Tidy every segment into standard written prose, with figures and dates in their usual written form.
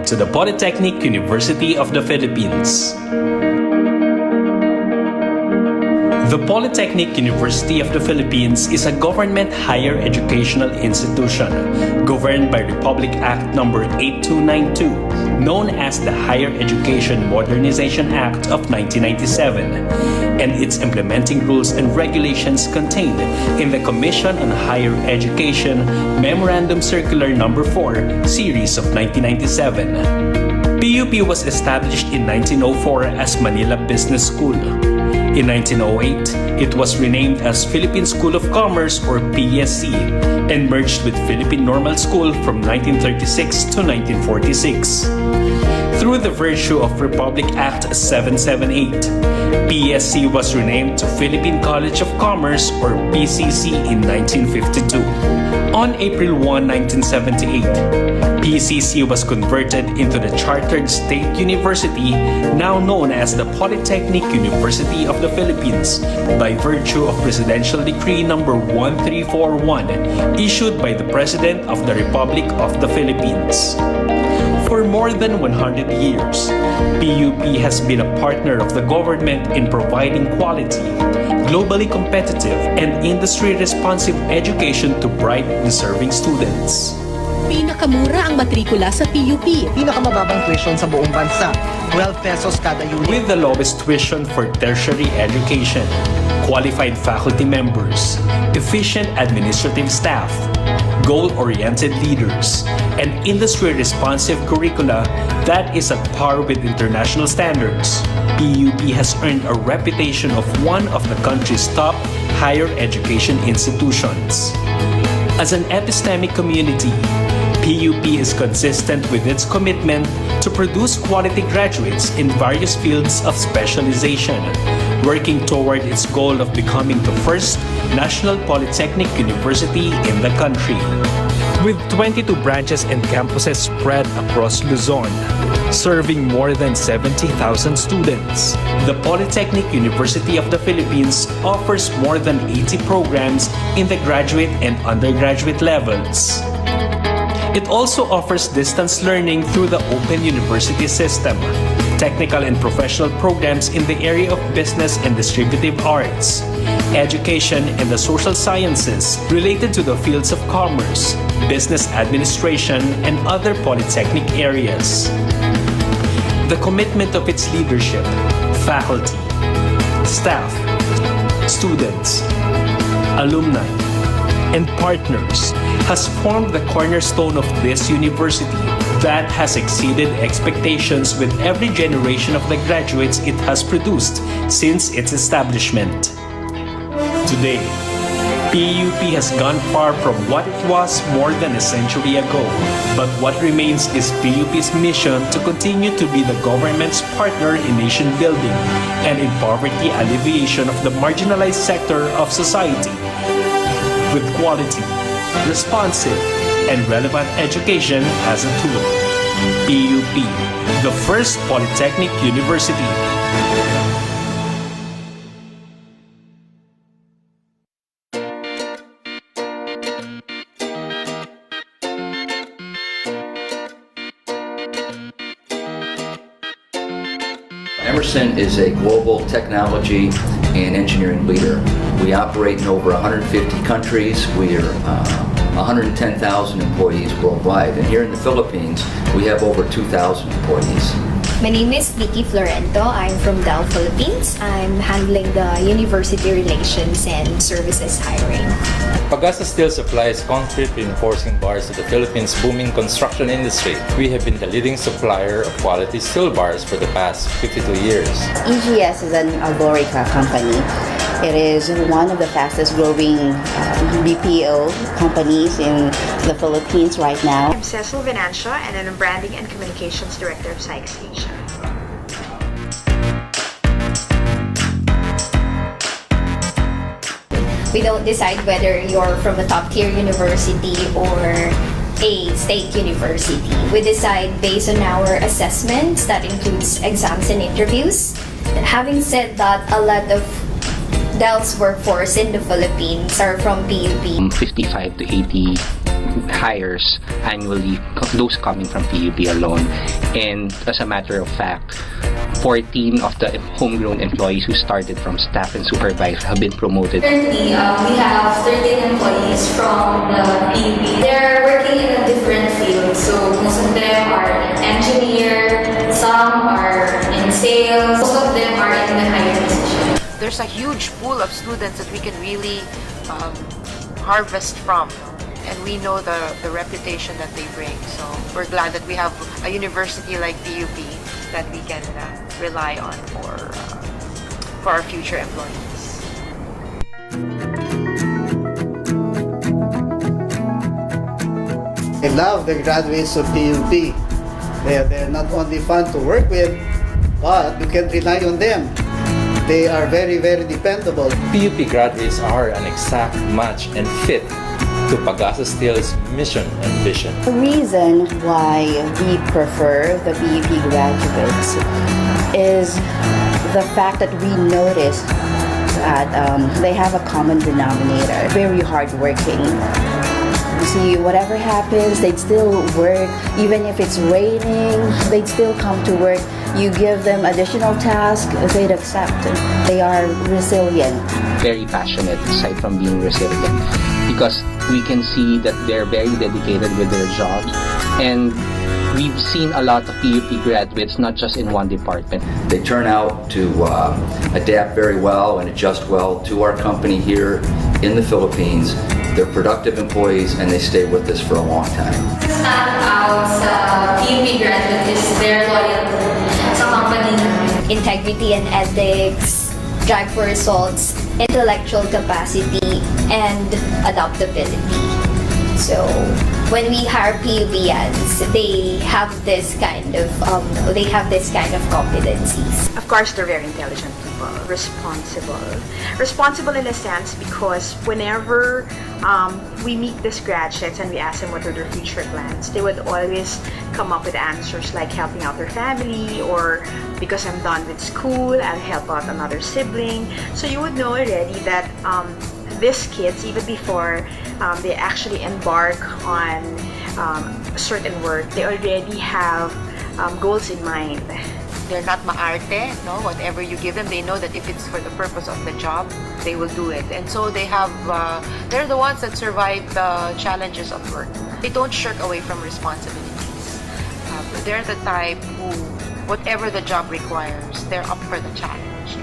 to the Polytechnic University of the Philippines. The Polytechnic University of the Philippines is a government higher educational institution governed by Republic Act No. 8292, known as the Higher Education Modernization Act of 1997, and its implementing rules and regulations contained in the Commission on Higher Education Memorandum Circular No. 4, Series of 1997. PUP was established in 1904 as Manila Business School. In 1908, it was renamed as Philippine School of Commerce or PSC and merged with Philippine Normal School from 1936 to 1946. Through the virtue of Republic Act 778, PSC was renamed to Philippine College of Commerce or PCC in 1952. On April 1, 1978, PCC was converted into the Chartered State University, now known as the Polytechnic University of the Philippines, by virtue of Presidential Decree No. 1341, issued by the President of the Republic of the Philippines. For more than 100 years, PUP has been a partner of the government in providing quality, globally competitive, and industry-responsive education to bright, deserving students. Pinakamura ang matrikula sa PUP. Pinakamababang tuition sa buong bansa, 12 pesos kada unit. With the lowest tuition for tertiary education, qualified faculty members, efficient administrative staff, goal-oriented leaders, and industry-responsive curricula that is at par with international standards, PUP has earned a reputation of one of the country's top higher education institutions. As an epistemic community, PUP is consistent with its commitment to produce quality graduates in various fields of specialization, working toward its goal of becoming the first national polytechnic university in the country. With 22 branches and campuses spread across Luzon, serving more than 70,000 students, the Polytechnic University of the Philippines offers more than 80 programs in the graduate and undergraduate levels. It also offers distance learning through the Open University system, technical and professional programs in the area of business and distributive arts, education and the social sciences related to the fields of commerce, business administration, and other polytechnic areas. The commitment of its leadership, faculty, staff, students, alumni, and partners has formed the cornerstone of this university that has exceeded expectations with every generation of the graduates it has produced since its establishment. Today, PUP has gone far from what it was more than a century ago, but what remains is PUP's mission to continue to be the government's partner in nation building and in poverty alleviation of the marginalized sector of society with quality, responsive, and relevant education as a tool. PUP, the first polytechnic university. Emerson is a global technology and engineering leader. We operate in over 150 countries. We are 110,000 employees worldwide. And here in the Philippines, we have over 2,000 employees. My name is Vicky Florento. I'm from Dell Philippines. I'm handling the university relations and services hiring. Pagasa Steel supplies concrete reinforcing bars to the Philippines' booming construction industry. We have been the leading supplier of quality steel bars for the past 52 years. EGS is an Alborica company. It is one of the fastest growing BPO companies in the Philippines right now. I'm Cecil Venancio and I'm a Branding and Communications Director of Sykes Asia. We don't decide whether you're from a top-tier university or a state university. We decide based on our assessments that includes exams and interviews. Having said that, a lot of Dell's workforce in the Philippines are from PUP. 55 to 80 hires annually, those coming from PUP alone. And as a matter of fact, 14 of the homegrown employees who started from staff and supervisor have been promoted. Currently, we have 13 employees from the PUP. They're working in a different field, so most of them are engineer, some are in sales, most of them are in the higher position. There's a huge pool of students that we can really harvest from. And we know the reputation that they bring. So we're glad that we have a university like PUP that we can rely on for our future employees. I love the graduates of PUP. They're not only fun to work with, but you can rely on them. They are very, very dependable. PUP graduates are an exact match and fit to Pagasa Steel's mission and vision. The reason why we prefer the PUP graduates is the fact that we noticed that they have a common denominator, very hardworking. You see, whatever happens, they'd still work. Even if it's raining, they'd still come to work. You give them additional tasks, they'd accept. They are resilient. Very passionate, aside from being resilient, because we can see that they're very dedicated with their jobs. And we've seen a lot of PUP graduates, not just in one department. They turn out to adapt very well and adjust well to our company here in the Philippines. They're productive employees and they stay with us for a long time. Stand out sa PUP graduate is their loyalty sa company. Integrity and ethics, drive for results, intellectual capacity, and adaptability. So when we hire PUPians, they have this kind of competencies. Of course, they're very intelligent people, responsible in a sense because whenever we meet these graduates and we ask them what are their future plans, they would always come up with answers like helping out their family, or because I'm done with school, I'll help out another sibling. So you would know already that these kids, even before they actually embark on certain work, they already have goals in mind. They're not maarte, no? Whatever you give them, they know that if it's for the purpose of the job, they will do it. And so they have, they're the ones that survive the challenges of work. They don't shirk away from responsibilities. They're the type who, whatever the job requires, they're up for the challenge.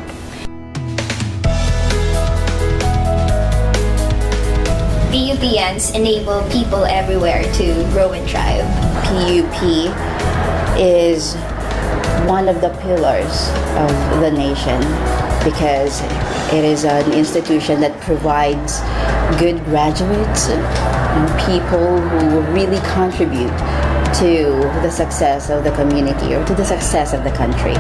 PUPians enable people everywhere to grow and thrive. PUP is one of the pillars of the nation because it is an institution that provides good graduates, people who really contribute to the success of the community or to the success of the country.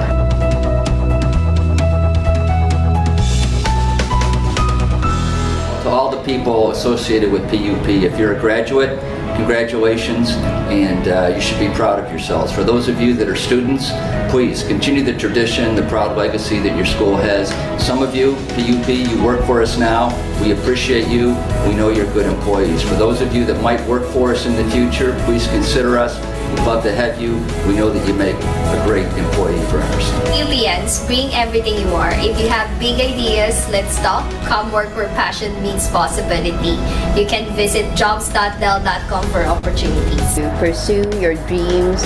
To all the people associated with PUP, if you're a graduate, congratulations, and you should be proud of yourselves. For those of you that are students, please continue the tradition, the proud legacy that your school has. Some of you, PUP, you work for us now. We appreciate you. We know you're good employees. For those of you that might work for us in the future, please consider us. We'd love to have you. We know that you make a great employee for Emerson. PUPians, bring everything you are. If you have big ideas, let's talk. Come work where passion meets possibility. You can visit jobs.del.com for opportunities. To pursue your dreams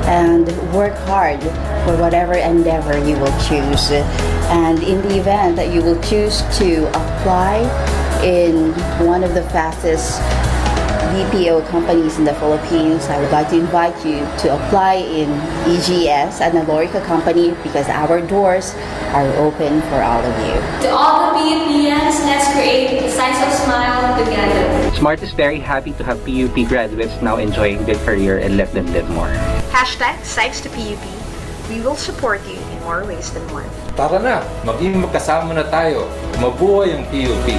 and work hard for whatever endeavor you will choose. And in the event that you will choose to apply in one of the fastest BPO companies in the Philippines, I would like to invite you to apply in EGS, an Alorica company, because our doors are open for all of you. To all the PUPians, let's create a sense of smile together. SMART is very happy to have PUP graduates now enjoying their career and let them live more. Hashtag Sites to PUP. We will support you in more ways than one. Tara na, maging magkasama na tayo. Mabuhay ang PUP!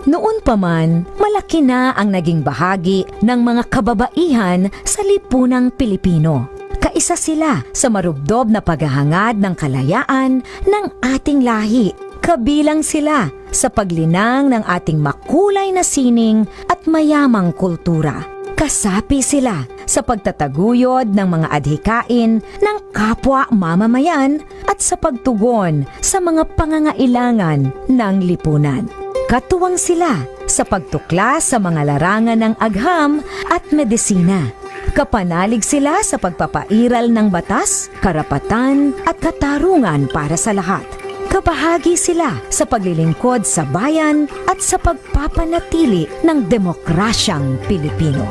Noon pa man, malaki na ang naging bahagi ng mga kababaihan sa lipunang Pilipino. Kaisa sila sa marubdob na paghahangad ng kalayaan ng ating lahi. Kabilang sila sa paglinang ng ating makulay na sining at mayamang kultura. Kasapi sila sa pagtataguyod ng mga adhikain ng kapwa mamamayan at sa pagtugon sa mga pangangailangan ng lipunan. Katuwang sila sa pagtuklas sa mga larangan ng agham at medisina. Kapanalig sila sa pagpapairal ng batas, karapatan at katarungan para sa lahat. Kabahagi sila sa paglilingkod sa bayan at sa pagpapanatili ng demokrasyang Pilipino.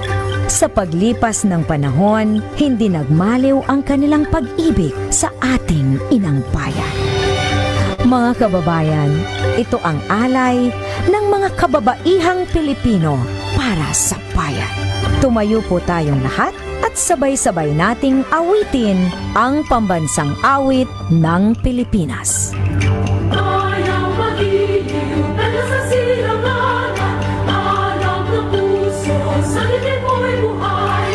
Sa paglipas ng panahon, hindi nagmaliw ang kanilang pag-ibig sa ating inang bayan. Mga kababayan, ito ang alay ng mga kababaihang Pilipino para sa bayan. Tumayo po tayong lahat at sabay-sabay nating awitin ang pambansang awit ng Pilipinas. Ayaw magiliw, tayo sa silanganan, alam ng puso, sa lilim mo'y buhay.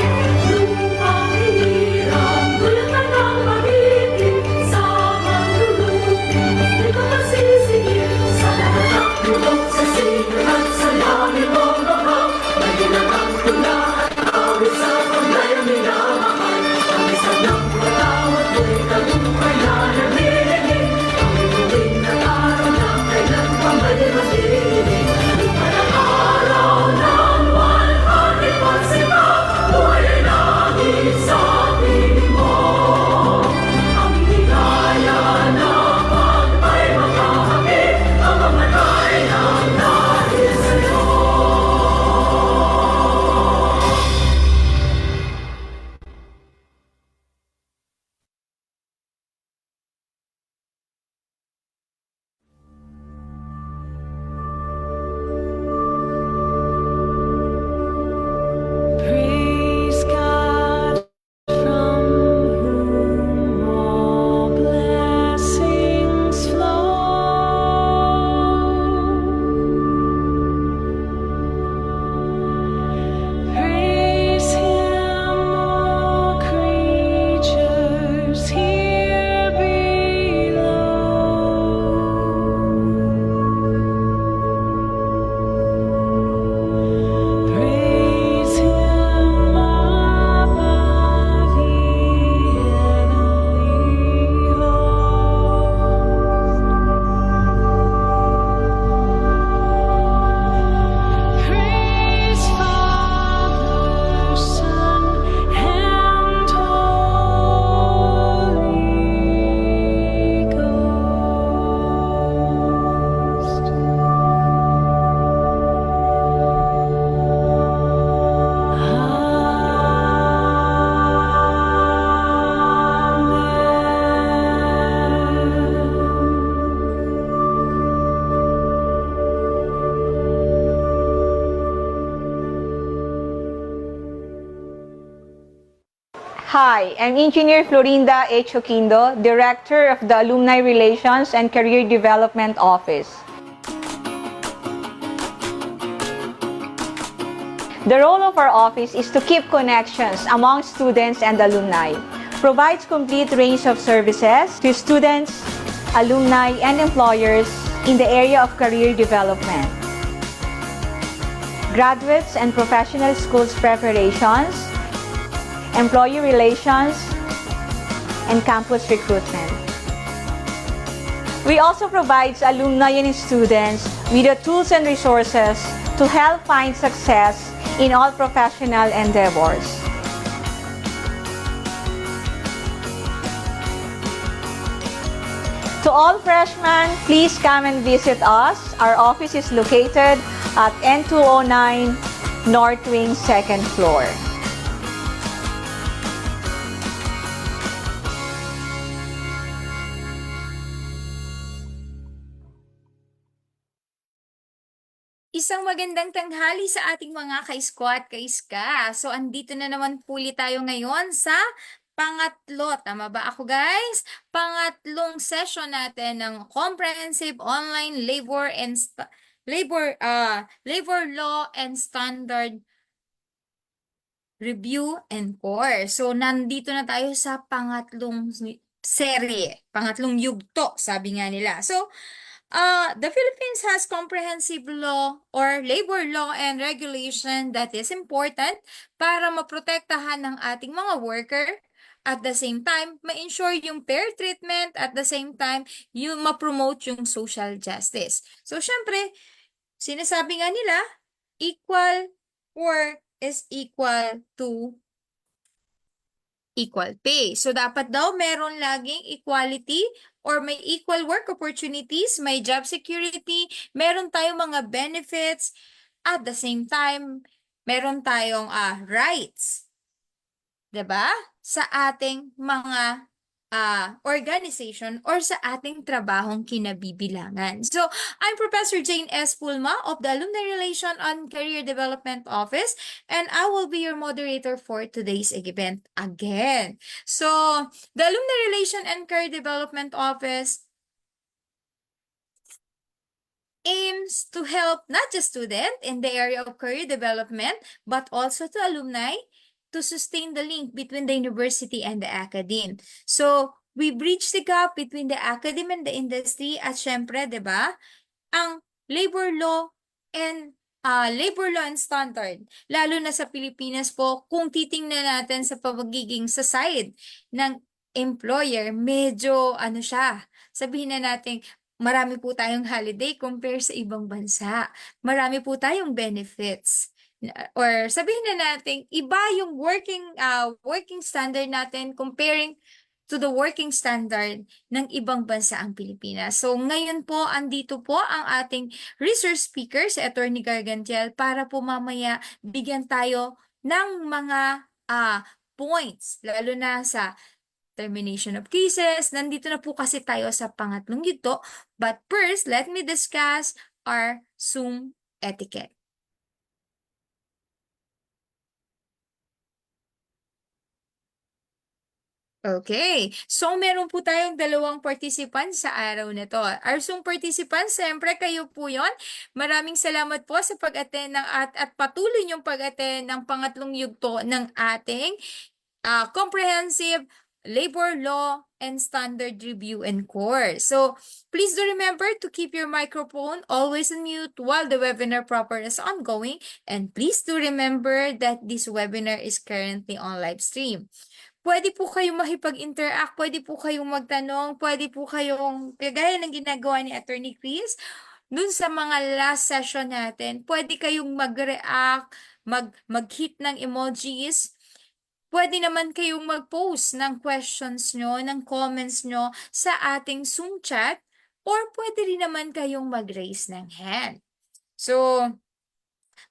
Lupang hinirang, dulatan ng pag-ibig, sa manlulupin, di ka masisingil. Sa lahat ng tulog, sa singil at sa langit mong baka, may ginatang tula at awit sa paglayang minamahal. Ang isang ng patawat mo'y tagumpay na nagdiligid. Praise God from whom all blessings flow. Praise Him, all creatures here below. Praise Him above the heavenly host. Praise Father, Son, and Holy Ghost. Hi, I'm Engineer Florinda H. Oquindo, Director of the Alumni Relations and Career Development Office. The role of our office is to keep connections among students and alumni, provides complete range of services to students, alumni, and employers in the area of career development, graduates and professional schools preparations, employee relations, and campus recruitment. We also provide alumni and students with the tools and resources to help find success in all professional endeavors. To all freshmen, please come and visit us. Our office is located at N209 North Wing, 2nd floor. Isang magandang tanghali sa ating mga ka-squad, ka-iska. So, andito na naman puli tayo ngayon sa pangatlo. Tama ba ako, guys? Pangatlong session natin ng Comprehensive Online Labor and Labor Law and Standard Review and Core. So, nandito na tayo sa pangatlong serye, pangatlong yugto, sabi nga nila. So, the Philippines has comprehensive law or labor law and regulation that is important para maprotektahan ng ating mga worker. At the same time, ma-ensure yung fair treatment. At the same time, yung ma-promote yung social justice. So, syempre, sinasabi nga nila, equal work is equal to equal pay. So, dapat daw meron laging equality or may equal work opportunities, may job security, meron tayong mga benefits, at the same time, meron tayong rights. 'Di ba? Sa ating mga organization or sa ating trabahong kinabibilangan. So, I'm Professor Jane S. Pulma of the Alumni Relation and Career Development Office, and I will be your moderator for today's event again. So, the Alumni Relation and Career Development Office aims to help not just students in the area of career development, but also to alumni to sustain the link between the university and the academe. So, we bridge the gap between the academe and the industry at syempre, 'di ba? Ang labor law and standard, lalo na sa Pilipinas po, kung titingnan natin sa pagiging sa side ng employer, medyo sabihin na natin, marami po tayong holiday compare sa ibang bansa. Marami po tayong benefits. Or sabihin na natin, iba yung working standard natin comparing to the working standard ng ibang bansa ang Pilipinas. So ngayon po, andito po ang ating resource speaker, si Attorney Gargantiel, para po mamaya bigyan tayo ng mga points, lalo na sa termination of cases. Nandito na po kasi tayo sa pangatlong yugto. But first, let me discuss our Zoom etiquette. Okay. So, meron po tayong dalawang participants sa araw na to. Our Zoom participants, siyempre kayo po yon. Maraming salamat po sa pag-attend at patuloy niyong pag-attend ng pangatlong yugto ng ating comprehensive labor law and standard review and core. So, please do remember to keep your microphone always on mute while the webinar proper is ongoing. And please do remember that this webinar is currently on live stream. Pwede po kayong makipag-interact, pwede po kayong magtanong, pwede po kayong, kagaya ng ginagawa ni Attorney Chris, dun sa mga last session natin, pwede kayong mag-react, mag-hit ng emojis, pwede naman kayong mag-post ng questions nyo, ng comments nyo sa ating Zoom chat, or pwede rin naman kayong mag-raise ng hand. So,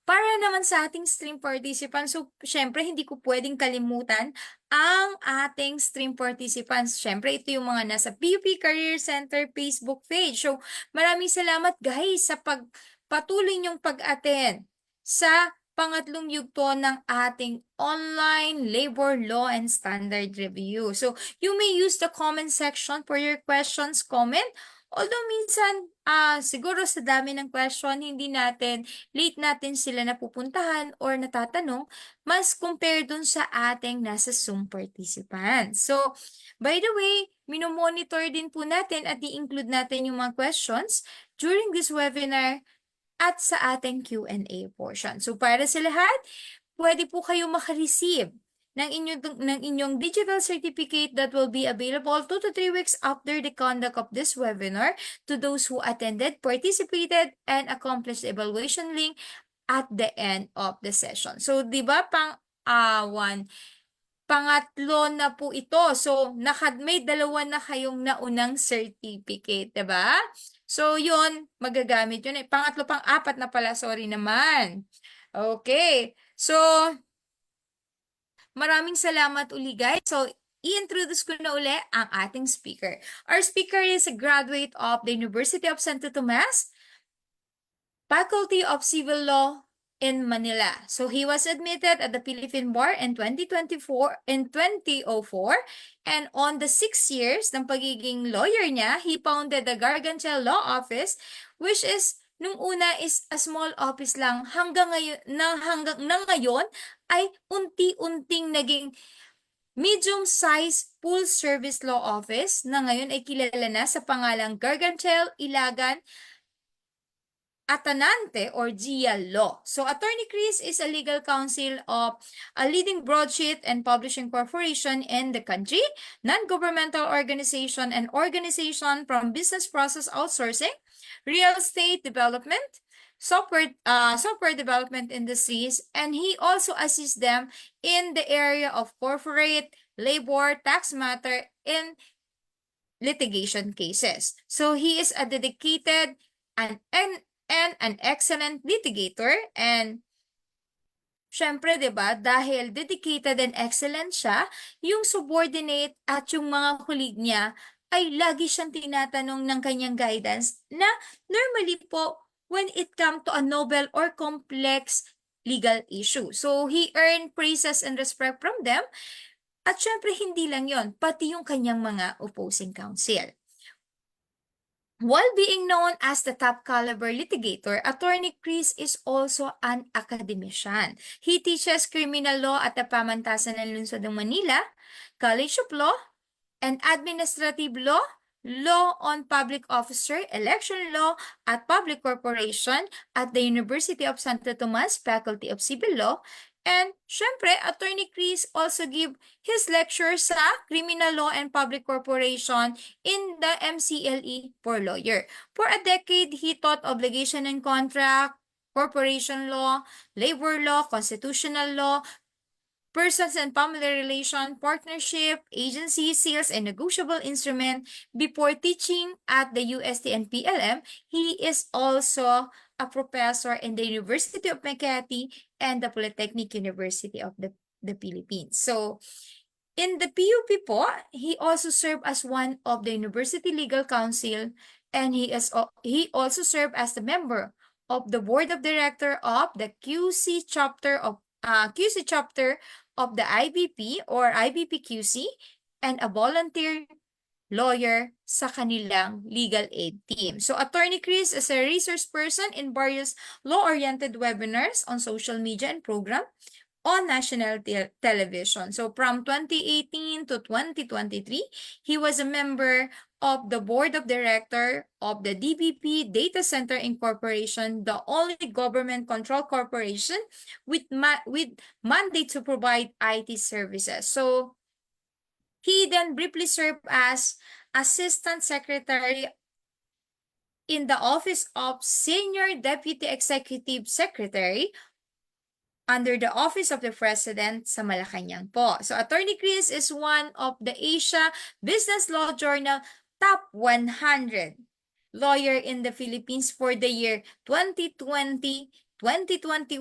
para naman sa ating stream participants, so syempre hindi ko pwedeng kalimutan ang ating stream participants. Syempre ito yung mga nasa PUP Career Center Facebook page. So maraming salamat guys sa patuloy niyong pag-attend sa pangatlong yugto ng ating online labor law and standard review. So you may use the comment section for your questions, comment. Although minsan, siguro sa dami ng question, late natin sila napupuntahan or natatanong, mas compare dun sa ating nasa Zoom participants. So, by the way, minomonitor din po natin at i-include natin yung mga questions during this webinar at sa ating Q&A portion. So, para sa lahat, pwede po kayo makareceive ng inyong digital certificate that will be available 2 to 3 weeks after the conduct of this webinar to those who attended, participated, and accomplished the evaluation link at the end of the session. So, di ba pangatlo na po ito. So, may dalawa na kayong naunang certificate, di ba? So, yun, magagamit yun. Pangatlo, pang-apat na pala, sorry naman. Okay. So, maraming salamat uli guys. So, i-introduce ko na uli ang ating speaker. Our speaker is a graduate of the University of Santo Tomas, Faculty of Civil Law in Manila. So, he was admitted at the Philippine Bar in 2004, and on the 6 years ng pagiging lawyer niya, he founded the Gargantiel Law Office, which is nung una is a small office lang hanggang ngayon ay unti-unting naging medium-sized full-service law office na ngayon ay kilala na sa pangalang Gargantiel Ilagan Atanante or GIA Law. So, Attorney Chris is a legal counsel of a leading broadsheet and publishing corporation in the country, non-governmental organization and organization from business process outsourcing, real estate development, software development industries, and he also assists them in the area of corporate, labor, tax matter, and litigation cases. So, he is a dedicated and an excellent litigator, and syempre, 'di ba, dahil dedicated and excellent siya, yung subordinate at yung mga colleague niya ay lagi siyang tinatanong ng kanyang guidance na normally po when it come to a novel or complex legal issue. So, he earned praises and respect from them. At syempre, hindi lang yon, pati yung kanyang mga opposing counsel. While being known as the top caliber litigator, Attorney Chris is also an academician. He teaches criminal law at the Pamantasan ng Lungsod ng Manila, College of Law, and Administrative Law, Law on Public Officer, Election Law at Public Corporation at the University of Santo Tomas, Faculty of Civil Law. And syempre, Attorney Chris also give his lectures sa Criminal Law and Public Corporation in the MCLE for Lawyer. For a decade, he taught obligation and contract, corporation law, labor law, constitutional law, persons and family relation, partnership, agency, sales, and negotiable instrument. Before teaching at the UST and PLM, he is also a professor in the University of Makati and the Polytechnic University of the Philippines. So, in the PUP po, he also served as one of the University Legal Council, and he also served as the member of the Board of Director of the QC chapter of the IBP or IBPQC, and a volunteer lawyer sa kanilang legal aid team. So, Attorney Chris is a resource person in various law-oriented webinars on social media and program on national television. So, from 2018 to 2023, he was a member of the board of director of the DBP Data Center Incorporation, the only government control corporation with mandate to provide IT services. So, he then briefly served as Assistant Secretary in the Office of Senior Deputy Executive Secretary under the Office of the President sa Malacanang po. So, Attorney Chris is one of the Asia Business Law Journal Top 100 lawyer in the Philippines for the year 2020, 2021,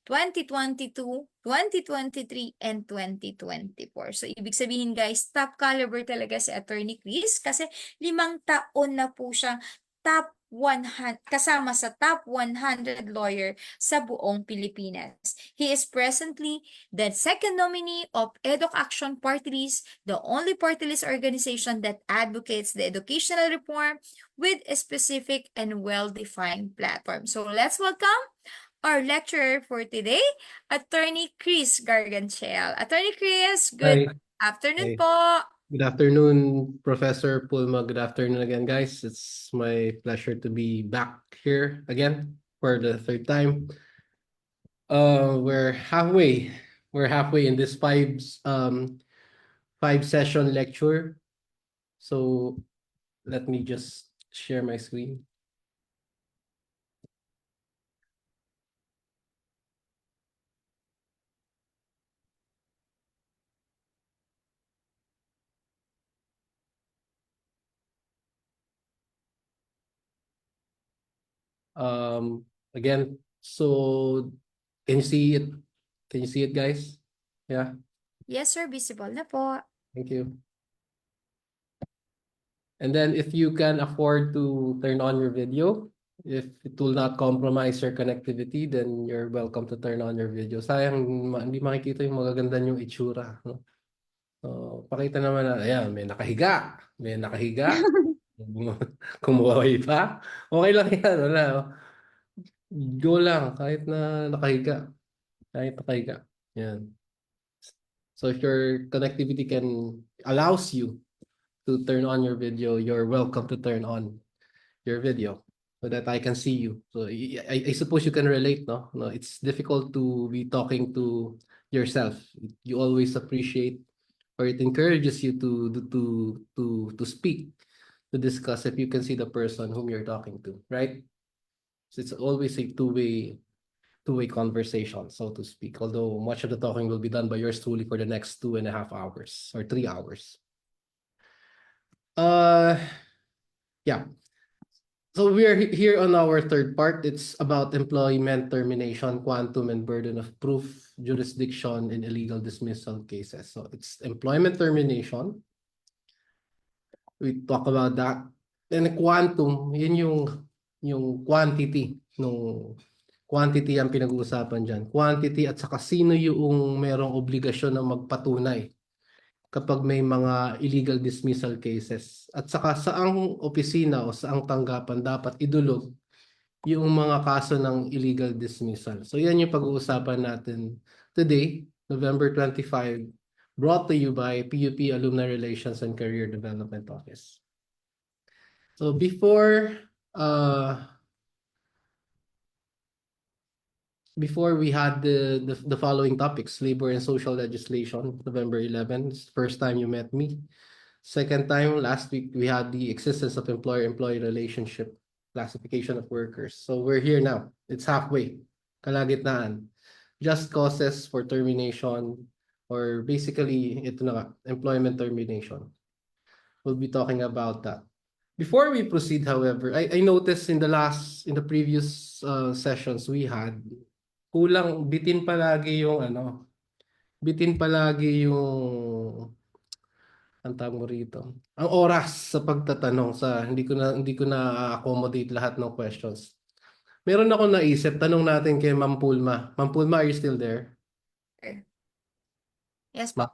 2022, 2023, and 2024. So, ibig sabihin guys, top caliber talaga si Attorney Chris kasi 5 taon na po siya kasama sa top 100 lawyer sa buong Pilipinas. He is presently the second nominee of EDUC Action Party List, the only party list organization that advocates the educational reform with a specific and well-defined platform. So let's welcome our lecturer for today, Attorney Chris Gargantiel. Attorney Chris, good afternoon po. Good afternoon, Professor Pulma. Good afternoon again, guys. It's my pleasure to be back here again for the third time. We're halfway in this five session lecture. So let me just share my screen. Again, so can you see it? Can you see it, guys? Yeah. Yes, sir. Visible na po. Thank you. And then if you can afford to turn on your video, if it will not compromise your connectivity, then you're welcome to turn on your video. Sayang, hindi makikita yung magaganda yung itsura. No? So, pakita naman na, ayan, may nakahiga. May nakahiga. Kumuhay pa. Okay lang yan. Wala. Go lang, kahit na nakahiga. Kahit nakahiga. Yan. So if your connectivity allows you to turn on your video, you're welcome to turn on your video so that I can see you. So I suppose you can relate, no? No, it's difficult to be talking to yourself. You always appreciate, or it encourages you to speak, to discuss if you can see the person whom you're talking to, right? So it's always a two-way conversation, so to speak. Although much of the talking will be done by yours truly for the next 2.5 hours or 3 hours. Yeah. So we are here on our third part. It's about employment termination, quantum and burden of proof, jurisdiction in illegal dismissal cases. So it's employment termination. We talk about that. Then quantum, yun yung quantity, no, quantity ang pinag-uusapan dyan. Quantity at saka sino yung merong obligasyon na magpatunay kapag may mga illegal dismissal cases. At saka saang opisina o saang tanggapan dapat idulog yung mga kaso ng illegal dismissal. So yan yung pag-uusapan natin today, November 25, brought to you by PUP Alumni Relations and Career Development Office. So before we had the following topics: labor and social legislation, November 11, first time you met me. Second time, last week, we had the existence of employer-employee relationship, classification of workers. So we're here now. It's halfway, kalagitnaan. Just causes for termination, or basically, ito na nga, employment termination. We'll be talking about that. Before we proceed, however, I noticed in the previous sessions we had, kulang, bitin palagi yung ang tawag mo rito, ang oras sa pagtatanong. Hindi ko na accommodate lahat ng questions. Meron ako naisip, tanong natin kay Ma'am Pulma. Ma'am Pulma, are you still there? Yes po.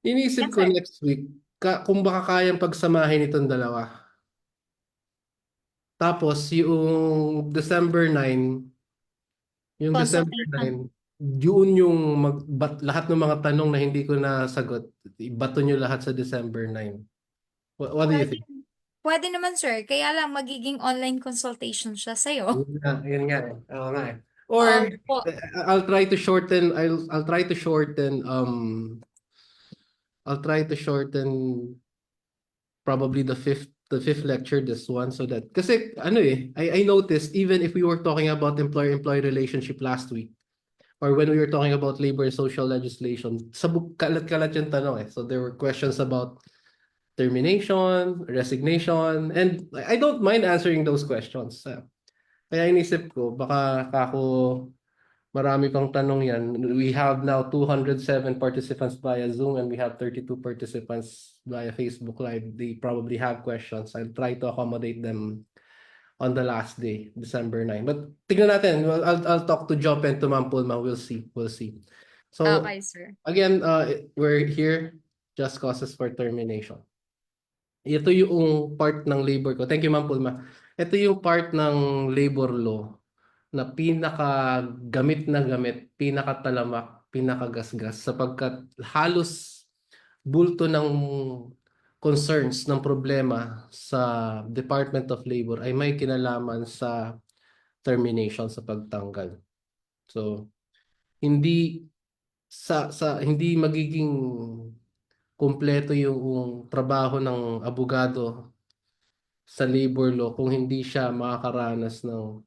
Inisip Yes, ko sir. next week, kung baka kayang pagsamahin itong dalawa. Tapos yung December 9, yung December 9, yun yung lahat ng mga tanong na hindi ko nasagot, ibato nyo lahat sa December 9. What do you think? Pwede naman, sir. Kaya lang magiging online consultation siya sa'yo. Yun nga eh. Oo nga eh. Or I'll try to shorten probably the fifth lecture, this one, so that kasi I noticed, even if we were talking about employer-employee relationship last week, or when we were talking about labor and social legislation, kalat-kalat yung tanong eh. So there were questions about termination, resignation, and I don't mind answering those questions. Kaya inisip ko, baka marami pang tanong yan. We have now 207 participants via Zoom, and we have 32 participants via Facebook Live. They probably have questions. I'll try to accommodate them on the last day, December 9. But tignan natin. I'll talk to Job and to Ma'am Pulma. We'll see. So Okay, sir. again, we're here, just causes for termination. Ito yung part ng labor ko. Thank you, Ma'am Pulma. Ito yung part ng labor law na pinakagamit na gamit, pinakatalamak, pinakagasgas, sapagkat halos bulto ng concerns, ng problema sa Department of Labor ay may kinalaman sa termination, sa pagtanggal. So hindi magiging kumpleto yung trabaho ng abogado sa labor law kung hindi siya makakaranas ng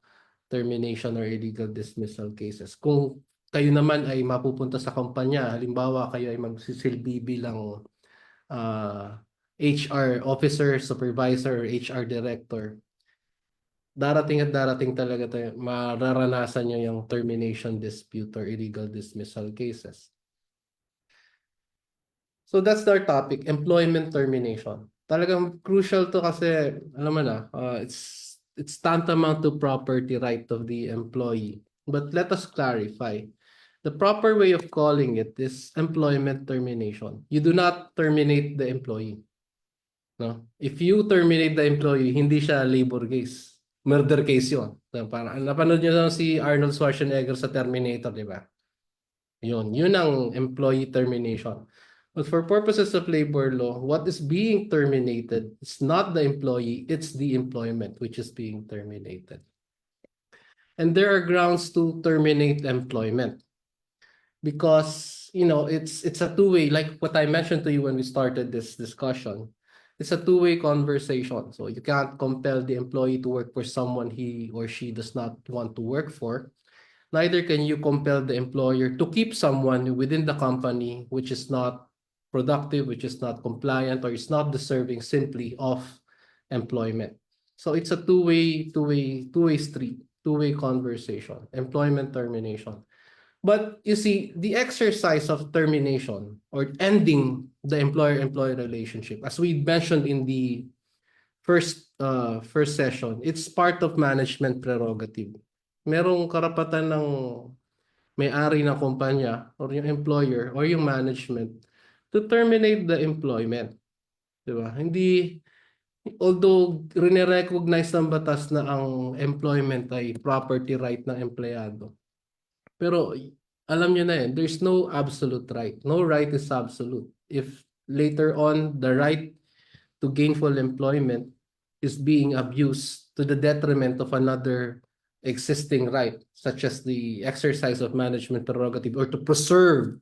termination or illegal dismissal cases. Kung kayo naman ay mapupunta sa kumpanya, halimbawa kayo ay magsisilbi bilang HR officer, supervisor, or HR director, darating talaga tayo, mararanasan nyo yung termination dispute or illegal dismissal cases. So that's our topic, employment termination. Talagang crucial to kasi, alam mo na, it's tantamount to property right of the employee. But let us clarify. The proper way of calling it is employment termination. You do not terminate the employee. No? If you terminate the employee, hindi siya labor case. Murder case yun. Parang, napanood nyo lang si Arnold Schwarzenegger sa Terminator, di ba? Yun ang employee termination. But for purposes of labor law, what is being terminated is not the employee, it's the employment which is being terminated. And there are grounds to terminate employment because, it's a two-way, like what I mentioned to you when we started this discussion. It's a two-way conversation. So you can't compel the employee to work for someone he or she does not want to work for. Neither can you compel the employer to keep someone within the company which is not productive, which is not compliant, or is not deserving simply of employment. So it's a two-way street, two-way conversation, employment termination. But you see, the exercise of termination or ending the employer-employee relationship, as we mentioned in the first session, it's part of management prerogative. Merong karapatan ng may-ari ng kumpanya or yung employer or yung management to terminate the employment. Diba? Hindi, although rine-recognize ng batas na ang employment ay property right ng empleyado. Pero alam nyo na there's no absolute right. No right is absolute. If later on the right to gainful employment is being abused to the detriment of another existing right, such as the exercise of management prerogative or to preserve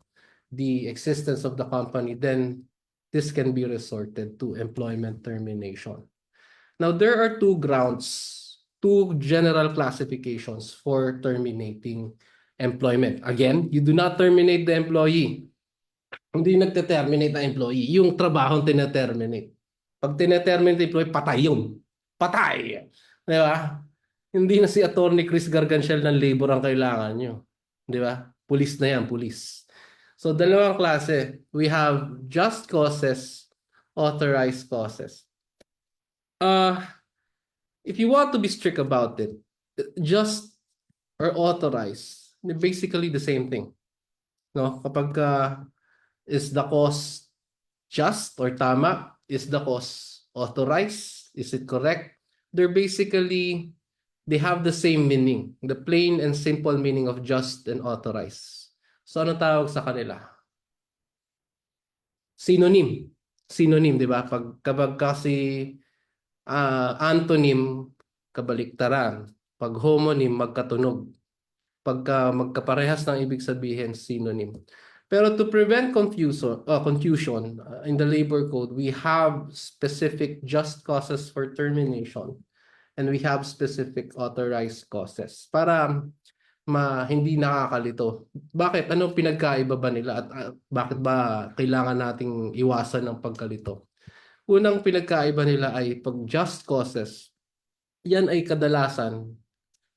the existence of the company, then this can be resorted to employment termination. Now, there are two grounds, two general classifications for terminating employment. Again, you do not terminate the employee. Hindi nagte-terminate ang employee. Yung trabaho tine-terminate. Pag tine-terminate the employee, patay yun. Patay! Di ba? Hindi na si Attorney Chris Gargancial ng labor ang kailangan nyo. Di ba? Pulis na yan, pulis. So, dalawang klase. We have just causes, authorized causes. If you want to be strict about it, just or authorized, basically the same thing. No? Kapag is the cause just or tama? Is the cause authorized? Is it correct? They have the same meaning. The plain and simple meaning of just and authorized. So, ano tawag sa kanila? Synonym. Synonym, di ba? Kapag kasi antonym, kabaliktaran. Pag homonym, magkatunog. Pagka magkaparehas ng ibig sabihin, synonym. Pero to prevent confusion in the labor code, we have specific just causes for termination and we have specific authorized causes. Para hindi nakakalito. Bakit? Anong pinagkaiba ba nila at bakit ba kailangan nating iwasan ng pagkalito? Unang pinagkaiba nila ay pag just causes, yan ay kadalasan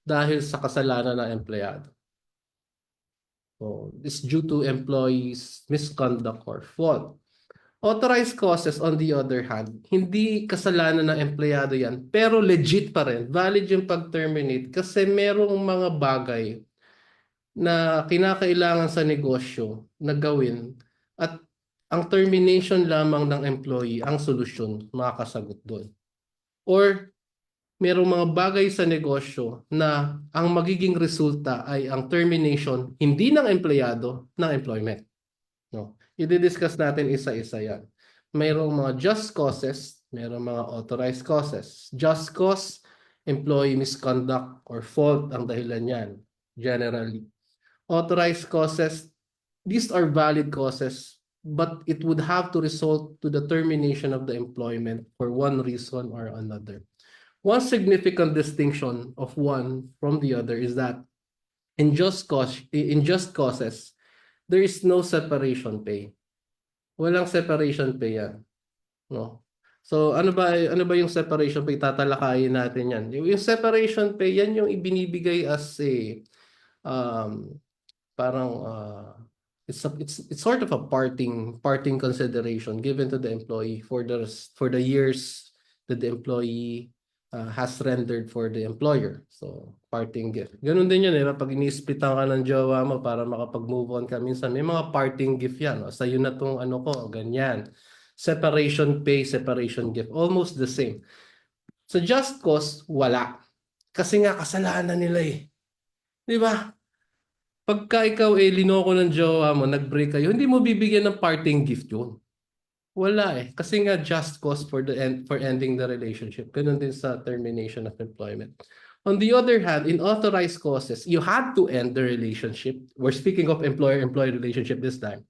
dahil sa kasalanan ng empleyado. So, it's due to employees' misconduct or fault. Authorized causes, on the other hand, hindi kasalanan ng empleyado yan, pero legit pa rin. Valid yung pag-terminate kasi merong mga bagay na kinakailangan sa negosyo na gawin at ang termination lamang ng employee ang solusyon, makakasagot doon. Or merong mga bagay sa negosyo na ang magiging resulta ay ang termination hindi ng empleyado, ng employment. No? I-discuss natin isa-isa yan. Mayroong mga just causes, mayroong mga authorized causes. Just cause, employee misconduct or fault ang dahilan yan, generally. Authorized causes, these are valid causes, but it would have to result to the termination of the employment for one reason or another. One significant distinction of one from the other is that in just causes, there is no separation pay. Walang separation pay yan. No? So ano ba yung separation pay? Tatalakayin natin yan. Yung separation pay, yan yung ibinibigay as a it's sort of a parting consideration given to the employee for the years that the employee has rendered for the employer. So, parting gift. Ganun din yun, pag ini-splitan ka ng jowa mo para makapag-move on ka, minsan may mga parting gift yan. Sa'yo na tong ganyan. Separation pay, separation gift. Almost the same. So, just cause, wala. Kasi nga kasalanan nila eh. Di ba? Pagka ikaw linoko ng jowa mo, nag-break kayo, hindi mo bibigyan ng parting gift yun. Wala eh. Kasi nga just cause for ending the relationship. Ganun din sa termination of employment. On the other hand, in authorized causes, you had to end the relationship. We're speaking of employer-employee relationship this time.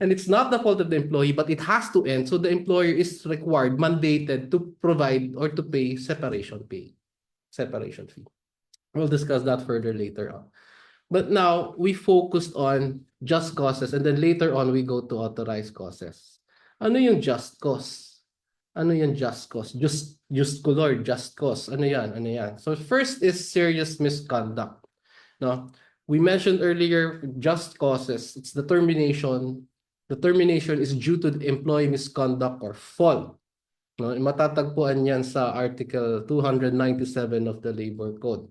And it's not the fault of the employee, but it has to end. So the employer is required, mandated to provide or to pay separation fee. We'll discuss that further later on. But now we focused on just causes, and then later on we go to authorized causes. Ano yung just cause? Ano yung just cause? Just color, just cause. Ano yan? Ano yan? So first is serious misconduct. No? We mentioned earlier just causes. It's the termination. The termination is due to the employee misconduct or fault. No? Matatagpuan yan sa Article 297 of the Labor Code.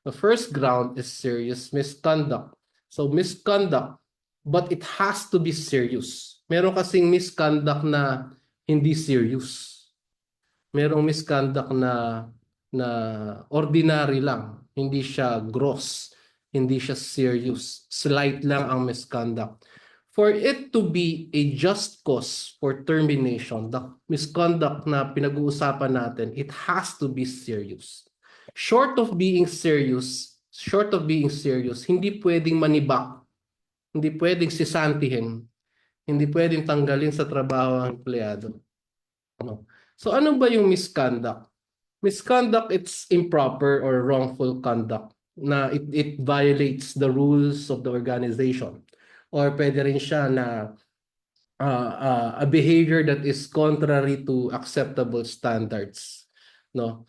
The first ground is serious misconduct. So misconduct, but it has to be serious. Meron kasing misconduct na hindi serious. Merong misconduct na ordinary lang, hindi siya gross, hindi siya serious, slight lang ang misconduct. For it to be a just cause for termination, the misconduct na pinag-uusapan natin, it has to be serious. Short of being serious, hindi pwedeng manibak, hindi pwedeng sisantihin, hindi pwedeng tanggalin sa trabaho ang empleyado. No. So ano ba yung misconduct? Misconduct, it's improper or wrongful conduct na it violates the rules of the organization. Or pwede rin siya na a behavior that is contrary to acceptable standards. No?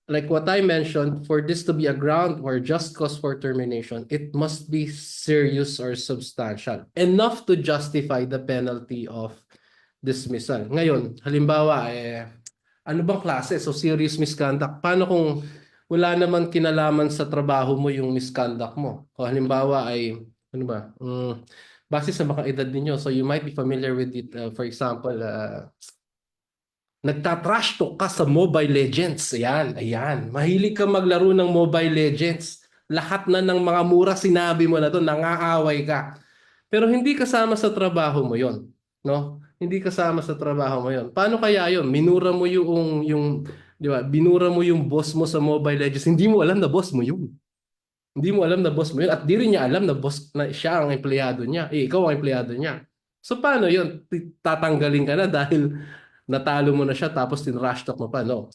Like what I mentioned, for this to be a ground or just cause for termination, it must be serious or substantial, enough to justify the penalty of dismissal. Ngayon, halimbawa, ano bang klase? So serious misconduct. Paano kung wala naman kinalaman sa trabaho mo yung misconduct mo? O halimbawa ay, ano ba? Base sa mga edad ninyo, so you might be familiar with it. For example, nagtatrash talk ka sa Mobile Legends. Ayan. Mahilig ka maglaro ng Mobile Legends. Lahat na ng mga mura sinabi mo na to, nangaaway ka. Pero hindi kasama sa trabaho mo yon, no? Hindi kasama sa trabaho mo yon. Paano kaya yon? Minura mo yung di ba? Binura mo yung boss mo sa Mobile Legends. Hindi mo alam na boss mo yun. Hindi mo alam na boss mo yun. At di rin niya alam na boss na siya ang empleyado niya. Ikaw ang empleyado niya. So paano yun? Tatanggalin ka na dahil natalo mo na siya tapos tinrash talk mo pa. No.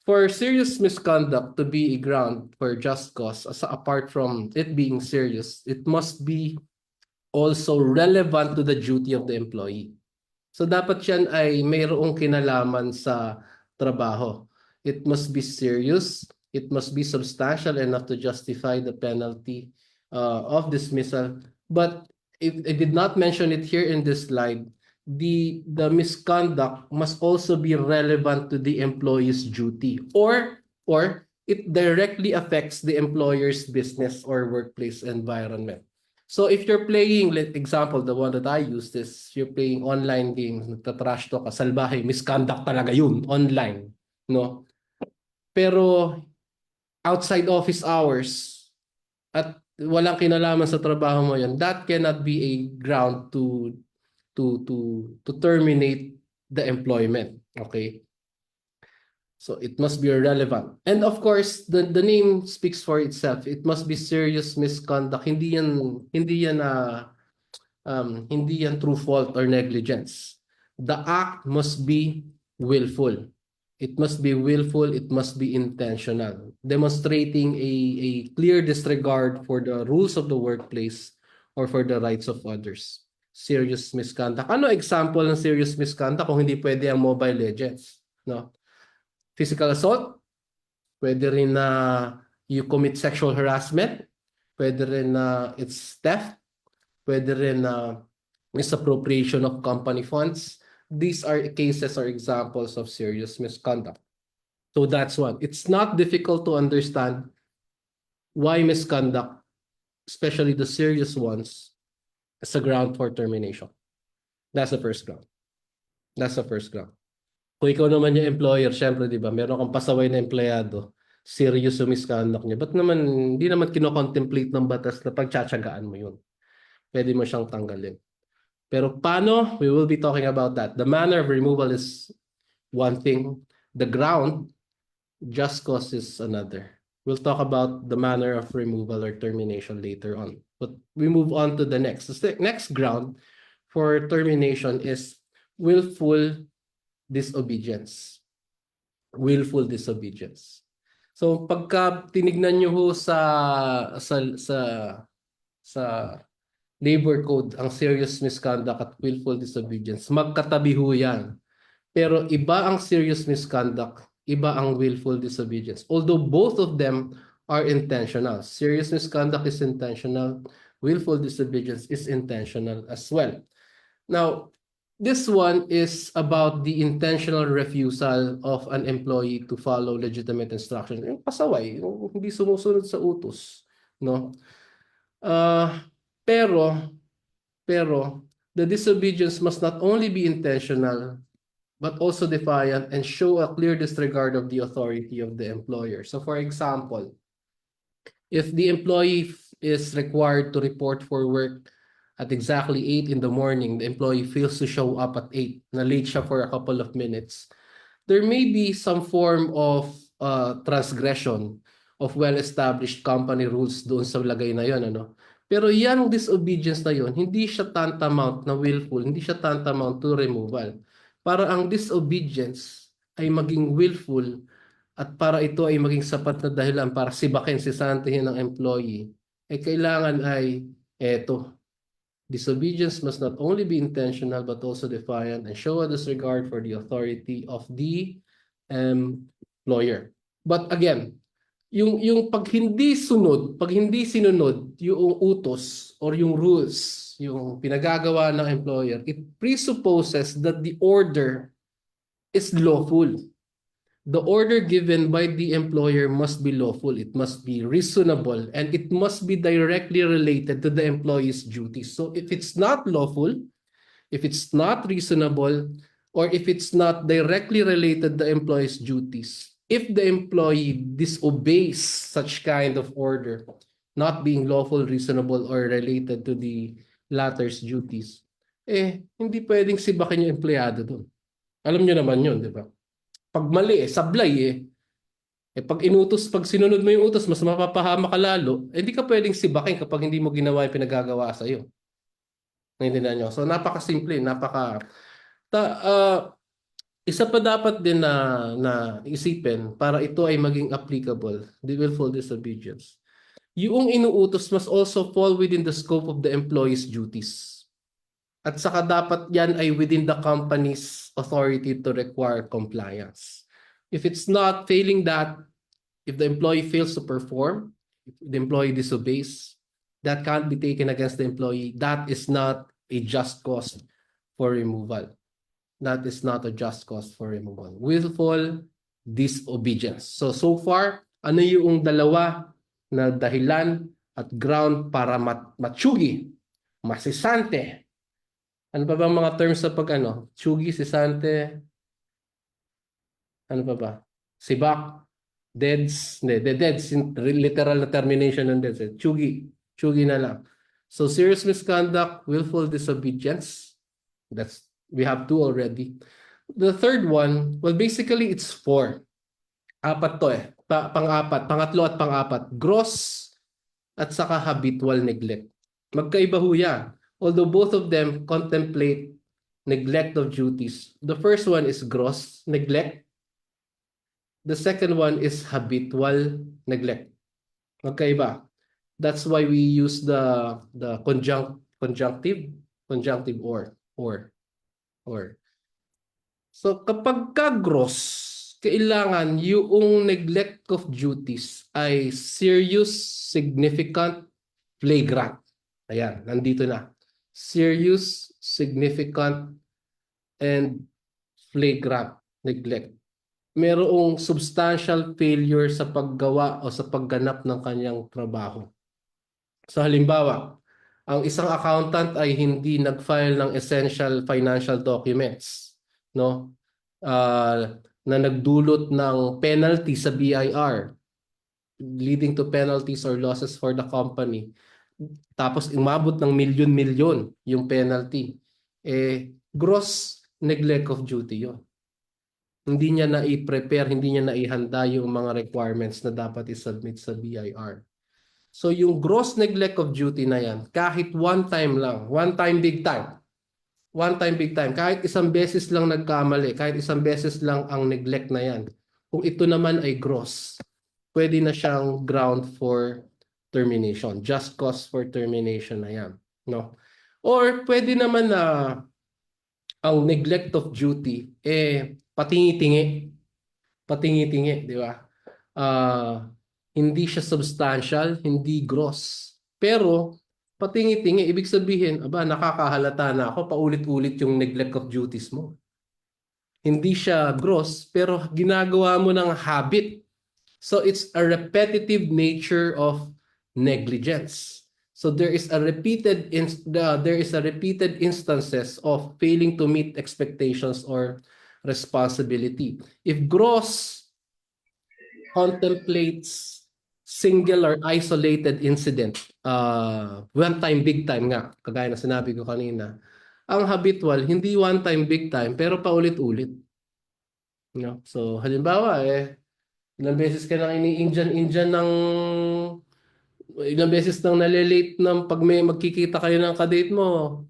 For serious misconduct to be a ground for just cause, apart from it being serious, it must be also relevant to the duty of the employee. So dapat yan ay mayroong kinalaman sa trabaho. It must be serious. It must be substantial enough to justify the penalty of dismissal. But if I did not mention it here in this slide, the misconduct must also be relevant to the employee's duty, or it directly affects the employer's business or workplace environment. So if you're playing, like example, the one that I use is you're playing online games, nagtatrash talk ka, salbahe, misconduct talaga yun, online, no? Pero outside office hours at walang kinalaman sa trabaho mo yun, that cannot be a ground to terminate the employment. Okay? So it must be relevant. And of course, the name speaks for itself. It must be serious misconduct. Hindi yan true fault or negligence. The act must be willful. It must be willful, it must be intentional, demonstrating a clear disregard for the rules of the workplace or for the rights of others. Serious misconduct. Ano example ng serious misconduct kung hindi pwede ang Mobile Legends? No? Physical assault, pwede rin na you commit sexual harassment, pwede rin na it's theft, pwede rin na misappropriation of company funds. These are cases or examples of serious misconduct. So that's one. It's not difficult to understand why misconduct, especially the serious ones, is a ground for termination. That's the first ground. Kung ikaw naman yung employer, syempre, di ba, meron kang pasaway na empleyado. serious yung misconduct niya. Ba't naman, hindi naman kino-contemplate ng batas na pagtsatsagaan mo yun. Pwede mo siyang tanggalin. Pero paano? We will be talking about that. The manner of removal is one thing. The ground, just cause is another. We'll talk about the manner of removal or termination later on. But we move on to the next. The next ground for termination is willful disobedience. Willful disobedience. So pagka tinignan niyo ho sa labor code ang serious misconduct at willful disobedience, magkatabi ho yan. Pero iba ang serious misconduct, iba ang willful disobedience. Although both of them are intentional. Serious misconduct is intentional, willful disobedience is intentional as well. Now, this one is about the intentional refusal of an employee to follow legitimate instructions. Yung pasaway, yung hindi sumusunod sa utos, no? Pero the disobedience must not only be intentional but also defiant and show a clear disregard of the authority of the employer. So for example, if the employee is required to report for work at exactly 8 in the morning, the employee fails to show up at 8, na late siya for a couple of minutes, there may be some form of transgression of well-established company rules doon sa lagay na yon, ano? Pero yan disobedience na yon, hindi siya tantamount na willful, hindi siya tantamount to removal. Para ang disobedience ay maging willful at para ito ay maging sapat na dahilan para sibakin, sisantihin ng employee, kailangan ay eto. Disobedience must not only be intentional but also defiant and show a disregard for the authority of the employer. But again, yung pag hindi sinunod yung utos or yung rules, yung pinagagawa ng employer, it presupposes that the order is lawful. The order given by the employer must be lawful, it must be reasonable, and it must be directly related to the employee's duties. So if it's not lawful, if it's not reasonable, or if it's not directly related to the employee's duties, if the employee disobeys such kind of order, not being lawful, reasonable, or related to the latter's duties, hindi pwedeng sibakin yung empleyado doon. Alam nyo naman yun, di ba? Pag mali, sablay pag sinunod mo yung utos, mas mapapahama ka lalo, hindi ka pwedeng sibakin kapag hindi mo ginawa yung pinagagawa sa iyo. Naintindihan nyo? So napakasimple, isa pa dapat din na isipin para ito ay maging applicable, the willful disobedience. Yung inuutos must also fall within the scope of the employee's duties. At saka dapat yan ay within the company's authority to require compliance. If it's not, failing that, if the employee fails to perform, if the employee disobeys, that can't be taken against the employee. That is not a just cause for removal. That is not a just cause for removal. Willful disobedience. So far, ano yung dalawa na dahilan at ground para matsugi, masisante? Ano pa ba mga terms sa tsugi, sisante, ano pa ba? Sibak, deads, deads, literal na termination ng deads. Tsugi na lang. So serious misconduct, willful disobedience, we have 2 already. The third one, well basically it's 4. 4 to pangatlo at pang-4. Gross at saka habitual neglect. Magkaiba ho yan. Although both of them contemplate neglect of duties. The first one is gross neglect. The second one is habitual neglect. Magkaiba. That's why we use the conjunctive or. So kapag gross, kailangan yung neglect of duties ay serious, significant, flagrant. Ayan, nandito na. Serious, significant, and flagrant neglect. Merong substantial failure sa paggawa o sa pagganap ng kanyang trabaho. So halimbawa, ang isang accountant ay hindi nag-file ng essential financial documents, no? Na nagdulot ng penalty sa BIR. leading to penalties or losses for the company, tapos umabot ng milyon-milyon yung penalty, gross neglect of duty yun. Hindi niya na i-prepare, hindi niya na ihanda yung mga requirements na dapat i-submit sa BIR. So yung gross neglect of duty na yan, kahit one time lang, one time big time, kahit isang beses lang nagkamali, kahit isang beses lang ang neglect na yan, kung ito naman ay gross, pwede na siyang ground for termination, just cause for termination na yan. No? Or pwede naman na ang neglect of duty, patingi-tingi, di ba? Hindi siya substantial, hindi gross. Pero patingi-tingi, ibig sabihin, nakakahalata na ako, paulit-ulit yung neglect of duties mo. Hindi siya gross, pero ginagawa mo ng habit. So it's a repetitive nature of negligence. So there is a repeated instances of failing to meet expectations or responsibility. If gross contemplates single or isolated incident, one time big time nga, kagaya na sinabi ko kanina, ang habitual hindi one time big time pero paulit-ulit. No? So halimbawa ilang beses ka nang ini-Indian ng ilang beses nang nalilate ng pag may magkikita kayo ng kadate mo.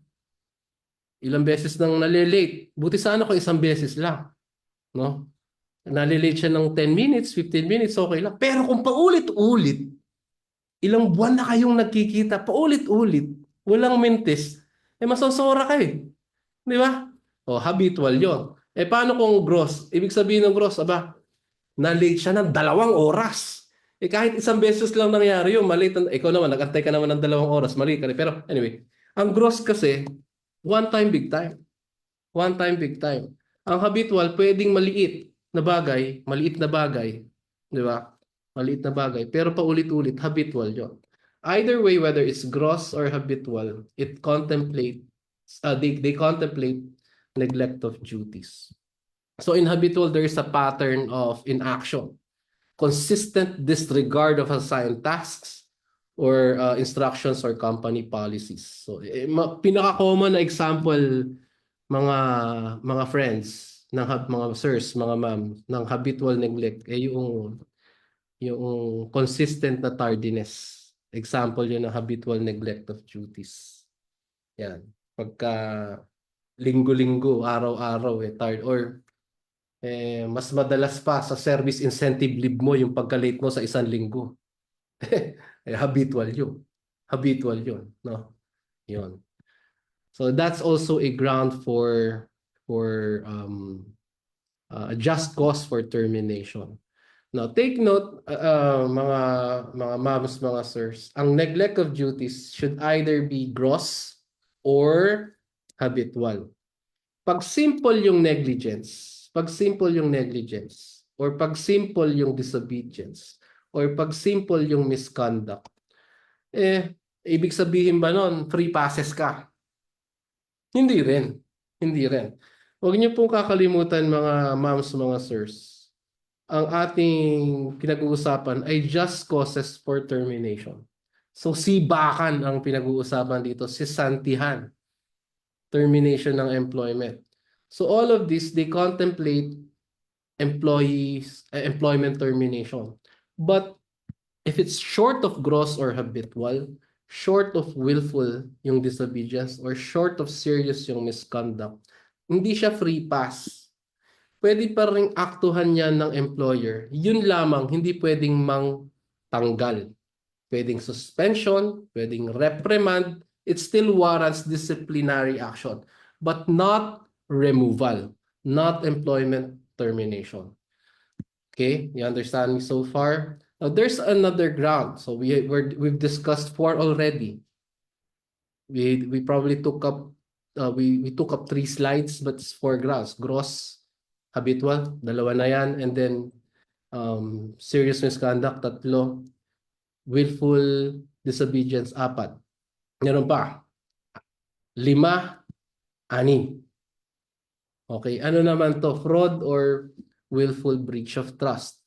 Ilang beses nang nalilate. Buti sana kung isang beses lang. No? Nalilate siya ng 10 minutes, 15 minutes, okay lang. Pero kung paulit-ulit, ilang buwan na kayong nagkikita, paulit-ulit, walang mintis, masosora ka Di ba? Habitual yon. Paano kung gross? Ibig sabihin ng gross, na-late siya ng 2 oras. Kahit isang beses lang nangyari yun, malate. Ikaw naman, nag-antay ka naman ng 2 oras, mali ka rin. Pero anyway, ang gross kasi, one time big time. One time big time. Ang habitual, pwedeng maliit na bagay, di ba? Maliit na bagay, pero paulit-ulit, habitual yun. Either way, whether it's gross or habitual, it contemplates, they contemplate neglect of duties. So in habitual, there is a pattern of inaction, consistent disregard of assigned tasks or instructions or company policies. So pinaka-common na example, mga friends, mga sirs, mga ma'am, ng habitual neglect yung consistent na tardiness. Example yun ng habitual neglect of duties. Yan. Pagka linggo-linggo, araw-araw tard, or mas madalas pa sa service incentive leave mo yung pagka-late mo sa 1 linggo. Habitual yun. Habitual yun. No? Yun. So that's also a ground for a just cause for termination. Now, take note, mga moms, mga sirs, ang neglect of duties should either be gross or habitual. Pag simple yung negligence, or pag simple yung disobedience, or pag simple yung misconduct, ibig sabihin ba nun, free passes ka? Hindi rin. Huwag niyo pong kakalimutan, mga moms, mga sirs, ang ating pinag-uusapan ay just causes for termination. So sibakan ang pinag-uusapan dito, sisantihan, termination ng employment. So all of this, they contemplate employment termination. But if it's short of gross or habitual, short of willful yung disobedience, or short of serious yung misconduct, hindi siya free pass. Pwede pa rin aktuhan yan ng employer. Yun lamang, hindi pwedeng tanggal. Pwedeng suspension, pwedeng reprimand. It still warrants disciplinary action, but not removal, not employment termination. Okay, you understand me so far? Now there's another ground. So we've discussed 4 already. We probably took up we took up 3 slides, but it's 4 grounds. Gross, habitual, 2 na yan, and then serious misconduct, 3, willful disobedience, 4. Meron pa 5, 6. Okay, ano naman to? Fraud or willful breach of trust.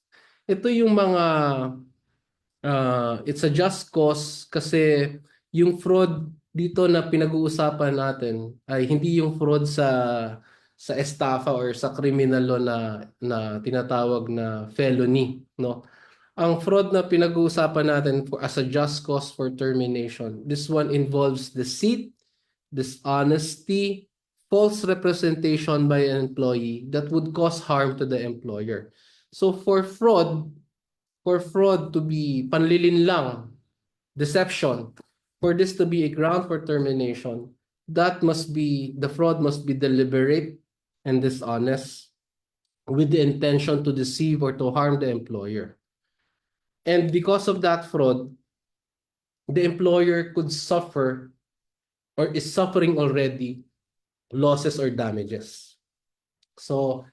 Ito yung mga It's a just cause kasi yung fraud dito na pinag-uusapan natin ay hindi yung fraud sa estafa or sa criminal law na tinatawag na felony, no? Ang fraud na pinag-uusapan natin as a just cause for termination, this one involves deceit, dishonesty, false representation by an employee that would cause harm to the employer. So for fraud to be panlilin lang, deception, for this to be a ground for termination, the fraud must be deliberate and dishonest with the intention to deceive or to harm the employer. And because of that fraud, the employer could suffer or is suffering already losses or damages. So,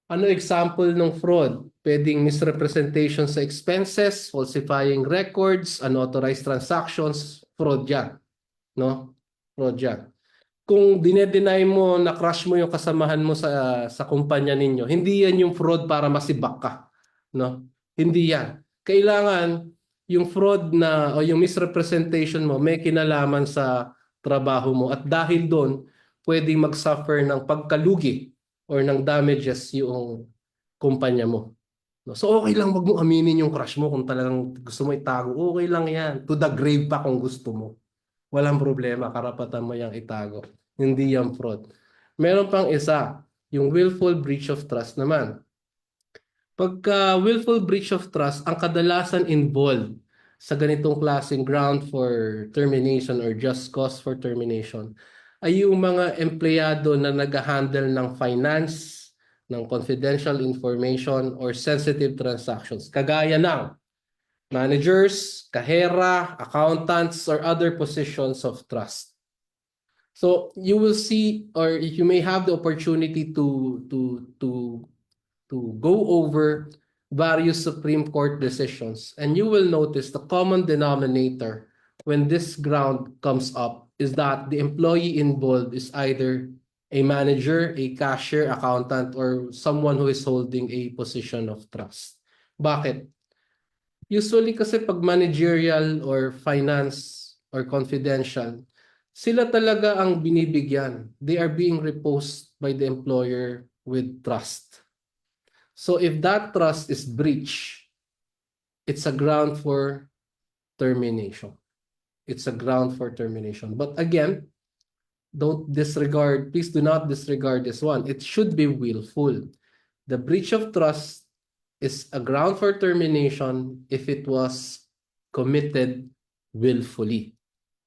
ano example ng fraud? Pwedeng misrepresentation sa expenses, falsifying records, unauthorized transactions, fraud yan. No? Fraud yan. Kung dinedeny mo na crush mo yung kasamahan mo sa kumpanya ninyo, hindi yan yung fraud para masibak ka. No? Hindi yan. Kailangan yung fraud o yung misrepresentation mo may kinalaman sa trabaho mo at dahil doon, pwedeng mag-suffer ng pagkalugi or ng damages yung kumpanya mo. No? So okay lang, wag mo aminin yung crush mo kung talagang gusto mo itago. Okay lang yan. To the grave pa kung gusto mo. Walang problema, karapatan mo yung itago. Hindi yan fraud. Meron pang isa, yung willful breach of trust naman. Pagka willful breach of trust, ang kadalasan involved sa ganitong klaseng ground for termination or just cause for termination ay yung mga empleyado na nag-handle ng finance, ng confidential information or sensitive transactions. Kagaya ng managers, kahera, accountants, or other positions of trust. So you will see, or you may have the opportunity to go over various Supreme Court decisions, and you will notice the common denominator when this ground comes up is that the employee involved is either a manager, a cashier, accountant, or someone who is holding a position of trust. Bakit? Usually kasi pag managerial or finance or confidential, sila talaga ang binibigyan. They are being reposed by the employer with trust. So if that trust is breached, it's a ground for termination. It's a ground for termination. But again, please do not disregard this one. It should be willful. The breach of trust is a ground for termination if it was committed willfully.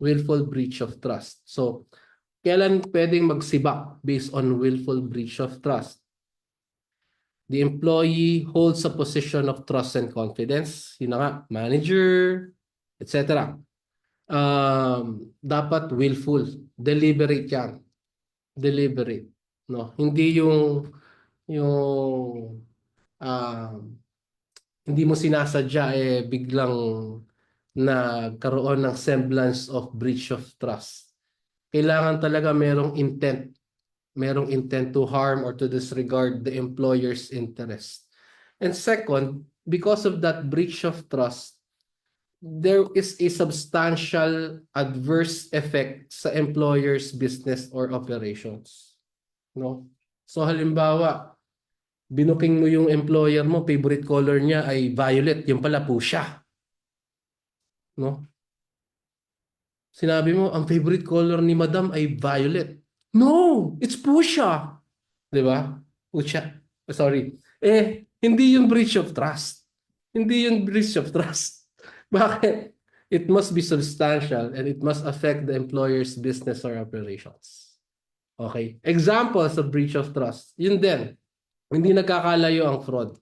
Willful breach of trust. So, kailan pwedeng magsibak based on willful breach of trust? The employee holds a position of trust and confidence. Yun na nga, manager, etc. Dapat willful. Deliberate yan. Deliberate. No? Hindi yung hindi mo sinasadya biglang nagkaroon ng semblance of breach of trust. Kailangan talaga merong intent to harm or to disregard the employer's interest. And second, because of that breach of trust, there is a substantial adverse effect sa employer's business or operations. No? So halimbawa, binuking mo yung employer mo, favorite color niya ay violet, yung pala fuchsia. No? Sinabi mo, ang favorite color ni Madam ay violet. No, it's fuchsia. 'Di ba? Fuchsia. Sorry. Hindi yung breach of trust. Hindi yung breach of trust. Bakit? It must be substantial and it must affect the employer's business or operations. Okay. Examples of breach of trust. Yun din. Hindi nagkakalayo ang fraud.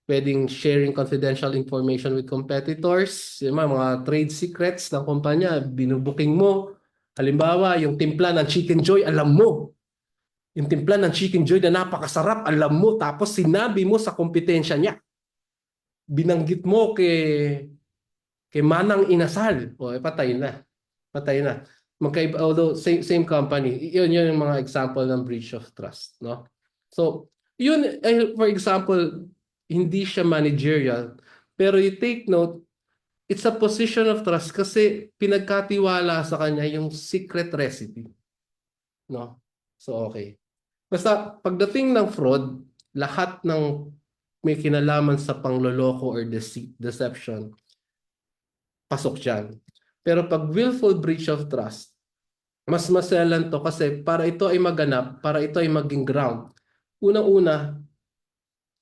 Pwedeng sharing confidential information with competitors, yung mga trade secrets ng kumpanya, binubuking mo. Halimbawa, yung timpla ng Chicken Joy, alam mo. Yung timpla ng Chicken Joy na napakasarap, alam mo. Tapos sinabi mo sa kompetensya niya. Binanggit mo kay Manang Inasal. Patay na. Patay na. Although same company. Yun yung mga example ng breach of trust. No? So, yun, for example, hindi siya managerial, pero you take note, it's a position of trust kasi pinagkatiwala sa kanya yung secret recipe. No? So, okay. Basta pagdating ng fraud, lahat ng may kinalaman sa pangloloko or deception, pasok dyan. Pero pag willful breach of trust, mas maselan to kasi para ito ay maganap, para ito ay maging ground, unang-una,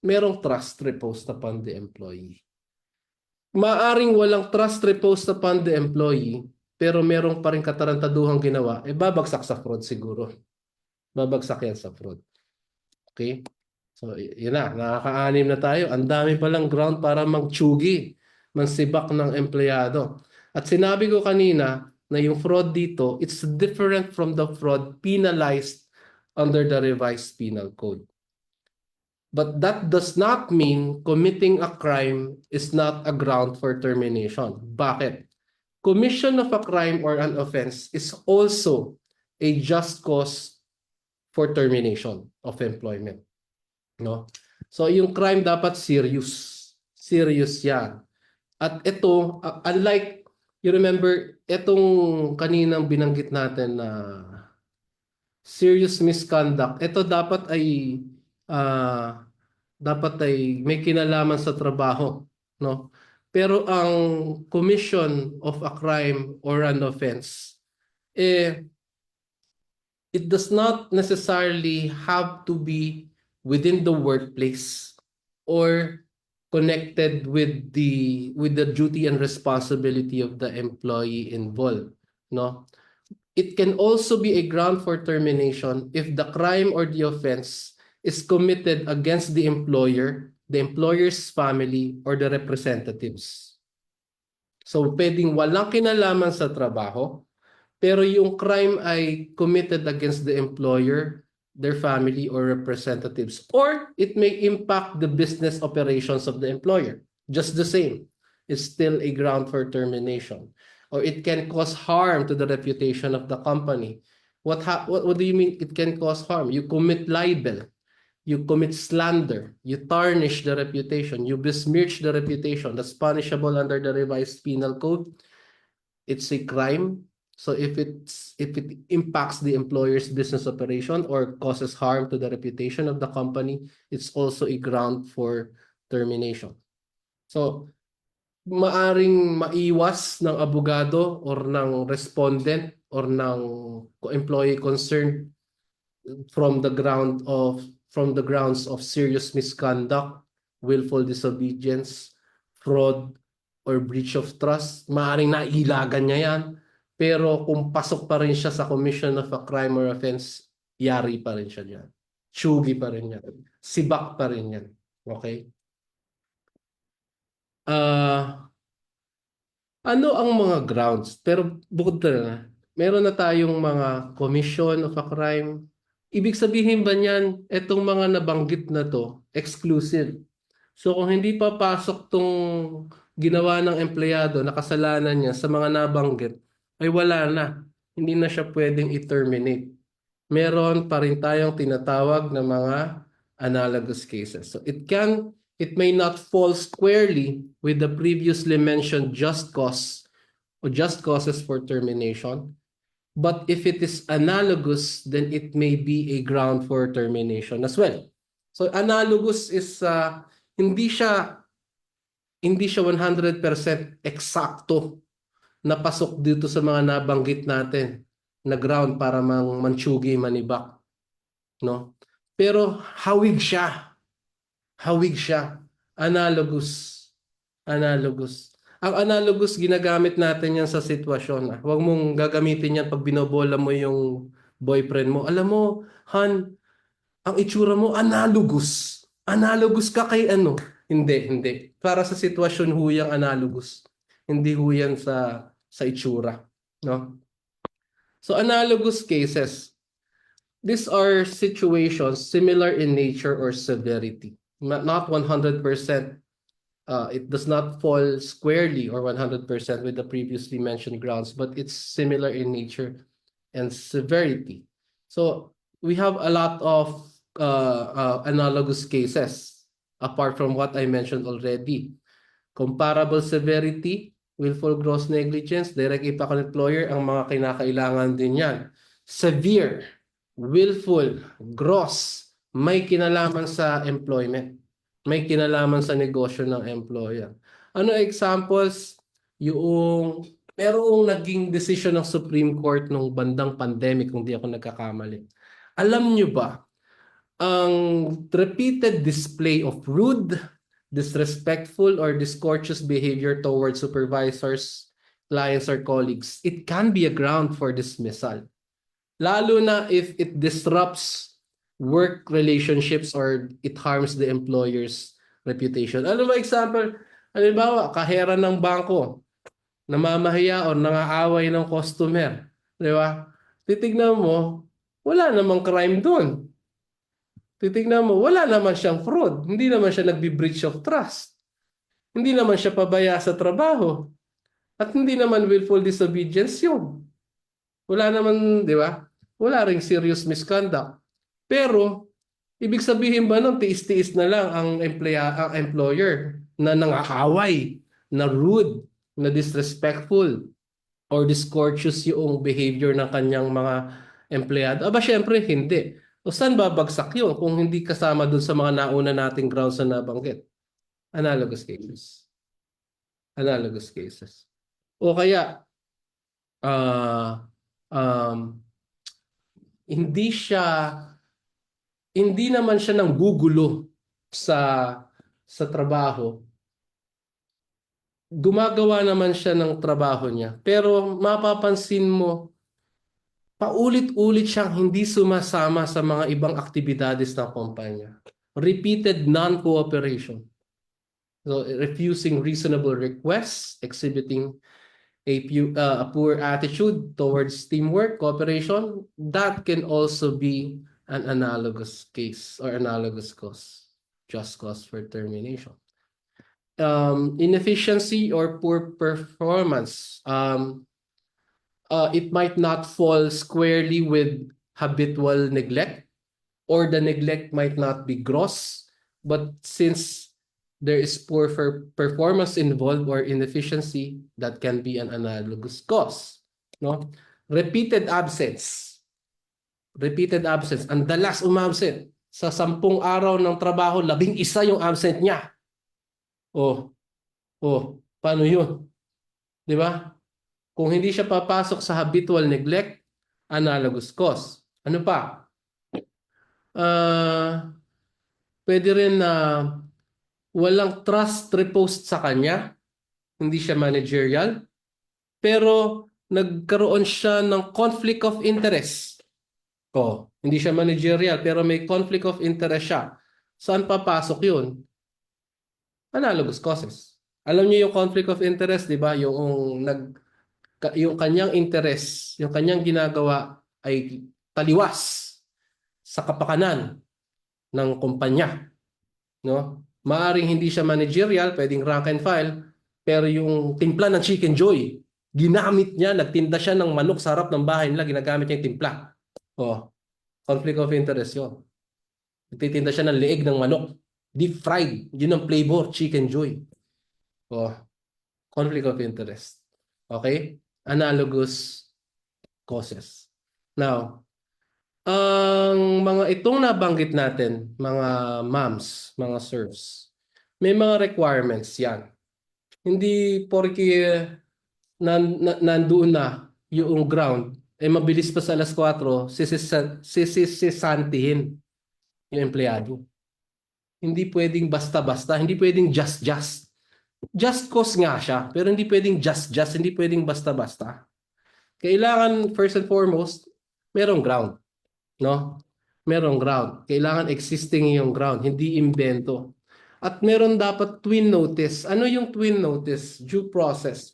merong trust reposed upon the employee. Maaring walang trust reposed upon the employee, pero merong pa rin katarantaduhang ginawa, babagsak sa fraud siguro. Babagsak yan sa fraud. Okay? So, yun na. Nakaka-anim na tayo. Ang dami palang ground para magtsugi, mansibak ng empleyado. At sinabi ko kanina na yung fraud dito, it's different from the fraud penalized under the revised penal code. But that does not mean committing a crime is not a ground for termination. Bakit? Commission of a crime or an offense is also a just cause for termination of employment. No? So yung crime dapat serious. Serious yan. At ito, unlike, you remember, itong kaninang binanggit natin na serious misconduct, ito dapat ay may kinalaman sa trabaho, no? Pero ang commission of a crime or an offense, it does not necessarily have to be within the workplace or connected with the duty and responsibility of the employee involved, no? It can also be a ground for termination if the crime or the offense is committed against the employer, the employer's family, or the representatives. So, pwedeng walang kinalaman sa trabaho, pero yung crime ay committed against the employer, their family, or representatives. Or it may impact the business operations of the employer. Just the same. It's still a ground for termination. Or it can cause harm to the reputation of the company. What do you mean it can cause harm? You commit libel. You commit slander, you tarnish the reputation, you besmirch the reputation. That's punishable under the revised penal code. It's a crime. So if it impacts the employer's business operation or causes harm to the reputation of the company, it's also a ground for termination. So maaring maiwas ng abogado or ng respondent or ng employee concerned from the grounds of serious misconduct, willful disobedience, fraud, or breach of trust. Maaaring nailagan niya yan. Pero kung pasok pa rin siya sa commission of a crime or offense, yari pa rin siya dyan. Tsugi pa rin yan. Sibak pa rin yan. Okay? Ano ang mga grounds? Pero bukod na, meron na tayong mga commission of a crime. Ibig sabihin ba niyan, itong mga nabanggit na to, exclusive. So kung hindi pa pasok tong ginawa ng empleyado na kasalanan niya sa mga nabanggit, ay wala na. Hindi na siya pwedeng i-terminate. Meron pa rin tayong tinatawag na mga analogous cases. So it may not fall squarely with the previously mentioned just cause or just causes for termination. But if it is analogous, then it may be a ground for termination as well. So analogous is hindi siya 100% eksakto na pasok dito sa mga nabanggit natin na ground para mantsugi, manibak, no? Pero hawig siya. Hawig siya. Analogous. Ang analogous, ginagamit natin yan sa sitwasyon. Huwag mong gagamitin yan pag binobola mo yung boyfriend mo. Alam mo, Han, ang itsura mo, analogous. Analogous ka kay ano? Hindi. Para sa sitwasyon huyang analogous. Hindi huyan sa itsura. No? So, analogous cases. These are situations similar in nature or severity. Not 100%. It does not fall squarely or 100% with the previously mentioned grounds, but it's similar in nature and severity. So we have a lot of analogous cases apart from what I mentioned already. Comparable severity, Willful gross negligence, direct impact on employer, ang mga kinakailangan din yan. Severe, willful, gross, may kinalaman sa employment. May kinalaman sa negosyo ng employer. Ano examples? Yung merong naging decision ng Supreme Court nung bandang pandemic, kung di ako nagkakamali. Alam nyo ba, ang repeated display of rude, disrespectful, or discourteous behavior towards supervisors, clients, or colleagues, it can be a ground for dismissal. Lalo na if it disrupts work relationships or it harms the employer's reputation. Ano ba example? Halimbawa, kahera ng bangko, namamahiya o nangaaway ng customer. Di ba? Titignan mo, wala namang crime doon. Titignan mo, wala naman siyang fraud. Hindi naman siya nagbi-breach of trust. Hindi naman siya pabaya sa trabaho. At hindi naman willful disobedience yun. Wala naman, di ba? Wala ring serious misconduct. Pero, ibig sabihin ba nun, tiis-tiis na lang ang employer na nangaaway, na rude, na disrespectful, or discourteous yung behavior ng kanyang mga empleyado? Aba, syempre, hindi. O saan babagsak yun kung hindi kasama dun sa mga nauna nating grounds na nabanggit? Analogous cases. Analogous cases. O kaya, hindi naman siya nang gugulo sa trabaho. Gumagawa naman siya ng trabaho niya. Pero mapapansin mo, paulit-ulit siyang hindi sumasama sa mga ibang aktibidades ng kumpanya. Repeated non-cooperation. So, refusing reasonable requests, exhibiting a poor attitude towards teamwork, cooperation, that can also be an analogous case or analogous cause, just cause for termination. Inefficiency or poor performance. It might not fall squarely with habitual neglect, or the neglect might not be gross, but since there is poor performance involved or inefficiency, that can be an analogous cause. No? Repeated absence. Repeated absence. Ang dalas umabsent. Sa 10 araw ng trabaho, 11 yung absent niya. Paano yun? Di ba? Kung hindi siya papasok sa habitual neglect, analogous cause. Ano pa? Pwede rin na walang trust reposed sa kanya. Hindi siya managerial. Pero nagkaroon siya ng conflict of interest. Hindi siya managerial pero may conflict of interest siya. Saan papasok yun? Analogous causes. Alam niyo yung conflict of interest, di ba? Yung kanyang interest, yung kanyang ginagawa ay taliwas sa kapakanan ng kumpanya. No? Maaring hindi siya managerial, pwedeng rank and file, pero yung timpla ng Chicken Joy, ginamit niya, nagtinda siya ng manok sa harap ng bahay nila, ginagamit niya yung timpla. Conflict of interest yun. Nagtitinda siya ng leeg ng manok, deep fried, yun ang flavor, Chicken Joy. Conflict of interest. Okay? Analogous causes. Now, ang mga itong nabanggit natin, mga moms, mga serfs, may mga requirements yan. Hindi porke nandoon na yung ground, mabilis pa sa alas 4, sisisantihin yung empleyado. Hindi pwedeng basta-basta, hindi pwedeng just. Just cause nga siya, pero hindi pwedeng just, hindi pwedeng basta-basta. Kailangan, first and foremost, merong ground. No? Merong ground. Kailangan existing yung ground, hindi invento. At meron dapat twin notice. Ano yung twin notice? Due process.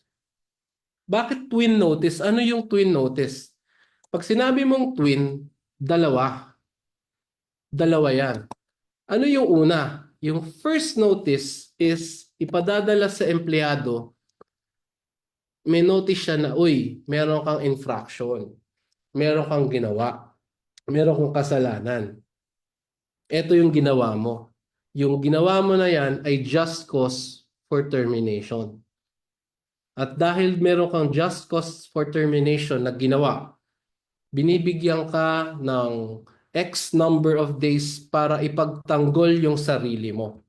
Bakit twin notice? Ano yung twin notice? Pag sinabi mong twin, dalawa. Dalawa yan. Ano yung una? Yung first notice is ipadadala sa empleyado. May notice siya na, meron kang infraction. Meron kang ginawa. Meron kang kasalanan. Ito yung ginawa mo. Yung ginawa mo na yan ay just cause for termination. At dahil meron kang just cause for termination na ginawa, binibigyan ka ng X number of days para ipagtanggol yung sarili mo,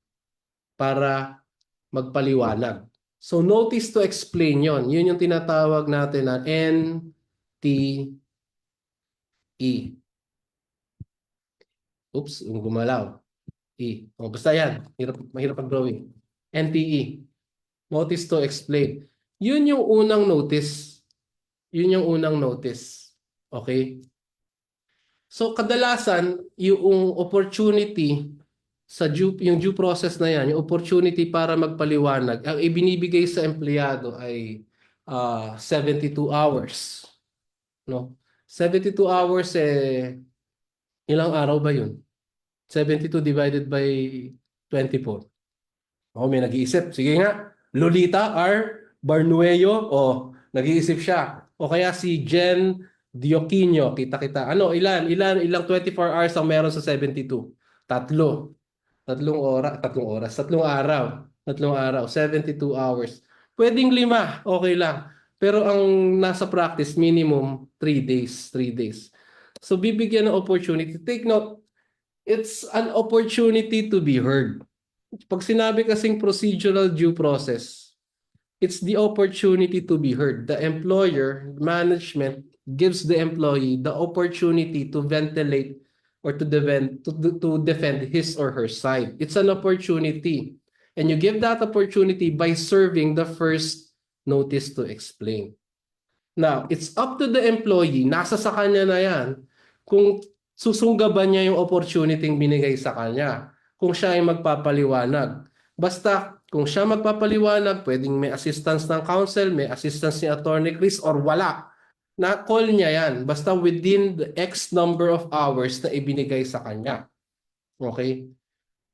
para magpaliwanag. So notice to explain yon. Yun yung tinatawag natin na NTE. Oops, gumalaw. E. O, basta yan. Mahirap pag-drawing. NTE. Notice to explain. Yun yung unang notice. Yun yung unang notice. Okay? So kadalasan, yung opportunity sa yung due process na yan, yung opportunity para magpaliwanag, ang ibinibigay sa empleyado ay 72 hours. No? 72 hours ilang araw ba yun? 72 divided by 24. Oh, may nag-iisip. Sige nga, Lolita R. Barnueyo. Oh, nag-iisip siya. O kaya si Jen Dioquino. Kita-kita. Ano, ilang 24 hours ang meron sa 72? Tatlong araw. 72 hours. Pwedeng 5, okay lang. Pero ang nasa practice, minimum 3 days. 3 days. So, bibigyan ng opportunity. Take note, it's an opportunity to be heard. Pag sinabi kasing procedural due process, it's the opportunity to be heard. The employer, management, gives the employee the opportunity to ventilate or to defend his or her side. It's an opportunity. And you give that opportunity by serving the first notice to explain. Now, it's up to the employee, nasa sa kanya na yan, kung susunggaban niya yung opportunity binigay sa kanya, kung siya ay magpapaliwanag. Basta, kung siya magpapaliwanag, pwedeng may assistance ng counsel, may assistance ni Attorney Chris, or wala. Na-call niya yan. Basta within the X number of hours na ibinigay sa kanya. Okay?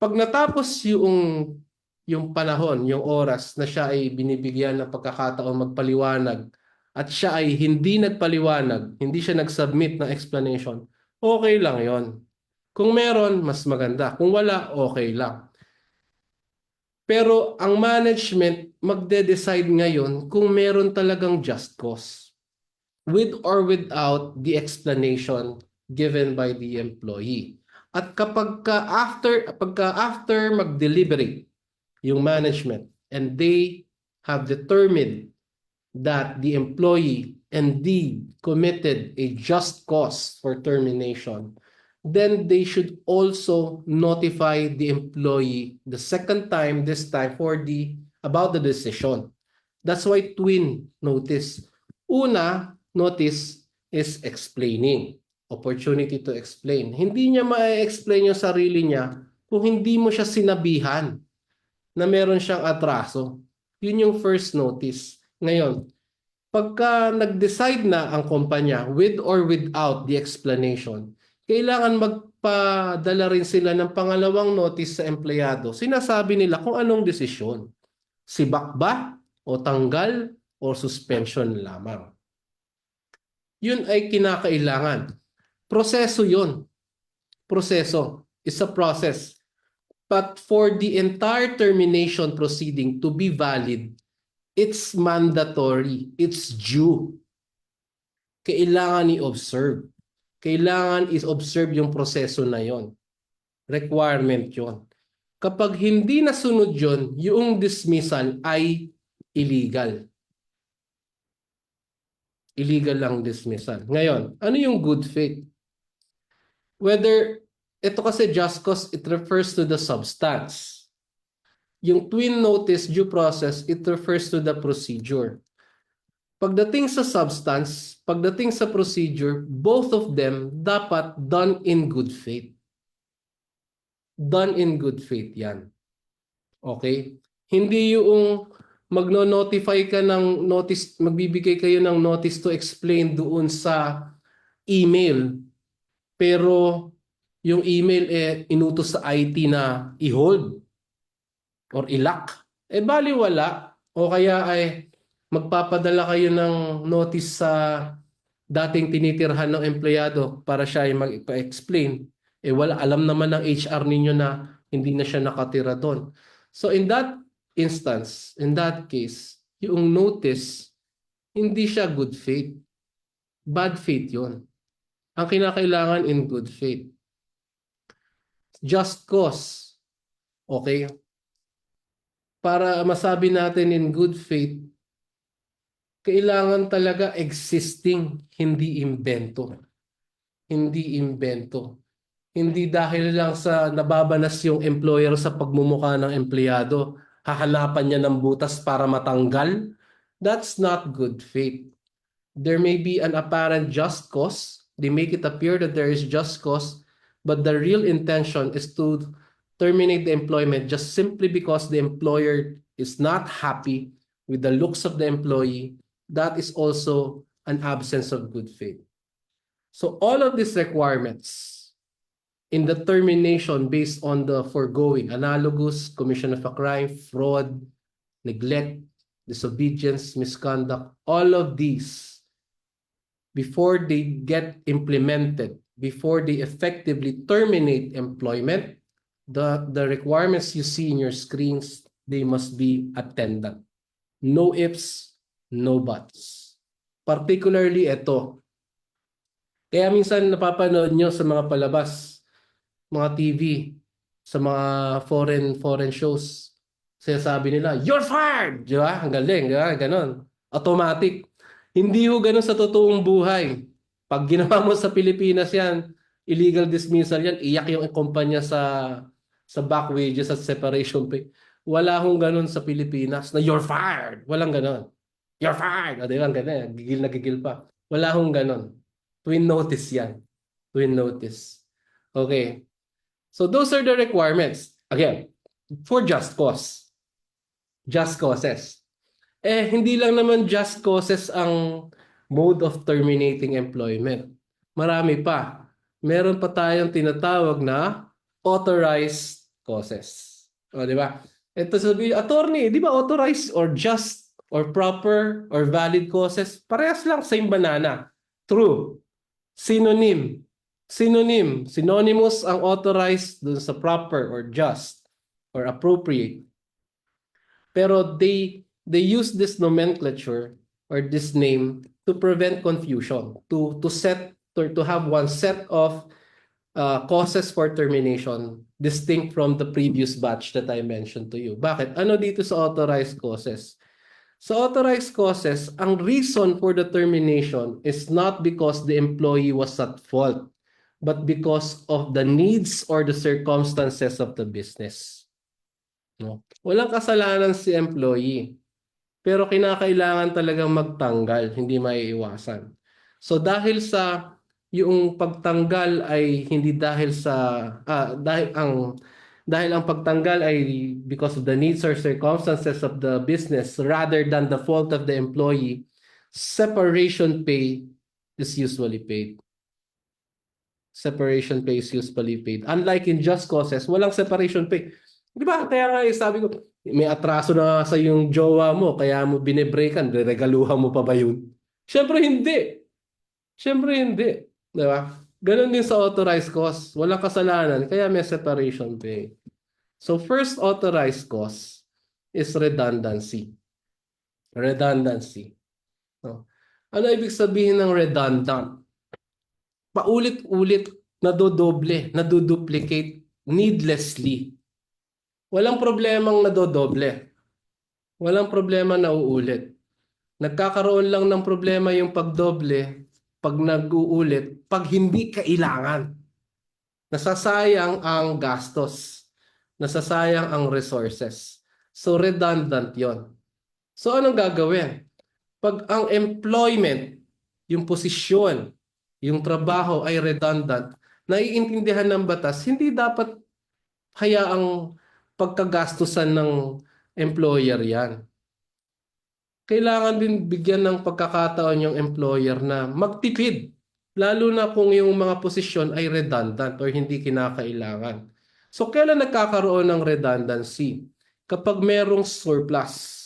Pag natapos yung panahon, yung oras na siya ay binibigyan ng pagkakataon magpaliwanag at siya ay hindi nagpaliwanag, hindi siya nag-submit ng explanation, okay lang yon. Kung meron, mas maganda. Kung wala, okay lang. Pero ang management magde-decide ngayon kung meron talagang just cause, with or without the explanation given by the employee. At pagka after mag-deliberate yung management and they have determined that the employee indeed committed a just cause for termination, then they should also notify the employee the second time, this time about the decision. That's why twin notice. Una, notice is explaining. Opportunity to explain. Hindi niya ma-explain yung sarili niya kung hindi mo siya sinabihan na meron siyang atraso. Yun yung first notice. Ngayon, pagka nag-decide na ang kumpanya with or without the explanation, kailangan magpadala rin sila ng pangalawang notice sa empleyado. Sinasabi nila kung anong desisyon. Sibak ba o tanggal o suspension lamang. Yun ay kinakailangan. Proseso yun. Proseso. It's a process. But for the entire termination proceeding to be valid, it's mandatory. It's due. Kailangan i-observe. Kailangan is-observe yung proseso na yon. Requirement yon. Kapag hindi nasunod yon, yung dismissal ay illegal. Illegal lang dismissal. Ngayon, ano yung good faith? Whether, ito kasi just cause, it refers to the substance. Yung twin notice due process, it refers to the procedure. Pagdating sa substance, pagdating sa procedure, both of them dapat done in good faith. Done in good faith yan. Okay? Hindi yung magno-notify ka ng notice, magbibigay kayo ng notice to explain doon sa email. Pero yung email inutos sa IT na i-hold or i-lock. Bali wala. O kaya ay magpapadala kayo ng notice sa dating tinitirhan ng empleyado para siya ay mag-explain. Wala, alam naman ng HR ninyo na hindi na siya nakatira doon. So in that instance, in that case, yung notice, hindi siya good faith. Bad faith yun. Ang kinakailangan in good faith. Just cause. Okay? Para masabi natin in good faith, kailangan talaga existing, hindi imbento. Hindi imbento. Hindi dahil lang sa nababanas yung employer sa pagmumukha ng empleyado, hahanapan niya ng butas para matanggal. That's not good faith. There may be an apparent just cause. They make it appear that there is just cause, but the real intention is to terminate the employment just simply because the employer is not happy with the looks of the employee. That is also an absence of good faith. So all of these requirements in the termination based on the foregoing, analogous, commission of a crime, fraud, neglect, disobedience, misconduct, all of these, before they get implemented, before they effectively terminate employment, the requirements you see in your screens, they must be attendant. No ifs, no buts. Particularly ito. Kaya minsan napapanood nyo sa mga palabas, mga TV, sa mga foreign shows, sinasabi nila, "You're fired!" Di ba? Ang galing, di ba? Ganon. Automatic. Hindi ho ganon sa totoong buhay. Pag ginawa mo sa Pilipinas yan, illegal dismissal yan, iyak yung kumpanya sa back wages at separation pay. Wala hong ganon sa Pilipinas na you're fired. Walang ganon. You're fired. O, di ba? Ganun. Gigil na gigil pa. Wala hong ganon. Twin notice yan. Twin notice. Okay. So those are the requirements. Again, for just cause. Just causes. Hindi lang naman just causes ang mode of terminating employment. Marami pa. Meron pa tayong tinatawag na authorized causes. O, di ba? Ito sabi, attorney, di ba authorized or just or proper or valid causes? Parehas lang, same banana. True. Synonym. Synonym. Synonymous ang authorized dun sa proper or just or appropriate. Pero they use this nomenclature or this name to prevent confusion, to have one set of causes for termination distinct from the previous batch that I mentioned to you. Bakit? Ano dito sa authorized causes? Sa authorized causes, ang reason for the termination is not because the employee was at fault, but because of the needs or the circumstances of the business. No? Walang kasalanan si employee, pero kinakailangan talagang magtanggal, hindi maiiwasan. So dahil sa yung pagtanggal ay hindi dahil sa dahil ang pagtanggal ay because of the needs or circumstances of the business rather than the fault of the employee, separation pay is usually paid. Separation pay is usually paid. Unlike in just causes, walang separation pay. Di ba? Kaya nga sabi ko, may atraso na sa yung jowa mo, kaya mo binebreakan, regaluhan mo pa ba yun? Siyempre hindi. Siyempre hindi. Di ba? Ganon din sa authorized cause. Walang kasalanan, kaya may separation pay. So first authorized cause is redundancy. Redundancy. No? Ano ibig sabihin ng redundant? Paulit-ulit, nadodoble, naduduplicate needlessly. Walang problemang nadodoble. Walang problema na uulit. Nagkakaroon lang ng problema yung pagdoble pag nag-uulit, pag hindi kailangan. Nasasayang ang gastos. Nasasayang ang resources. So redundant yon. So anong gagawin? Pag ang employment, yung posisyon, yung trabaho ay redundant, naiintindihan ng batas, hindi dapat hayaang pagkagastusan ng employer yan. Kailangan din bigyan ng pagkakataon yung employer na magtipid, lalo na kung yung mga posisyon ay redundant or hindi kinakailangan. So kailan nagkakaroon ng redundancy? Kapag merong surplus.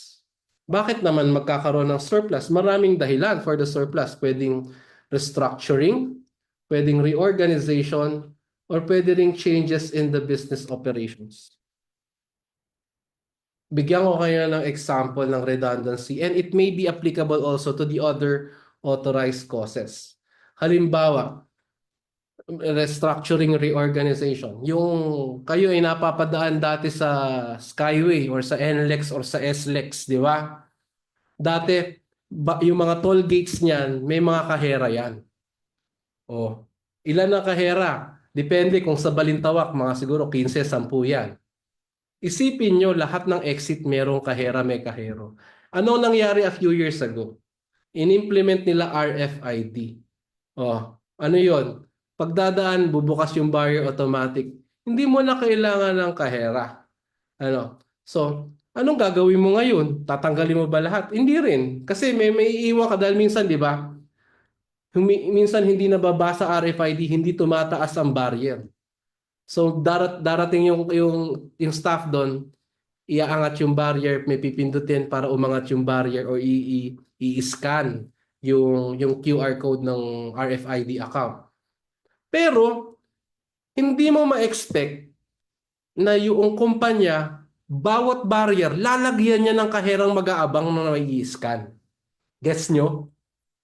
Bakit naman magkakaroon ng surplus? Maraming dahilan for the surplus. Pwedeng restructuring, pwedeng reorganization, or pwedeng changes in the business operations. bigyan ko kayo ng example ng redundancy and it may be applicable also to the other authorized causes. Halimbawa, restructuring, reorganization. Yung kayo ay napapadaan dati sa Skyway or sa NLEX or sa SLEX, di ba? Dati, yung mga toll gates niyan, may mga kahera yan. O, ilan ang kahera? Depende kung sa Balintawak, mga siguro 15, 10 yan. Isipin nyo, lahat ng exit merong kahera, may kahero. Anong nangyari a few years ago? In-implement nila RFID. O, ano yon? Pagdadaan, bubukas yung barrier automatic. Hindi mo na kailangan ng kahera. Ano? So, anong gagawin mo ngayon? Tatanggalin mo ba lahat? Hindi rin. Kasi may iiwan ka dahil minsan, di ba? Minsan hindi nababasa RFID, hindi tumataas ang barrier. So, darating yung staff doon, iaangat yung barrier, may pipindutin para umangat yung barrier or i-scan yung QR code ng RFID account. Pero, hindi mo ma-expect na yung kumpanya, bawat barrier, lalagyan niya ng kaherang mag-aabang na may i-scan. Gets nyo?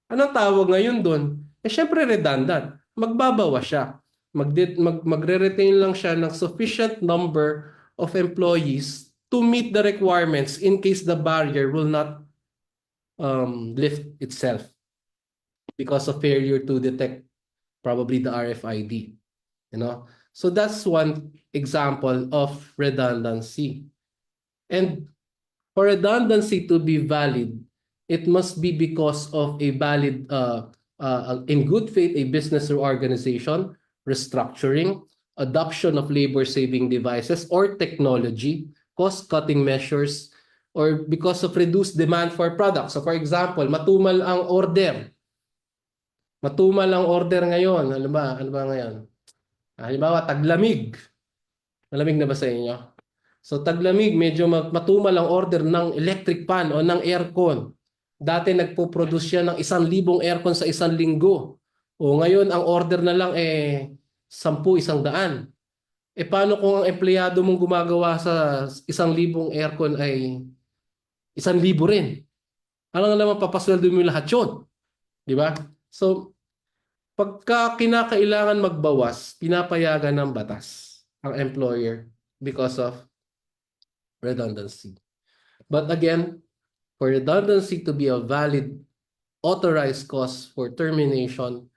Anong tawag ngayon doon? Syempre redundant. Magbabawas siya. Magre-retain lang siya ng sufficient number of employees to meet the requirements in case the barrier will not lift itself because of failure to detect probably the RFID, So that's one example of redundancy. And for redundancy to be valid, it must be because of a valid, in good faith, a business or organization, restructuring, adoption of labor-saving devices or technology, cost-cutting measures, or because of reduced demand for products. So for example, matumal ang order. Matumal ang order ngayon. Ano ba ngayon? Halimbawa, taglamig. Malamig na ba sa inyo? So taglamig, medyo matumal ang order ng electric fan o ng aircon. Dati nagpo-produce siya ng 1,000 aircon sa 1 linggo. O ngayon, ang order na lang 10, 100. Paano kung ang empleyado mong gumagawa sa 1,000 aircon ay 1,000 rin? Ano nga naman papasweldo mo lahat yun? Di ba? So, pagka kinakailangan magbawas, pinapayagan ng batas ang employer because of redundancy. But again, for redundancy to be a valid, authorized cause for termination,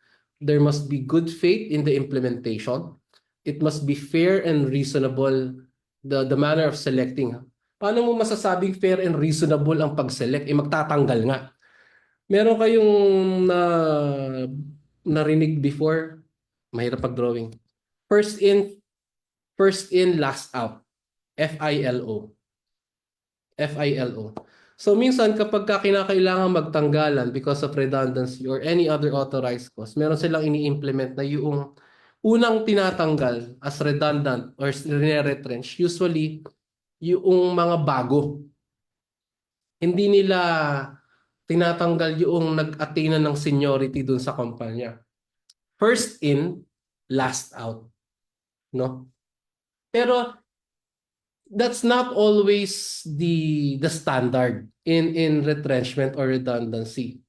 there must be good faith in the implementation. It must be fair and reasonable, the manner of selecting. Paano mo masasabing fair and reasonable ang pag-select? Magtatanggal nga. Meron kayong narinig before, mahirap pag-drawing. First in, last out. FILO. So minsan kapag kinakailangan magtanggalan because of redundancy or any other authorized cause, meron silang ini-implement na yung unang tinatanggal as redundant or retrench, usually yung mga bago. Hindi nila tinatanggal yung nag-attain ng seniority dun sa kumpanya. First in, last out. No? Pero that's not always the standard in retrenchment or redundancy.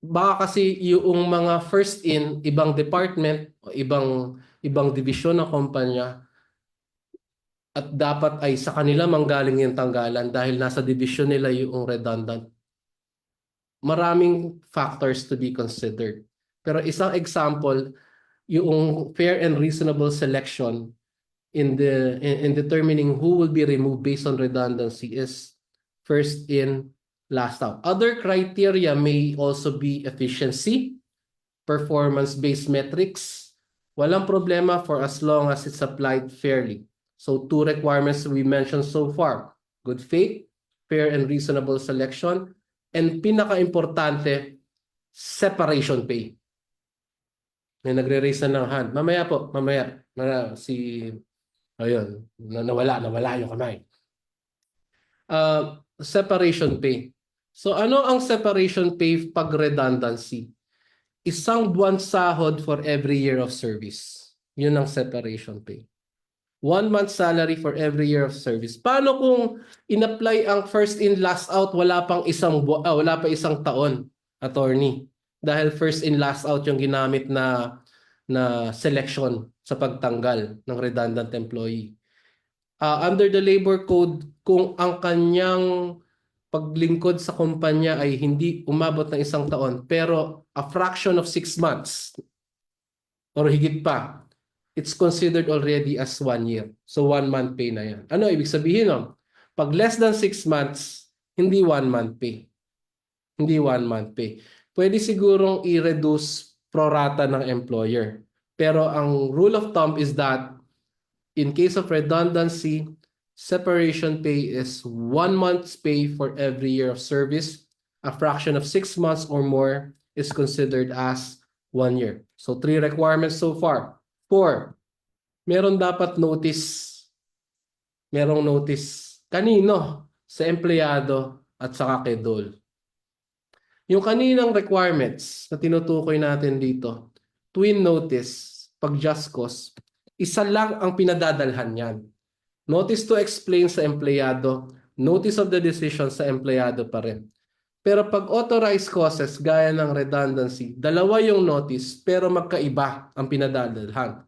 Baka kasi yung mga first in, ibang department o ibang division ng kumpanya at dapat ay sa kanila manggaling yung tanggalan dahil nasa division nila yung redundant. Maraming factors to be considered. Pero isang example, yung fair and reasonable selection in determining who will be removed based on redundancy is first in, last out. Other criteria may also be efficiency, performance-based metrics. Walang problema for as long as it's applied fairly. So 2 requirements we mentioned so far. Good faith, fair and reasonable selection, and pinaka-importante, separation pay. May nagre-raise na ng hand. Mamaya po, mamaya. Ayun, nawala yung kamay. Separation pay. So ano ang separation pay pag redundancy? Isang buwan sahod for every year of service. Yun ang separation pay. 1 month salary for every year of service. Paano kung in-apply ang first in last out wala pa isang taon, attorney? Dahil first in last out yung ginamit na selection sa pagtanggal ng redundant employee. Under the labor code, kung ang kanyang paglingkod sa kumpanya ay hindi umabot ng isang taon pero a fraction of 6 months or higit pa, it's considered already as 1 year. So 1 month pay na yan. Ano ibig sabihin nun? Pag less than 6 months, hindi 1 month pay. Hindi 1 month pay. Pwede sigurong i-reduce pro rata ng employer. Pero ang rule of thumb is that in case of redundancy, separation pay is 1 month's pay for every year of service. A fraction of 6 months or more is considered as 1 year. So 3 requirements so far. 4, meron dapat notice. Merong notice. Kanino? Sa empleyado at saka kay DOL. Yung kaninang requirements na tinutukoy natin dito, twin notice, pag just cause, isa lang ang pinadadalhan yan. Notice to explain sa empleyado, notice of the decision sa empleyado pa rin. Pero pag authorized causes, gaya ng redundancy, dalawa yung notice pero magkaiba ang pinadadalhan.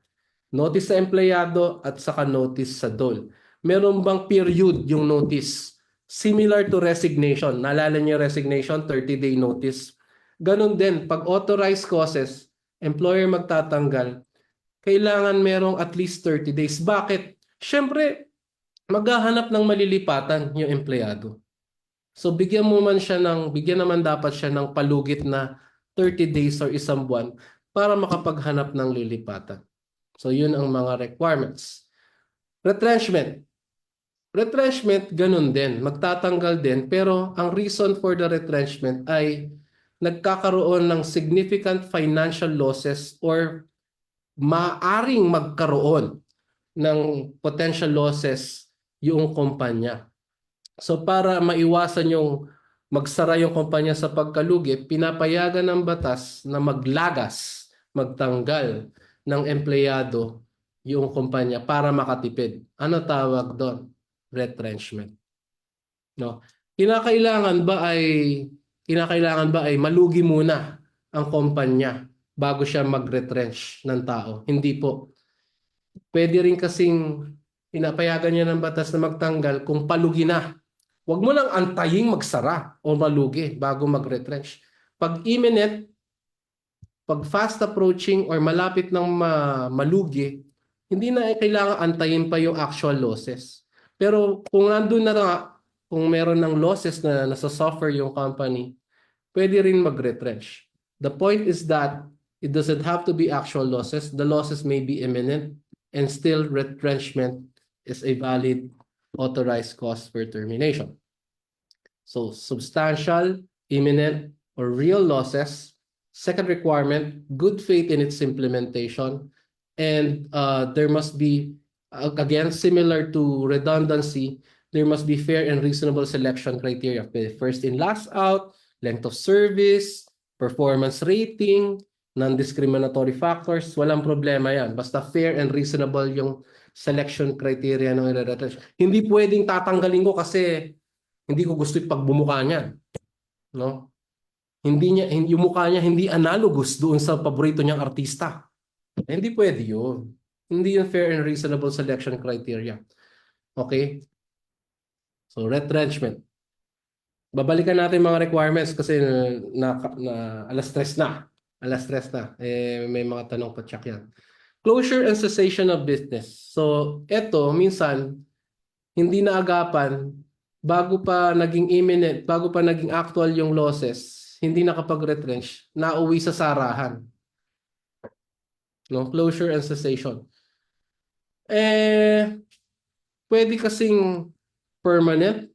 Notice sa empleyado at saka notice sa DOL. Meron bang period yung notice? Similar to resignation. Naalala niyo resignation, 30-day notice. Ganon din, pag authorized causes, employer magtatanggal, kailangan merong at least 30 days. Bakit? Siyempre, maghahanap ng malilipatan yung empleyado. So bigyan naman dapat siya ng palugit na 30 days or isang buwan para makapaghanap ng lilipatan. So yun ang mga requirements. Retrenchment. Retrenchment, ganun din. Magtatanggal din. Pero ang reason for the retrenchment ay nagkakaroon ng significant financial losses or maaring magkaroon ng potential losses yung kumpanya. So para maiwasan yung magsara yung kumpanya sa pagkalugi, pinapayagan ng batas na maglagas, magtanggal ng empleyado yung kumpanya para makatipid. Ano tawag doon? Retrenchment. No. Kinakailangan ba ay malugi muna ang kumpanya bago siya mag-retrench ng tao? Hindi po. Pwede rin kasing pinapayagan niya ng batas na magtanggal kung palugi na. Huwag mo lang antaying magsara o malugi bago mag-retrench. Pag imminent, pag fast approaching or malapit ng malugi, hindi na kailangan antayin pa yung actual losses. Pero kung nandun na nga, kung meron ng losses na nasa-suffer yung company, pwede rin mag-retrench. The point is that it doesn't have to be actual losses. The losses may be imminent and still retrenchment is a valid authorized cause for termination. So substantial, imminent, or real losses. Second requirement, good faith in its implementation. And there must be, again, similar to redundancy, there must be fair and reasonable selection criteria. First in, last out, length of service, performance rating, non-discriminatory factors, walang problema yan. Basta fair and reasonable yung selection criteria ng i-retrench. Hindi pwedeng tatanggalin ko kasi hindi ko gusto yung pagbumuka niya. No? Yung mukha niya hindi analogous doon sa paborito niyang artista. Hindi pwede yun. Hindi yung fair and reasonable selection criteria. Okay? So, retrenchment. Babalikan natin mga requirements kasi alas 3 na. Alas 3 na. May mga tanong pa check yan. Closure and cessation of business. So, eto, minsan, hindi naagapan, bago pa naging imminent, bago pa naging actual yung losses, hindi nakapag-retrench, nauwi sa sarahan. No? Closure and cessation. Pwede kasing permanent,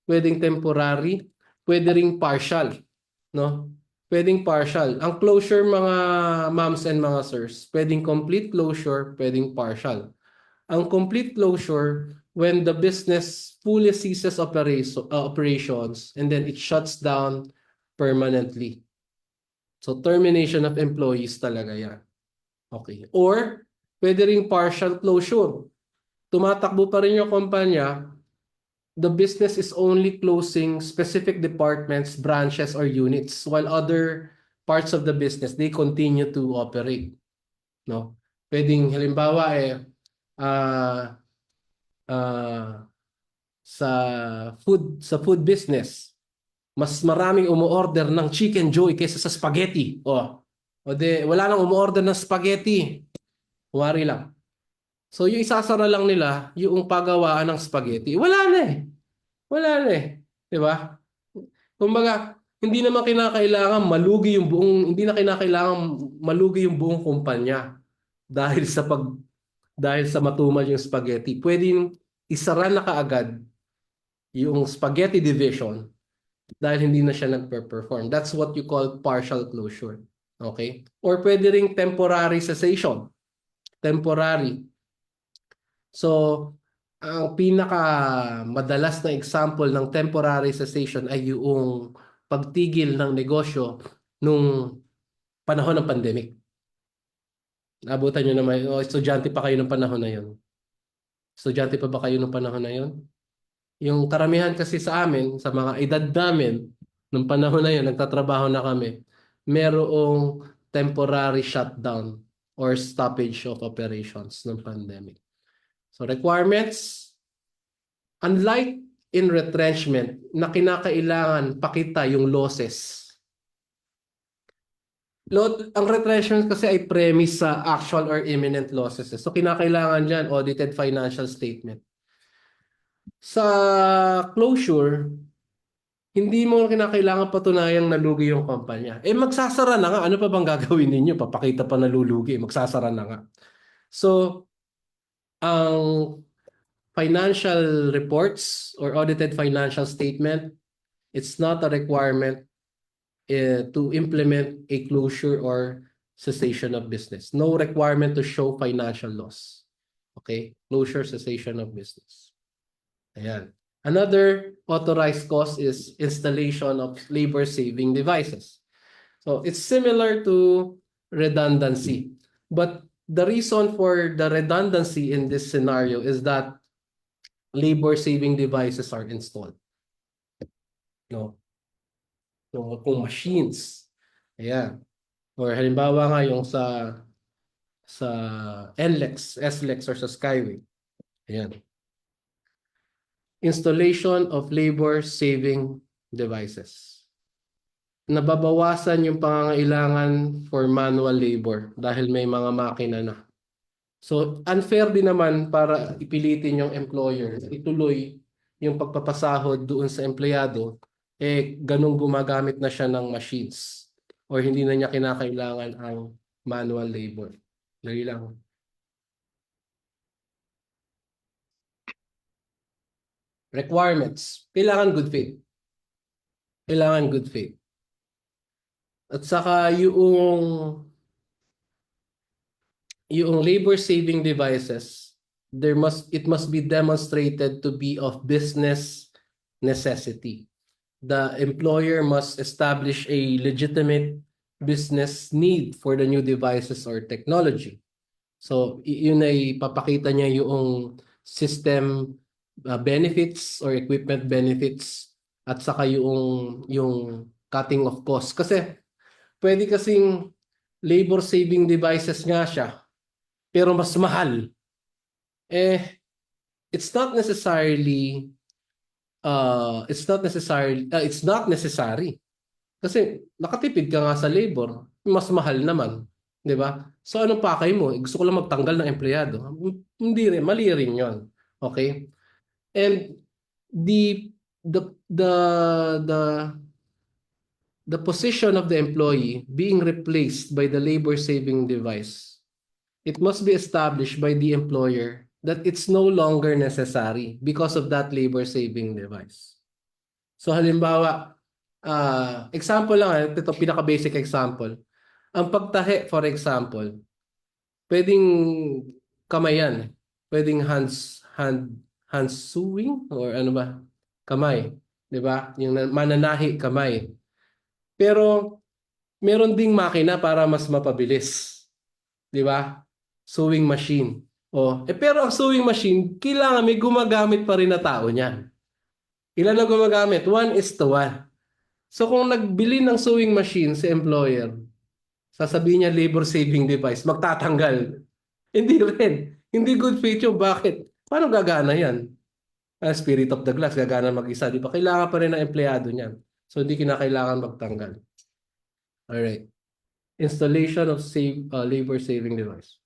pwedeng temporary, pwede ring partial. No? Pwedeng partial. Ang closure, mga moms and mga sirs, pwedeng complete closure, pwedeng partial. Ang complete closure, when the business fully ceases operations and then it shuts down permanently. So termination of employees talaga yan. Okay. Or pwede ring partial closure. tumatakbo pa rin yung kumpanya, the business is only closing specific departments, branches, or units, while other parts of the business, they continue to operate. No? Pwedeng halimbawa ah, sa food business, mas maraming umu-order ng Chicken Joy kaysa sa spaghetti. O de wala nang umu-order ng spaghetti. Wari lang. So yung isasara lang nila yung paggawaan ng spaghetti. Wala na eh. Wala na eh. 'Di ba? Kumbaga, hindi naman kinakailangan malugi yung buong hindi na kinakailangan malugi yung buong kumpanya dahil sa matumal yung spaghetti. Pwedeng isara na kaagad yung spaghetti division dahil hindi na siya nagpe-perform. That's what you call partial closure. Okay? Or pwede ring temporary cessation. Temporary. So, ang pinaka madalas na example ng temporary cessation ay yung pagtigil ng negosyo nung panahon ng pandemic. Nabutan nyo naman, estudyante pa kayo ng panahon na yun. Estudyante pa ba kayo ng panahon na yun? Yung karamihan kasi sa amin, sa mga edad namin, nung panahon na yun, nagtatrabaho na kami, merong temporary shutdown or stoppage of operations ng pandemic. So requirements, unlike in retrenchment, na kinakailangan pakita yung losses. Ang retrenchment kasi ay premise sa actual or imminent losses. So kinakailangan dyan, audited financial statement. Sa closure, hindi mo kinakailangan patunayang nalugi yung kumpanya. Magsasara na nga. Ano pa bang gagawin ninyo? Papakita pa nalulugi. Magsasara na nga. So, ang financial reports or audited financial statement, it's not a requirement to implement a closure or cessation of business. No requirement to show financial loss. Okay? Closure, cessation of business. Ayan. Another authorized cost is installation of labor-saving devices. So it's similar to redundancy. But the reason for the redundancy in this scenario is that labor-saving devices are installed. No? So, kung machines. Ayan. Or halimbawa nga yung sa NLEX, SLEX, or sa Skyway. Ayan. Installation of labor-saving devices. Nababawasan yung pangangailangan for manual labor dahil may mga makina na. So, unfair din naman para ipilitin yung employer ituloy yung pagpapasahod doon sa empleyado, ganung gumagamit na siya ng machines or hindi na niya kinakailangan ang manual labor. Dali lang. Requirements. Kailangan good faith. Kailangan good faith. At saka yung labor-saving devices, it must be demonstrated to be of business necessity. The employer must establish a legitimate business need for the new devices or technology. So, yun ay papakita niya yung system benefits or equipment benefits at saka yung cutting of costs. Kasi pwede kasing labor saving devices nga siya pero mas mahal. It's not necessary kasi nakatipid ka nga sa labor, mas mahal naman, 'di ba? So anong pakay mo? Gusto ko lang magtanggal ng empleyado. Hindi rin, mali rin 'yon. Okay? And the position of the employee being replaced by the labor saving device, it must be established by the employer that it's no longer necessary because of that labor saving device. So halimbawa, example lang, ito pinaka-basic example. Ang pagtahi, for example, pwedeng kamayan, pwedeng hand sewing or ano ba? Kamay, 'di ba? Yung mananahi kamay. Pero meron ding makina para mas mapabilis. 'Di ba? Sewing machine. Pero ang sewing machine, kailangan may gumagamit pa rin na tao niyan. Ilan na gumagamit? 1:1. So kung nagbili ng sewing machine si employer, sasabihin niya labor saving device, magtatanggal. Hindi rin. Hindi good faith yun. Bakit? Paano gagana yan? Spirit of the glass, gagana mag-isa. Di ba? Kailangan pa rin ng empleyado niyan. So hindi kinakailangan magtanggal. Alright. Installation of labor saving device.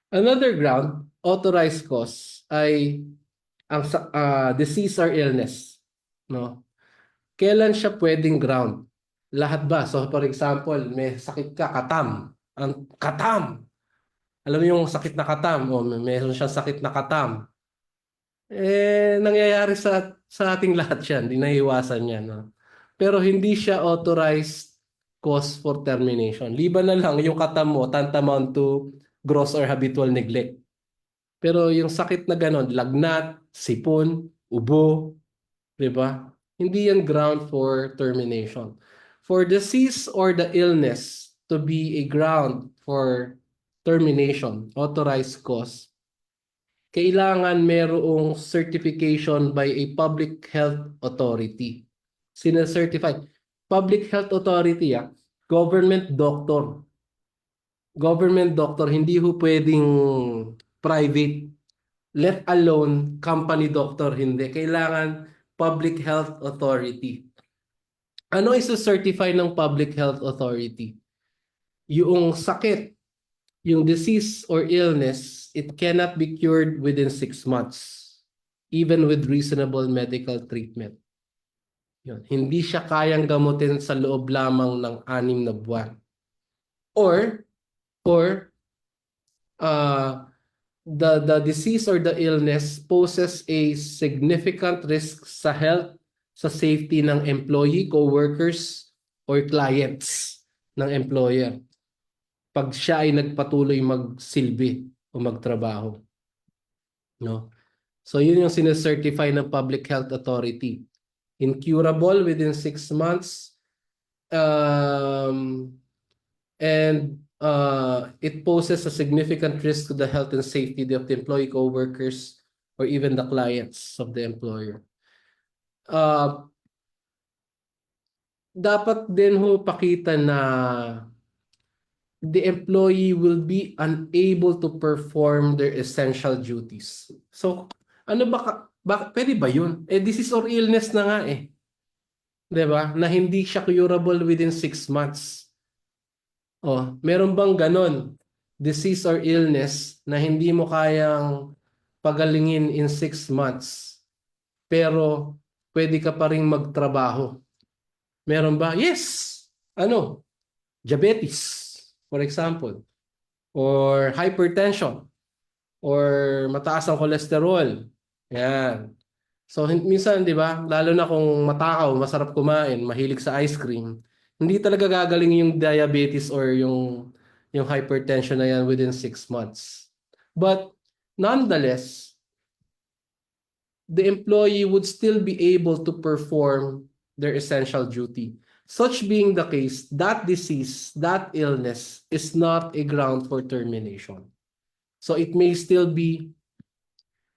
Another ground, authorized cause, ay ang disease or illness. No? Kailan siya pwedeng ground? Lahat ba? So for example, may sakit ka, katam. Ang katam. Alam mo yung sakit na katam, meron siyang sakit na katam. Nangyayari sa ating lahat yan. Hindi naiiwasan yan. No? Pero hindi siya authorized cause for termination. Liban na lang yung katam mo, tantamount to gross or habitual neglect. Pero yung sakit na ganon, lagnat, sipon, ubo, di ba? Hindi yan ground for termination. For disease or the illness to be a ground for termination, authorized cause, kailangan merong certification by a public health authority. Sina-certify. Public health authority, government doctor. Government doctor, hindi ho pwedeng private, let alone company doctor, hindi. Kailangan public health authority. Ano isa-certify ng public health authority? Yung sakit, yung disease or illness, it cannot be cured within 6 months, even with reasonable medical treatment. Yun. Hindi siya kayang gamutin sa loob lamang ng 6 na buwan. Or the disease or the illness poses a significant risk sa health, sa safety ng employee, co-workers, or clients ng employer pag siya ay nagpatuloy magsilbi o magtrabaho. No? So yun yung sinecertify ng Public Health Authority. Incurable within 6 months, and it poses a significant risk to the health and safety of the employee, co-workers, or even the clients of the employer. Dapat din ho pakita na the employee will be unable to perform their essential duties. So, ano pwede ba yun? Disease or illness na nga eh. 'Di ba? Na hindi siya curable within 6 months. Meron bang ganon? Disease or illness na hindi mo kayang pagalingin in 6 months, pero pwede ka pa rin magtrabaho. Meron ba? Yes! Diabetes, for example. Or hypertension. Or mataas ang cholesterol. Yan. So, minsan, di ba, lalo na kung matakaw, masarap kumain, mahilig sa ice cream, hindi talaga gagaling yung diabetes or yung hypertension na yan within 6 months. But, nonetheless, the employee would still be able to perform their essential duty. Such being the case, that disease, that illness is not a ground for termination. So it may still be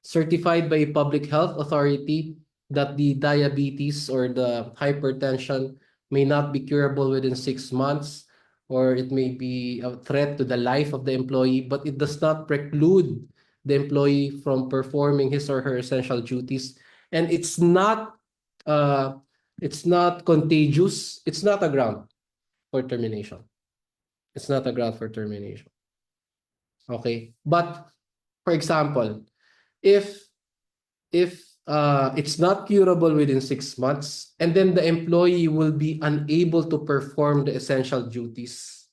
certified by a public health authority that the diabetes or the hypertension may not be curable within 6 months, or it may be a threat to the life of the employee, but it does not preclude the employee from performing his or her essential duties. And it's not contagious. It's not a ground for termination. It's not a ground for termination. Okay, but for example, if it's not curable within 6 months, and then the employee will be unable to perform the essential duties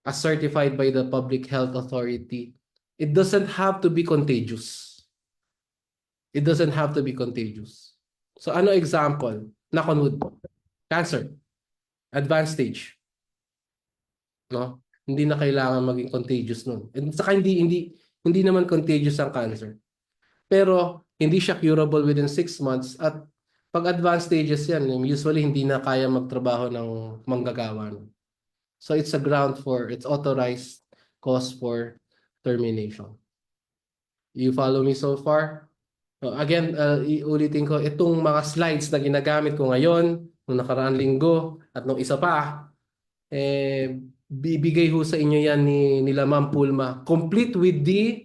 as certified by the public health authority, it doesn't have to be contagious. It doesn't have to be contagious. So ano example? Knock on wood. Cancer. Advanced stage. No? Hindi na kailangan maging contagious nun. And saka hindi naman contagious ang cancer. Pero hindi siya curable within 6 months, at pag advanced stages yan, usually hindi na kaya magtrabaho ng manggagawa. So it's authorized cause for termination. You follow me so far? Again, iulitin ko, itong mga slides na ginagamit ko ngayon, nung nakaraang linggo, at nung isa pa, bibigay ho sa inyo yan nila Ma'am Pulma. Complete with the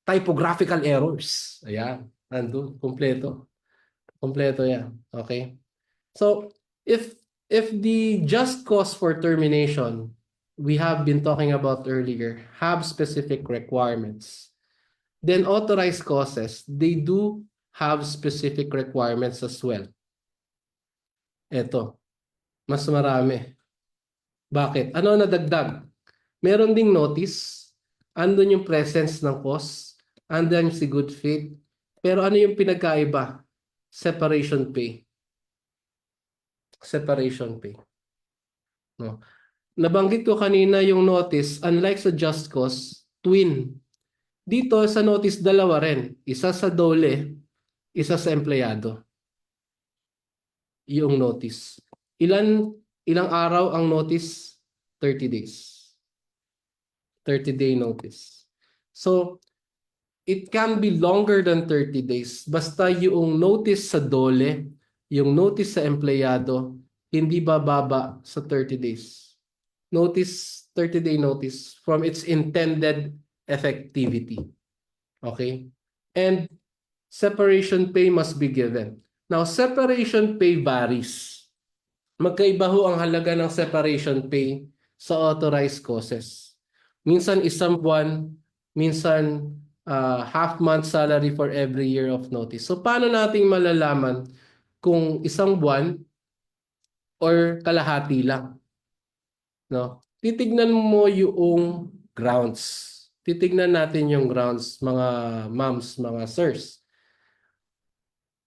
typographical errors. Ayan, nandun, kompleto. Kompleto yan. Okay? So, if the just cause for termination we have been talking about earlier have specific requirements, then authorized causes, they do have specific requirements as well. Eto, mas marami. Bakit? Ano nadagdag? Meron ding notice, andun yung presence ng cause, andun si good faith, pero ano yung pinagkaiba? Separation pay. Separation pay. No. Nabanggit ko kanina yung notice, unlike sa just cause, twin. Dito sa notice dalawa rin. Isa sa dole, isa sa empleyado. Yung notice. Ilang araw ang notice? 30 days. 30-day notice. So, it can be longer than 30 days. Basta yung notice sa dole, yung notice sa empleyado, hindi bababa sa 30 days. Notice, 30-day notice from its intended effectivity. Okay? And separation pay must be given. Now, separation pay varies. Magkaiba ho ang halaga ng separation pay sa authorized causes. Minsan isang buwan, minsan half-month salary for every year of notice. So, paano nating malalaman kung isang buwan or kalahati lang? No? Titignan mo yung grounds. Titignan natin yung grounds, mga moms, mga sirs.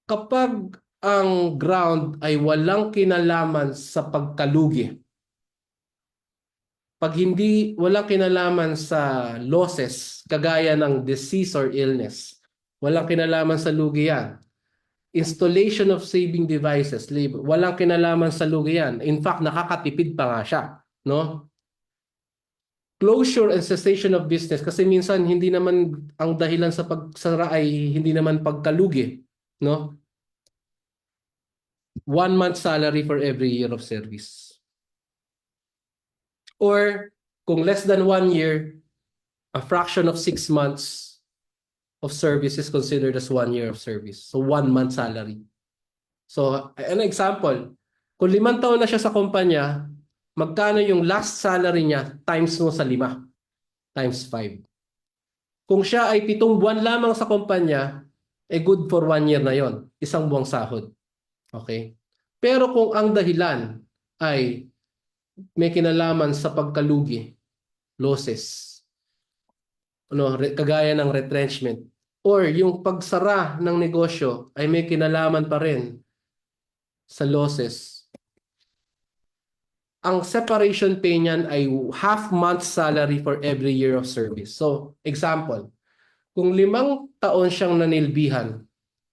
Kapag ang ground ay walang kinalaman sa pagkalugi, pag hindi walang kinalaman sa losses, kagaya ng disease or illness, walang kinalaman sa lugi yan. Installation of saving devices, labor, walang kinalaman sa lugi yan. In fact, nakakatipid pa nga siya. No? Closure and cessation of business, kasi minsan hindi naman ang dahilan sa pagsara ay hindi naman pagkalugi, no? 1 month salary for every year of service. Or kung less than 1 year, a fraction of 6 months of service is considered as 1 year of service. So 1 month salary. So an example, kung 5 taon na siya sa kumpanya, magkano yung last salary niya times mo sa 5? Times 5. Kung siya ay 7 buwan lamang sa kumpanya, good for 1 year na yon, isang buwang sahod. Okay? Pero kung ang dahilan ay may kinalaman sa pagkalugi, losses, kagaya ng retrenchment, or yung pagsara ng negosyo ay may kinalaman pa rin sa losses, ang separation pay niyan ay half-month salary for every year of service. So, example, kung 5 taon siyang nanilbihan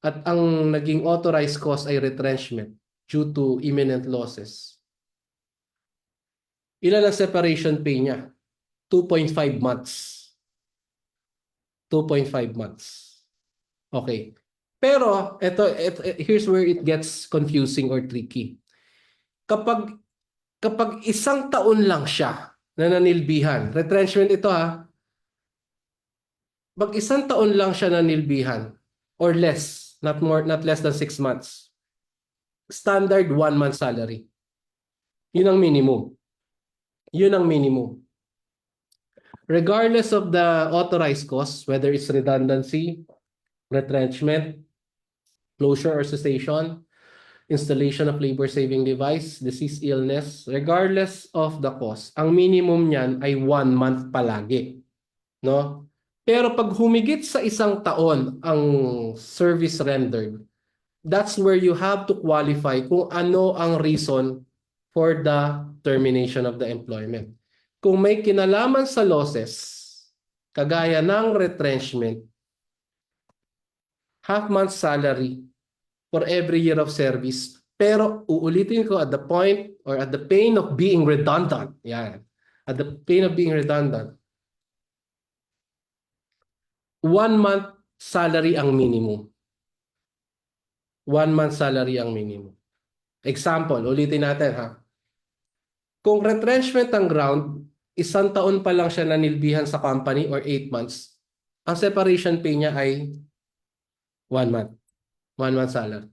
at ang naging authorized cause ay retrenchment due to imminent losses, ilan ang separation pay niya? 2.5 months. 2.5 months. Okay. Pero, here's where it gets confusing or tricky. Kapag 1 taon lang siya na nanilbihan, retrenchment ito ha, pag 1 taon lang siya nanilbihan or less, not less than 6 months, standard 1 month salary. Yun ang minimum. Yun ang minimum. Regardless of the authorized cause, whether it's redundancy, retrenchment, closure or cessation, installation of labor-saving device, disease, illness, regardless of the cause, ang minimum niyan ay 1 month palagi. No? Pero pag humigit sa 1 taon ang service rendered, that's where you have to qualify kung ano ang reason for the termination of the employment. Kung may kinalaman sa losses, kagaya ng retrenchment, half-month salary for every year of service, pero uulitin ko at the point or at the pain of being redundant. Yan. At the pain of being redundant. 1 month salary ang minimum. 1 month salary ang minimum. Example, ulitin natin ha. Kung retrenchment ang ground, 1 taon pa lang siya nanilbihan sa company or 8 months, ang separation pay niya ay 1 month. 1 month salary.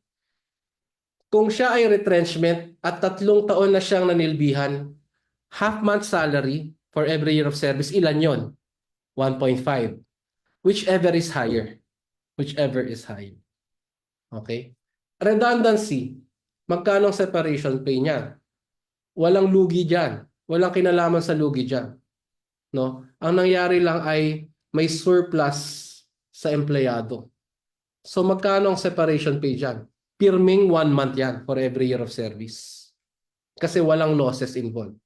Kung siya ay retrenchment at 3 taon na siyang nanilbihan, half month salary for every year of service, ilan yon? 1.5. Whichever is higher. Whichever is higher. Okay? Redundancy. Magkano ang separation pay niya? Walang lugi dyan. Walang kinalaman sa lugi dyan. No? Ang nangyari lang ay may surplus sa empleyado. So magkano ang separation pay dyan? Pirming 1 month yan for every year of service. Kasi walang losses involved.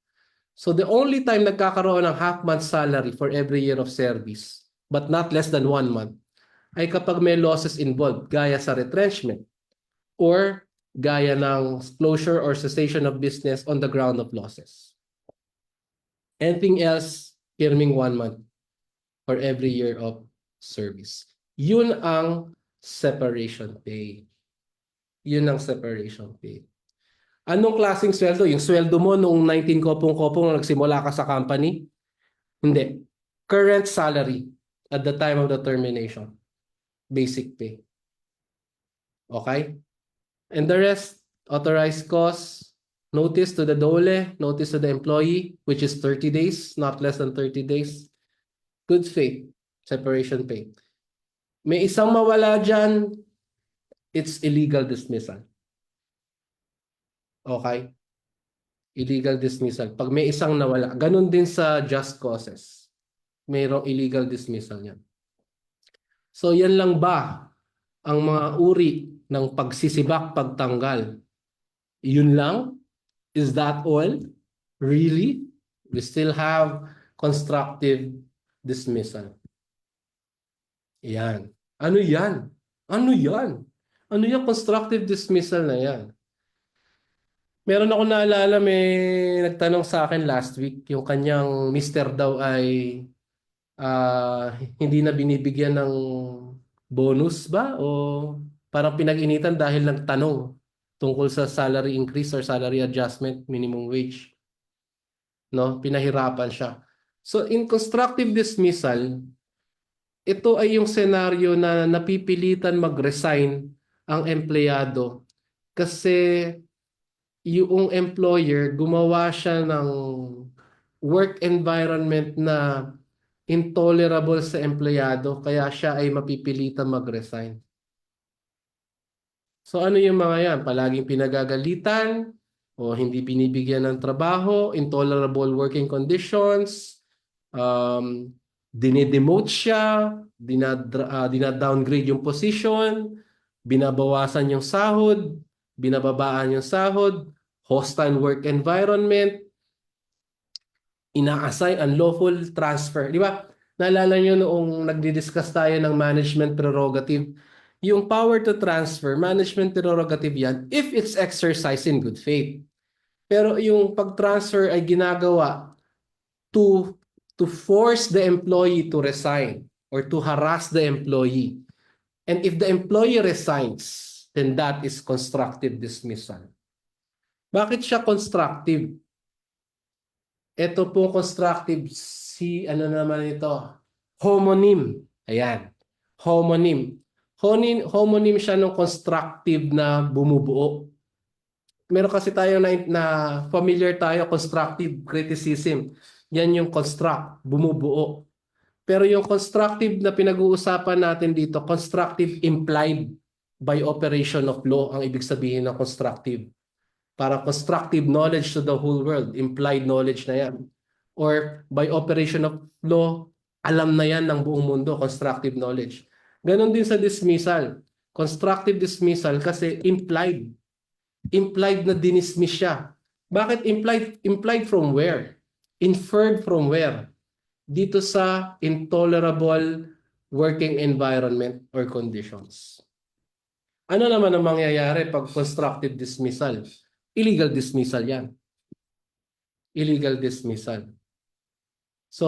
So the only time nagkakaroon ng half month salary for every year of service, but not less than 1 month, ay kapag may losses involved, gaya sa retrenchment or gaya ng closure or cessation of business on the ground of losses. Anything else, pirming 1 month for every year of service. Yun ang separation pay. Yun ang separation pay. Anong klaseng sweldo? Yung sweldo mo nung 19 kopong-kopong na nagsimula ka sa company? Hindi. Current salary at the time of the termination. Basic pay. Okay? And the rest, authorized costs, notice to the DOLE, notice to the employee, which is 30 days, not less than 30 days. Good faith, separation pay. May isang mawala dyan, it's illegal dismissal. Okay? Illegal dismissal. Pag may isang nawala, ganun din sa just causes. Mayroong illegal dismissal yan. So yan lang ba ang mga uri ng pagsisibak, pagtanggal? Yun lang? Is that all? Really? We still have constructive dismissal. Yan. Ano yan? Ano yan? Ano yung constructive dismissal na yan? Meron ako naalala, may nagtanong sa akin last week, yung kanyang mister daw ay hindi na binibigyan ng bonus ba? O parang pinag-initan dahil nagtanong tungkol sa salary increase or salary adjustment, minimum wage. No? Pinahirapan siya. So in constructive dismissal, ito ay yung senaryo na napipilitan mag-resign ang empleyado kasi yung employer gumawa siya ng work environment na intolerable sa empleyado kaya siya ay mapipilitan mag-resign. So ano yung mga yan? Palaging pinagagalitan o hindi binibigyan ng trabaho, intolerable working conditions, dinidemote siya, dinadowngrade yung position, binabawasan yung sahod, binababaan yung sahod, hostile work environment, ina-assign unlawful transfer. Di ba? Naalala nyo noong nagdi-discuss tayo ng management prerogative, yung power to transfer, management prerogative yan if it's exercised in good faith. Pero yung pag-transfer ay ginagawa to force the employee to resign or to harass the employee. And if the employee resigns, then that is constructive dismissal. Bakit siya constructive? Ito po constructive, ano naman ito? Homonym. Ayan. Homonym. Homonym siya ng constructive na bumubuo. Meron kasi tayo na familiar tayo, constructive criticism. Yan yung construct, bumubuo. Pero yung constructive na pinag-uusapan natin dito, constructive implied by operation of law ang ibig sabihin ng constructive. Para constructive knowledge to the whole world, implied knowledge na yan. Or by operation of law, alam na yan ng buong mundo, constructive knowledge. Ganon din sa dismissal. Constructive dismissal kasi implied. Implied na dinismiss siya. Bakit implied? Implied from where? Inferred from where? Dito sa intolerable working environment or conditions. Ano naman ang mangyayari pag constructive dismissal? Illegal dismissal yan. Illegal dismissal. So,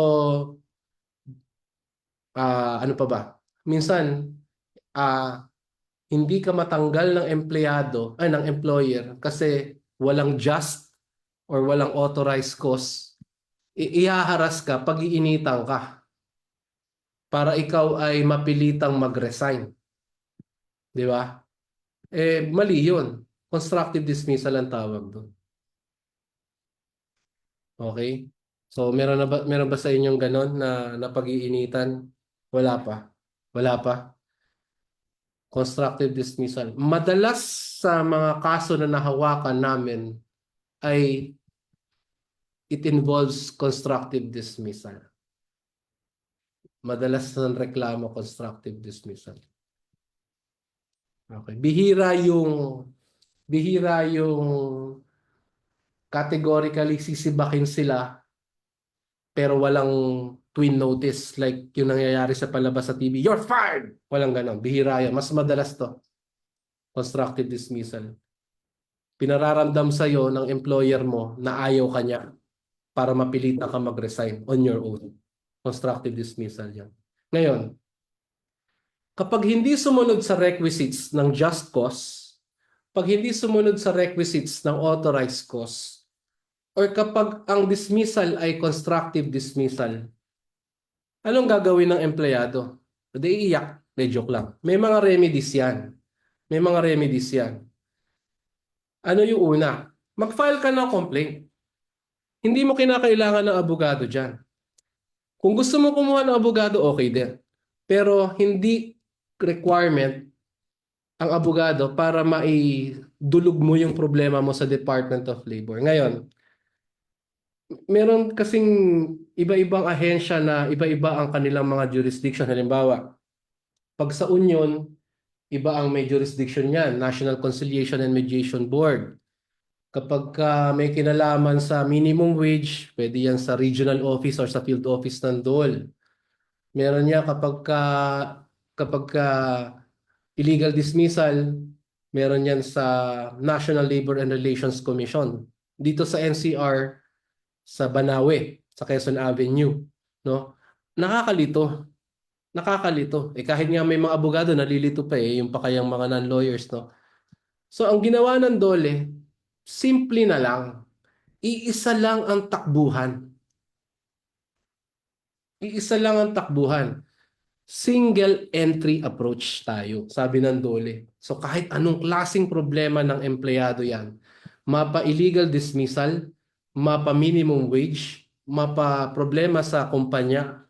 ano pa ba? minsan hindi ka matanggal ng ng employer kasi walang just or walang authorized cause, ihaharas ka, pag-iinitan ka para ikaw ay mapilitang mag-resign. Di ba? Mali yun. Constructive dismissal ang tawag doon. Okay? So, meron ba sa inyong ganon na pag-iinitan? Wala pa. Wala pa. Constructive dismissal. Madalas sa mga kaso na nahawakan namin ay it involves constructive dismissal. Madalas ng reklamo constructive dismissal. Okay. Bihira yung categorically sisibakin sila pero walang twin notice like yung nangyayari sa palabas sa TV. You're fired! Walang ganon. Bihira yan. Mas madalas to. Constructive dismissal. Pinararamdam sa'yo ng employer mo na ayaw ka niya para mapilitan ka mag-resign on your own. Constructive dismissal yan. Ngayon, kapag hindi sumunod sa requisites ng just cause, pag hindi sumunod sa requisites ng authorized cause, or kapag ang dismissal ay constructive dismissal, anong gagawin ng empleyado? Hindi iiyak. May joke lang. May mga remedies yan. May mga remedies yan. Ano yung una? Mag-file ka ng complaint. Hindi mo kinakailangan ng abogado dyan. Kung gusto mo kumuha ng abogado, okay din. Pero hindi requirement ang abogado para maidulog mo yung problema mo sa Department of Labor. Ngayon, meron kasing iba-ibang ahensya na iba-iba ang kanilang mga jurisdiction. Halimbawa, pag sa Union, iba ang may jurisdiction niyan, National Conciliation and Mediation Board. Kapag may kinalaman sa minimum wage, pwede yan sa regional office or sa field office ng DOL. Meron niya kapag illegal dismissal, meron yan sa National Labor and Relations Commission. Dito sa NCR, sa Banawe, sa Quezon Avenue, no? Nakakalito. Kahit nga may mga abogado nalilito pa yung pa kayang mga non-lawyers, no? So ang ginawa ng DOLE, simple na lang. Iisa lang ang takbuhan. Iisa lang ang takbuhan. Single entry approach tayo, sabi ng DOLE. So kahit anong klaseng problema ng empleyado yan, mapa illegal dismissal, mapa minimum wage, mapa problema sa kumpanya,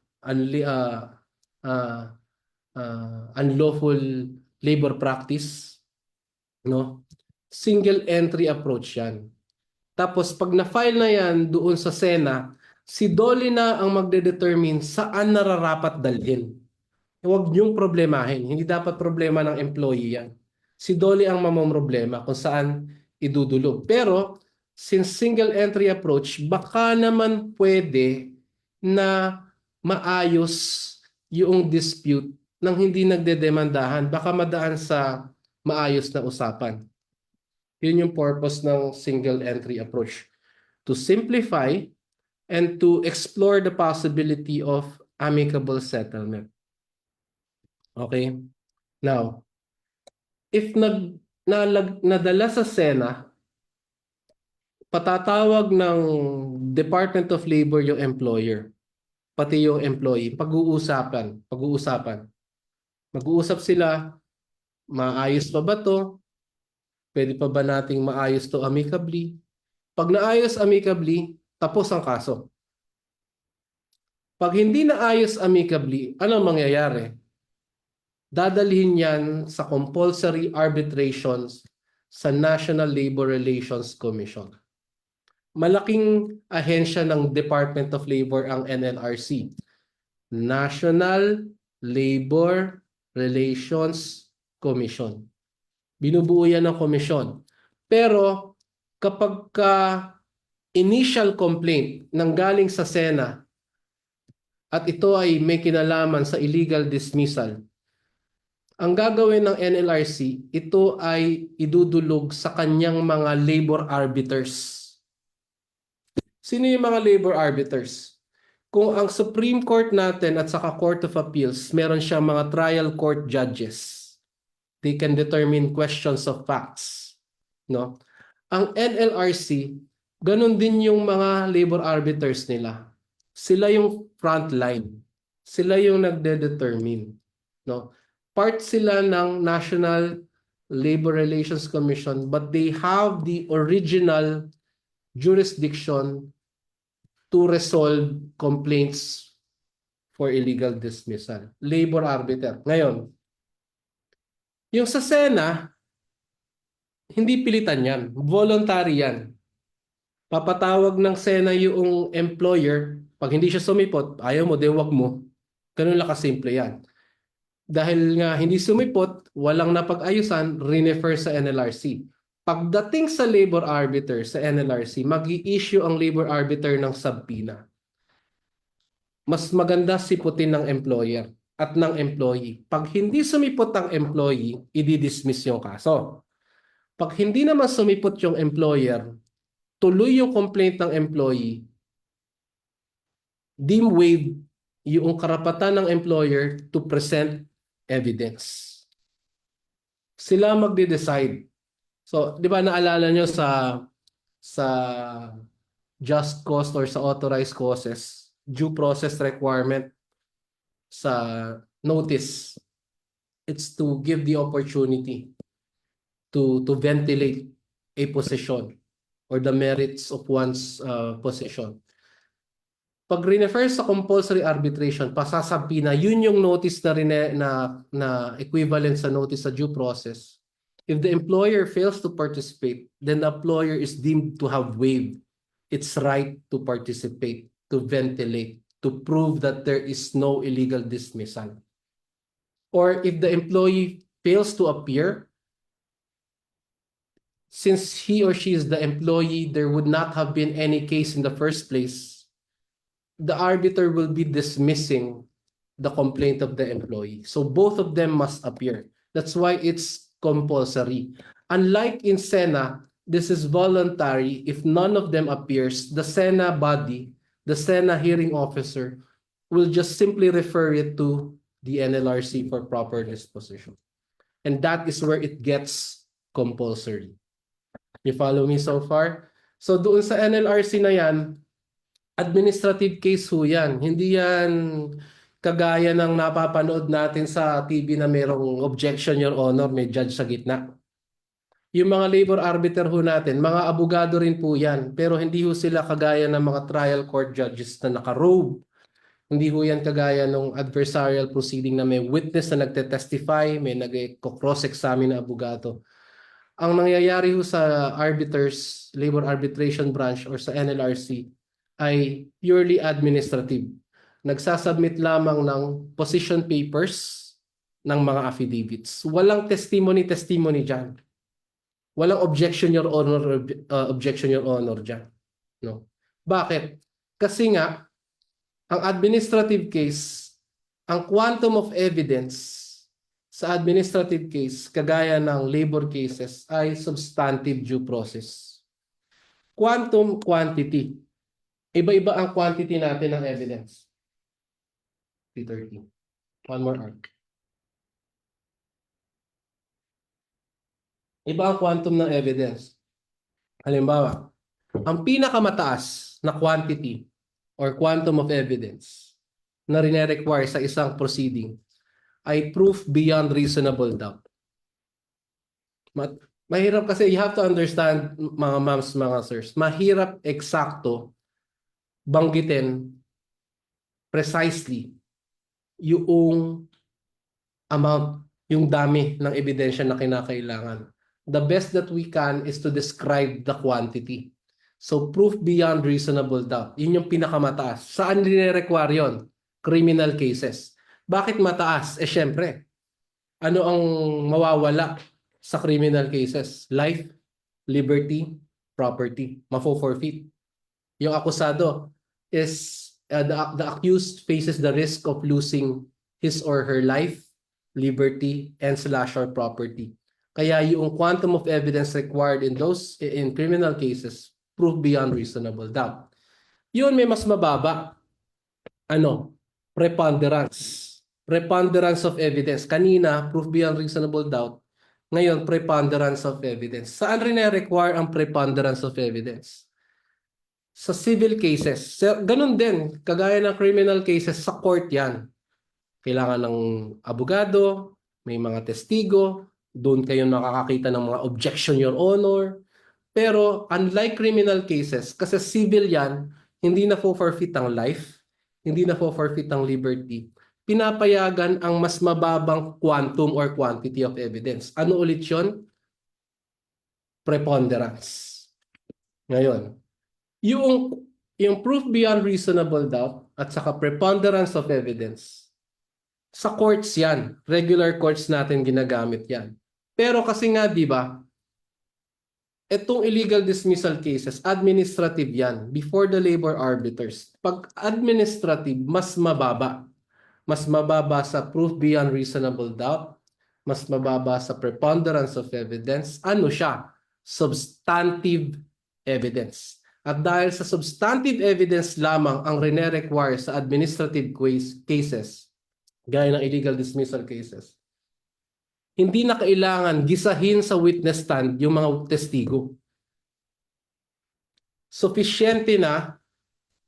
unlawful labor practice, no? Single entry approach yan. Tapos pag na-file na yan doon sa SENA, si DOLE na ang magde-determine saan nararapat dalhin. Huwag niyong problemahin. Hindi dapat problema ng employee yan. Si DOLE ang mamomroblema kung saan idudulog. Pero since single entry approach, baka naman pwede na maayos yung dispute nang hindi nagdedemandahan. Baka madaan sa maayos na usapan. Yun yung purpose ng single entry approach. To simplify and to explore the possibility of amicable settlement. Okay? Now, if nadala sa SENA, patatawag ng Department of Labor yung employer, pati yung employee, pag-uusapan. Mag-uusap sila, maayos pa ba to? Pwede pa ba nating maayos to amicably? Pag naayos amicably, tapos ang kaso. Pag hindi naayos amicably, ano mangyayari? Dadalhin yan sa compulsory arbitrations sa National Labor Relations Commission. Malaking ahensya ng Department of Labor ang NLRC. National Labor Relations Commission. Binubuo yan ng komisyon. Pero kapag initial complaint nanggaling sa SENA at ito ay may kinalaman sa illegal dismissal, ang gagawin ng NLRC, ito ay idudulog sa kanyang mga labor arbiters. Sino yung mga labor arbiters? kung ang Supreme Court natin at saka Court of Appeals, meron siyang mga trial court judges. They can determine questions of facts. No? Ang NLRC, ganun din yung mga labor arbiters nila. Sila yung front line. Sila yung nagde-determine. No? Part sila ng National Labor Relations Commission, but they have the original jurisdiction to resolve complaints for illegal dismissal. Labor arbiter. Ngayon, yung sa SENA, hindi pilitan yan. Voluntary yan. Papatawag ng SENA yung employer. Pag hindi siya sumipot, ayaw mo, di wag mo. Ganun lang kasimple yan. Dahil nga hindi sumipot, walang napag-ayusan, renefer sa NLRC. Pagdating sa labor arbiter sa NLRC, mag-i-issue ang labor arbiter ng subpoena. Mas maganda siputin ng employer at ng employee. Pag hindi sumipot ang employee, i-dismiss yung kaso. Pag hindi naman sumipot yung employer, tuloy yung complaint ng employee, deem waived yung karapatan ng employer to present evidence. Sila magde-decide. So, di ba naalala nyo sa just cause or sa authorized causes, due process requirement sa notice, it's to give the opportunity to ventilate a position or the merits of one's position. Pag refer sa compulsory arbitration, pasasabi na yun yung notice na equivalent sa notice sa due process. If the employer fails to participate, then the employer is deemed to have waived its right to participate, to ventilate, to prove that there is no illegal dismissal. Or if the employee fails to appear, since he or she is the employee, there would not have been any case in the first place, the arbiter will be dismissing the complaint of the employee. So both of them must appear. That's why it's compulsory. Unlike in SENA, this is voluntary. If none of them appears, the SENA body, the SENA hearing officer, will just simply refer it to the NLRC for proper disposition. And that is where it gets compulsory. You follow me so far? So doon sa NLRC na yan, administrative case ho yan. Hindi yan kagaya ng napapanood natin sa TV na merong objection, Your Honor, may judge sa gitna. Yung mga labor arbiter ho natin, mga abogado rin po yan. Pero hindi ho sila kagaya ng mga trial court judges na naka-robe. Hindi ho yan kagaya ng adversarial proceeding na may witness na nagte-testify, may nag-cross-examine na abogado. Ang nangyayari ho sa arbiters, labor arbitration branch or sa NLRC ay purely administrative. Nagsasubmit lamang ng position papers ng mga affidavits. Walang testimony dyan. Walang objection, Your Honor, objection, Your Honor dyan. No? Bakit? Kasi nga, ang administrative case, ang quantum of evidence sa administrative case, kagaya ng labor cases, ay substantive due process. Quantum, quantity. Iba-iba ang quantity natin ng evidence. 3:30. One more arc. Iba ang quantum ng evidence. Halimbawa, ang pinakamataas na quantity or quantum of evidence na rine-require sa isang proceeding ay proof beyond reasonable doubt. Mahirap kasi, you have to understand, mga ma'ams, mga sirs, mahirap eksakto banggitin precisely yung amount, yung dami ng ebidensya na kinakailangan. The best that we can is to describe the quantity. So proof beyond reasonable doubt, yun yung pinakamataas. Saan nire-require yun? Criminal cases. Bakit mataas? Syempre, ano ang mawawala sa criminal cases? Life, liberty, property. Mafo-forfeit. Yung akusado is, the accused faces the risk of losing his or her life, liberty, and / property. Kaya yung quantum of evidence required in criminal cases, proof beyond reasonable doubt. Yun may mas mababa. Preponderance. Preponderance of evidence. Kanina, proof beyond reasonable doubt. Ngayon, preponderance of evidence. Saan rin require ang preponderance of evidence? Sa civil cases. Ganun din, kagaya ng criminal cases, sa court yan. Kailangan ng abogado, may mga testigo, doon kayo nakakakita ng mga objection, Your Honor. Pero unlike criminal cases, kasi civil yan, hindi na forfeit ang life, hindi na forfeit ang liberty. Pinapayagan ang mas mababang quantum or quantity of evidence. Ano ulit yun? Preponderance. Ngayon, yung proof beyond reasonable doubt at saka preponderance of evidence, sa courts yan, regular courts natin ginagamit yan. Pero kasi nga, di ba, itong illegal dismissal cases, administrative yan, before the labor arbiters. Pag administrative, mas mababa. Mas mababa sa proof beyond reasonable doubt, mas mababa sa preponderance of evidence. Ano siya? Substantive evidence. At dahil sa substantive evidence lamang ang rene-require sa administrative cases, gaya ng illegal dismissal cases, hindi na kailangan gisahin sa witness stand yung mga testigo. Sufficiente na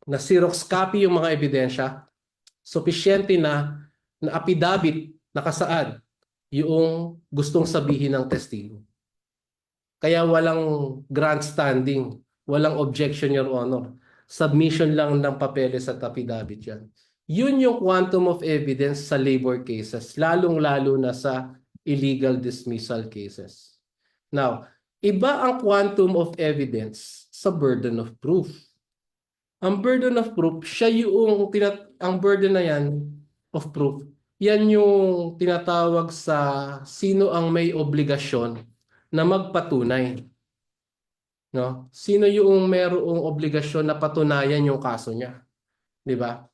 Xerox copy yung mga ebidensya, sufficiente na affidavit nakasaad yung gustong sabihin ng testigo. Kaya walang grandstanding, walang objection, Your Honor. Submission lang ng papeles at affidavit yan. Yun yung quantum of evidence sa labor cases, lalong-lalo na sa illegal dismissal cases. Now, iba ang quantum of evidence sa burden of proof. Ang burden of proof, ang burden na yan of proof, yan yung tinatawag sa sino ang may obligasyon na magpatunay. No? Sino yung mayroong obligasyon na patunayan yung kaso niya? Di ba?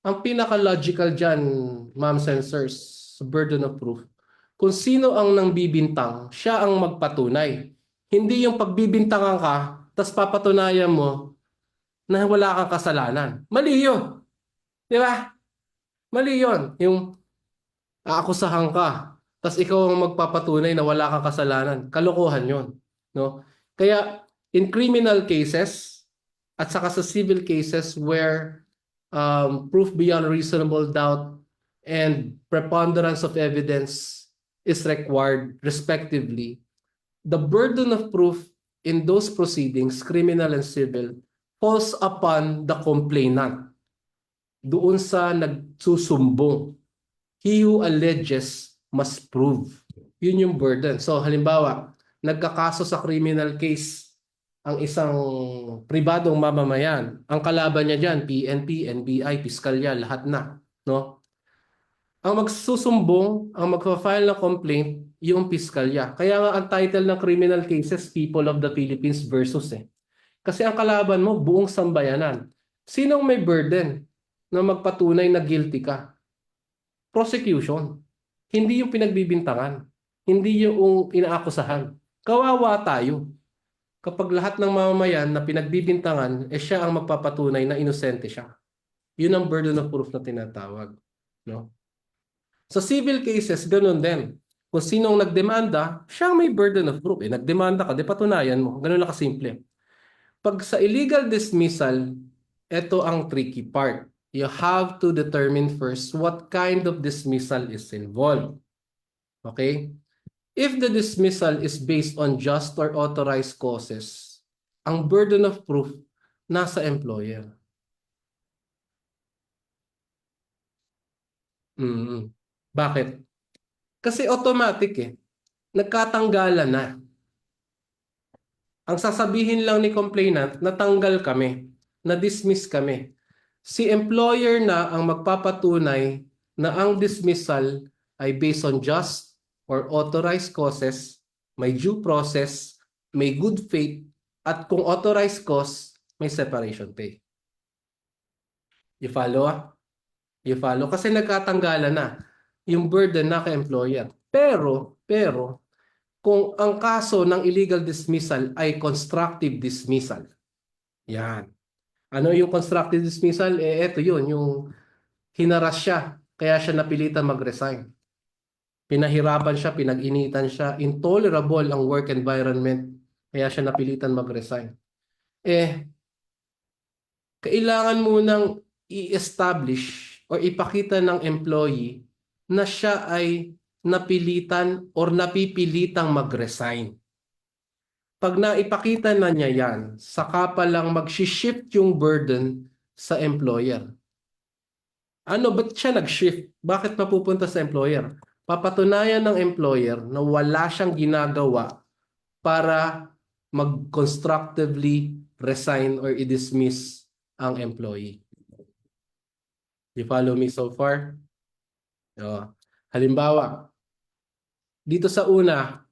Ang pinaka-logical dyan, ma'ams and sirs, burden of proof, kung sino ang nang bibintang, siya ang magpatunay. Hindi yung pagbibintangan ka, tas papatunayan mo na wala kang kasalanan. Mali yun. Di ba? Mali yun. Yung aakusahan ka, tas ikaw ang magpapatunay na wala kang kasalanan. Kalokohan yun. No? Kaya, in criminal cases, at saka sa civil cases where proof beyond reasonable doubt and preponderance of evidence is required respectively, the burden of proof in those proceedings, criminal and civil, falls upon the complainant. Doon sa nagsusumbong. He who alleges must prove. Yun yung burden. So halimbawa, nagkakaso sa criminal case ang isang pribadong mamamayan. Ang kalaban niya dyan, PNP, NBI, Piskalya, lahat na. No? Ang magsusumbong, ang magpa-file ng complaint, yung Piskalya. Kaya nga ang title ng criminal cases, People of the Philippines versus Kasi ang kalaban mo, buong sambayanan. Sinong may burden na magpatunay na guilty ka? Prosecution. Hindi yung pinagbibintangan. Hindi yung inaakusahan. Kawawa tayo. Kapag lahat ng mamamayan na pinagbibintangan, siya ang magpapatunay na inosente siya. Yun ang burden of proof na tinatawag. No? Sa civil cases, ganun din. Kung sinong nagdemanda, siya ang may burden of proof. Nagdemanda ka, di patunayan mo. Ganun lang kasimple. Pag sa illegal dismissal, ito ang tricky part. You have to determine first what kind of dismissal is involved. Okay? If the dismissal is based on just or authorized causes, ang burden of proof nasa employer. Bakit? Kasi automatic nagkatanggalan na. Ang sasabihin lang ni complainant, natanggal kami, na-dismiss kami. Si employer na ang magpapatunay na ang dismissal ay based on just or authorized causes, may due process, may good faith, at kung authorized cause, may separation pay. You follow? You follow? Kasi nagkatanggalan na yung burden na ka-employer. Pero, kung ang kaso ng illegal dismissal ay constructive dismissal, yan. Ano yung constructive dismissal? Eto yun, yung hinaras siya, kaya siya napilitan mag-resign. Pinahirapan siya, pinag-initan siya, intolerable ang work environment, kaya siya napilitan mag-resign. Kailangan mo nang i-establish or ipakita ng employee na siya ay napilitan or napipilitang mag-resign. Pag naipakita na niya yan, saka pa lang mag-shift yung burden sa employer. Ba't siya nag-shift? Bakit mapupunta sa employer? Papatunayan ng employer na wala siyang ginagawa para mag-constructively resign or i-dismiss ang employee. You follow me so far? Halimbawa, dito sa una,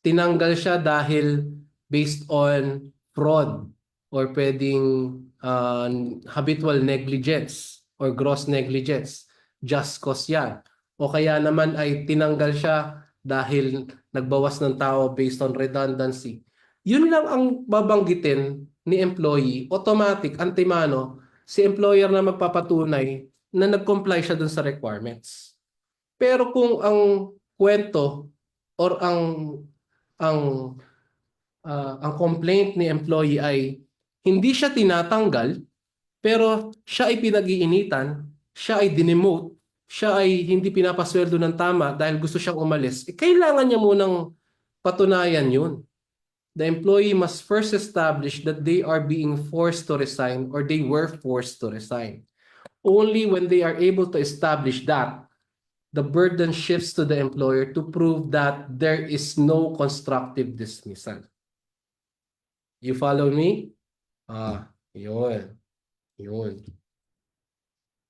tinanggal siya dahil based on fraud or pwedeng habitual negligence or gross negligence. Just cause yan. O kaya naman ay tinanggal siya dahil nagbawas ng tao based on redundancy. Yun lang ang babanggitin ni employee, automatic, antemano, si employer na magpapatunay na nag-comply siya dun sa requirements. Pero kung ang kwento or ang complaint ni employee ay hindi siya tinatanggal, pero siya ay pinag-iinitan, siya ay dinemote, siya ay hindi pinapasweldo ng tama dahil gusto siyang umalis, kailangan niya munang patunayan yun. The employee must first establish that they are being forced to resign or they were forced to resign. Only when they are able to establish that, the burden shifts to the employer to prove that there is no constructive dismissal. You follow me? Yun.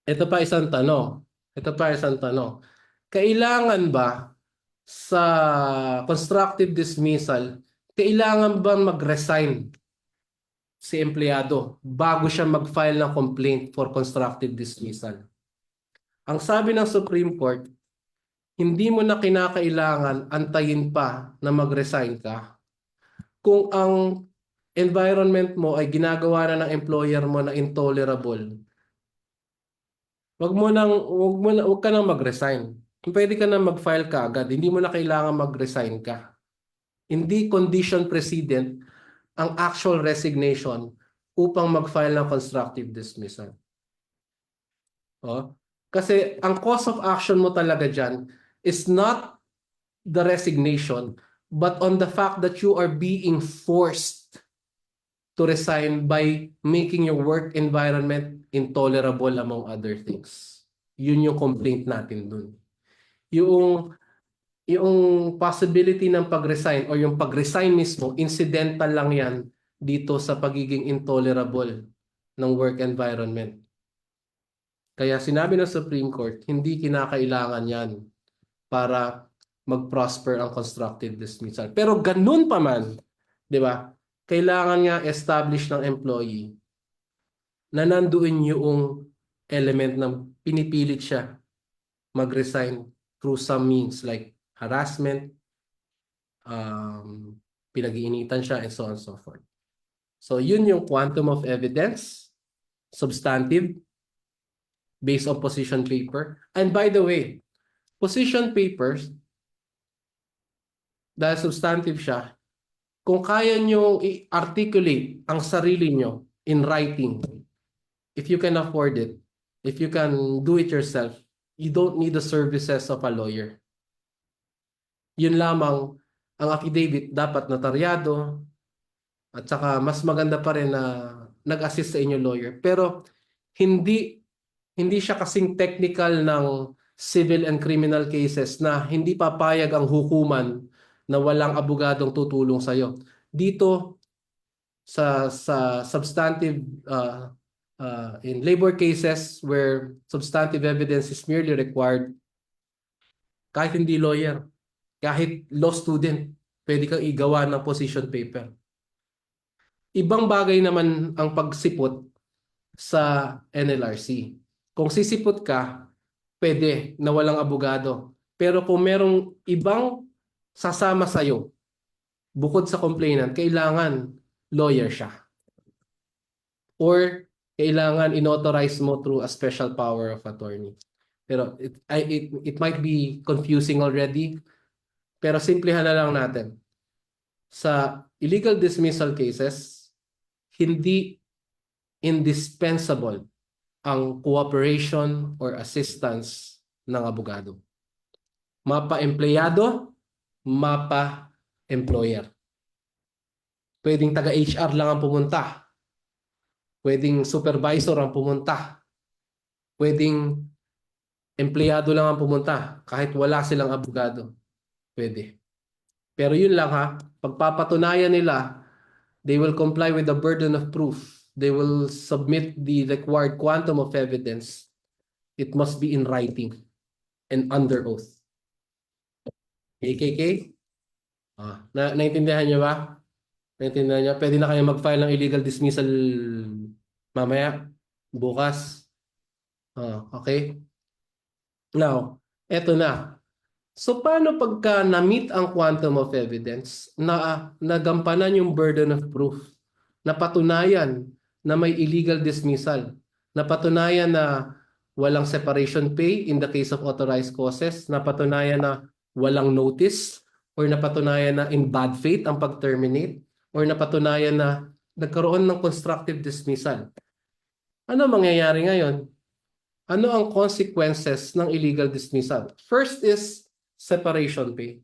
Ito pa isang tanong. Kailangan ba sa constructive dismissal, kailangan ba mag-resign si empleyado bago siya mag-file ng complaint for constructive dismissal? Ang sabi ng Supreme Court, hindi mo na kinakailangan antayin pa na mag-resign ka kung ang environment mo ay ginagawa na ng employer mo na intolerable. Huwag ka nang mag-resign. Pwede ka na mag-file ka agad. Hindi mo na kailangan mag-resign ka. Hindi condition precedent ang actual resignation upang mag-file ng constructive dismissal. Kasi ang cause of action mo talaga dyan is not the resignation, but on the fact that you are being forced to resign by making your work environment intolerable among other things. Yun yung complaint natin dun. Yung possibility ng pag-resign o yung pag-resign mismo, incidental lang yan dito sa pagiging intolerable ng work environment. Kaya sinabi ng Supreme Court, hindi kinakailangan yan para mag-prosper ang constructive dismissal. Pero ganun pa man, di ba? Kailangan nga establish ng employee na nandoon yung element ng pinipilit siya mag-resign through some means like harassment, pinag-iinitan siya, and so on and so forth. So yun yung quantum of evidence, substantive, based on position paper. And by the way, position papers, dahil substantive siya, kung kaya nyo i-articulate ang sarili nyo in writing, if you can afford it, if you can do it yourself, you don't need the services of a lawyer. Yun lamang, ang affidavit dapat notaryado, at saka mas maganda pa rin na nag-assist sa inyo lawyer. Pero hindi siya kasing technical ng civil and criminal cases na hindi papayag ang hukuman na walang abogadong tutulong sa iyo. Dito sa substantive in labor cases where substantive evidence is merely required, kahit hindi lawyer, kahit law student, pwede kang igawa ng position paper. Ibang bagay naman ang pagsipot sa NLRC. Kung sisipot ka, pwede na walang abogado. Pero kung merong ibang sasama sa'yo, bukod sa complainant, kailangan lawyer siya. Or kailangan inauthorize mo through a special power of attorney. Pero it might be confusing already, pero simplihan na lang natin. Sa illegal dismissal cases, hindi indispensable ang cooperation or assistance ng abogado. Mapa-empleyado, mapa-employer. Pwedeng taga-HR lang ang pumunta. Pwedeng supervisor ang pumunta. Pwedeng empleyado lang ang pumunta kahit wala silang abogado. Pwede. Pero yun lang ha, pagpapatunayan nila, they will comply with the burden of proof. They will submit the required quantum of evidence. It must be in writing and under oath. KKK? Naintindihan niyo ba? Naintindihan niyo? Pwede na kayo mag-file ng illegal dismissal mamaya, bukas. Okay? Now, eto na. So, paano pagka na-meet ang quantum of evidence na nagampanan yung burden of proof? Napatunayan na may illegal dismissal. Napatunayan na walang separation pay in the case of authorized causes. Napatunayan na walang notice or napatunayan na in bad faith ang pag-terminate or napatunayan na nagkaroon ng constructive dismissal. Ano mangyayari ngayon? Ano ang consequences ng illegal dismissal? First is separation pay.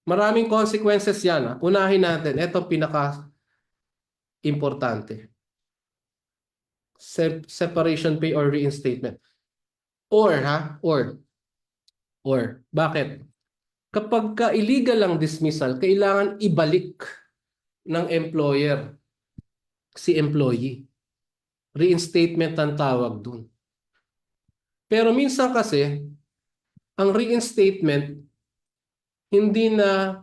Maraming consequences yan. Unahin natin. Ito pinaka-importante. Separation pay or reinstatement. Or. Bakit? Kapag ka-illegal ang dismissal, kailangan ibalik ng employer si employee. Reinstatement ang tawag dun. Pero minsan kasi, ang reinstatement hindi na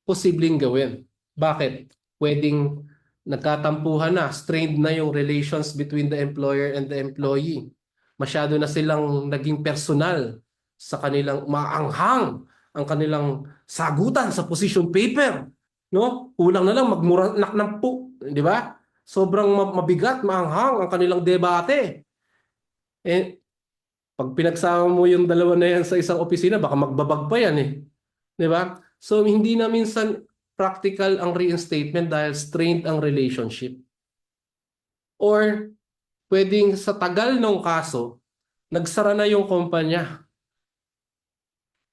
posibleng gawin. Bakit? Pwedeng nagkatampuhan na, strained na yung relations between the employer and the employee. Masyado na silang naging personal sa kanilang maanghang ang kanilang sagutan sa position paper. No? Kulang na lang magmuranak ng po, di ba? Sobrang mabigat, maanghang ang kanilang debate. Pag pinagsama mo yung dalawa na yan sa isang opisina, baka magbabag pa yan eh. Di ba? So, hindi na minsan practical ang reinstatement dahil strained ang relationship. Or, pwedeng sa tagal ng kaso, nagsara na yung kumpanya.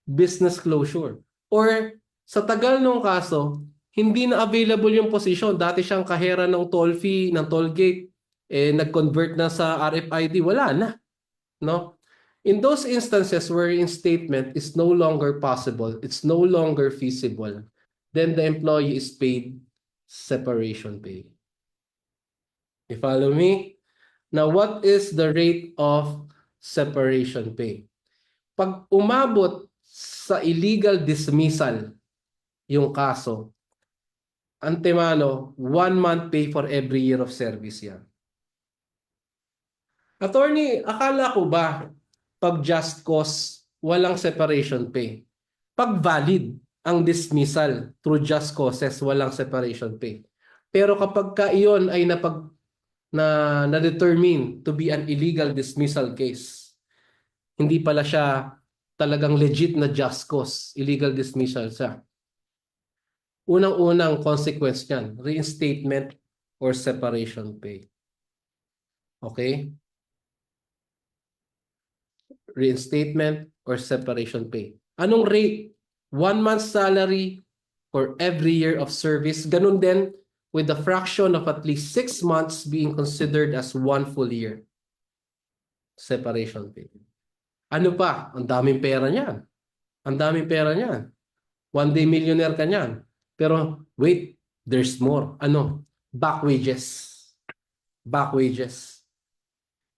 Business closure. Or, sa tagal ng kaso, hindi na available yung position. Dati siyang kahera ng toll fee, ng toll gate, nag-convert na sa RFID, wala na. No? In those instances where reinstatement is no longer possible, it's no longer feasible, then the employee is paid separation pay. You follow me? Now, what is the rate of separation pay? Pag umabot sa illegal dismissal yung kaso, antemano, 1 month pay for every year of service yan. Attorney, akala ko ba pag just cause, walang separation pay? Pag valid ang dismissal through just causes, walang separation pay. Pero kapag ka iyon ay na-determine to be an illegal dismissal case, hindi pala siya talagang legit na just cause, illegal dismissal siya. Unang-unang consequence niyan, reinstatement or separation pay. Okay? Reinstatement or separation pay. Anong rate? 1 month's salary for every year of service. Ganun din with the fraction of at least 6 months being considered as 1 full year. Separation pay. Ano pa? Ang daming pera niyan. Ang daming pera niyan. One day millionaire ka niyan. Pero wait, there's more. Ano? Back wages. Back wages.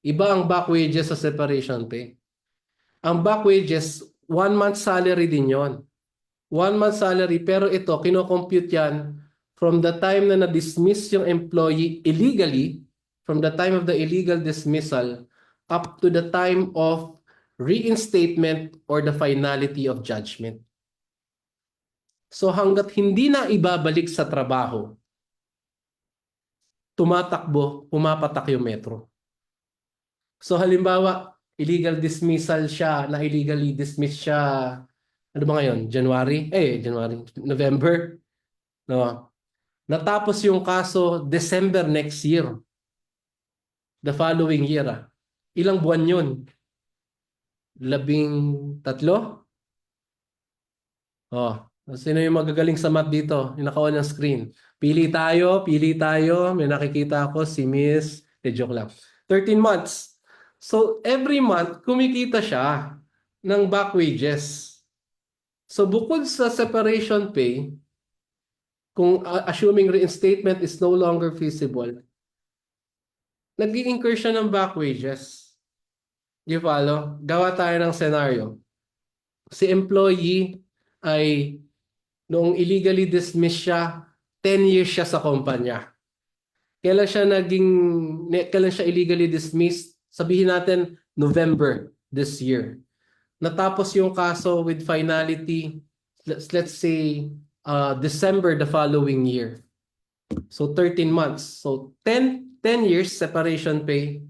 Iba ang back wages sa separation pay. Ang back wages, 1 month salary din yon. 1 month salary, pero ito, kino-compute yan from the time na na-dismiss yung employee illegally, from the time of the illegal dismissal, up to the time of reinstatement or the finality of judgment. So hanggat hindi na ibabalik sa trabaho, pumapatak yung metro. So halimbawa, illegal dismissal siya, na illegally dismiss siya, ano ba ngayon? November. No. Natapos yung kaso December next year. The following year. Ilang buwan yun? 13? Oh, sino yung magagaling sa math dito? Yung naka-on ng screen. Pili tayo. May nakikita ako si Miss. Joke lang. 13 months. So, every month, kumikita siya ng back wages. So, bukod sa separation pay, kung assuming reinstatement is no longer feasible, nag-i-incur siya ng back wages. You follow? Gawa tayo ng scenario. Si employee ay noong illegally dismissed siya, 10 years siya sa kumpanya. Kailan siya illegally dismissed? Sabihin natin November this year. Natapos yung kaso with finality, let's say December the following year. So 13 months. So 10 years separation pay,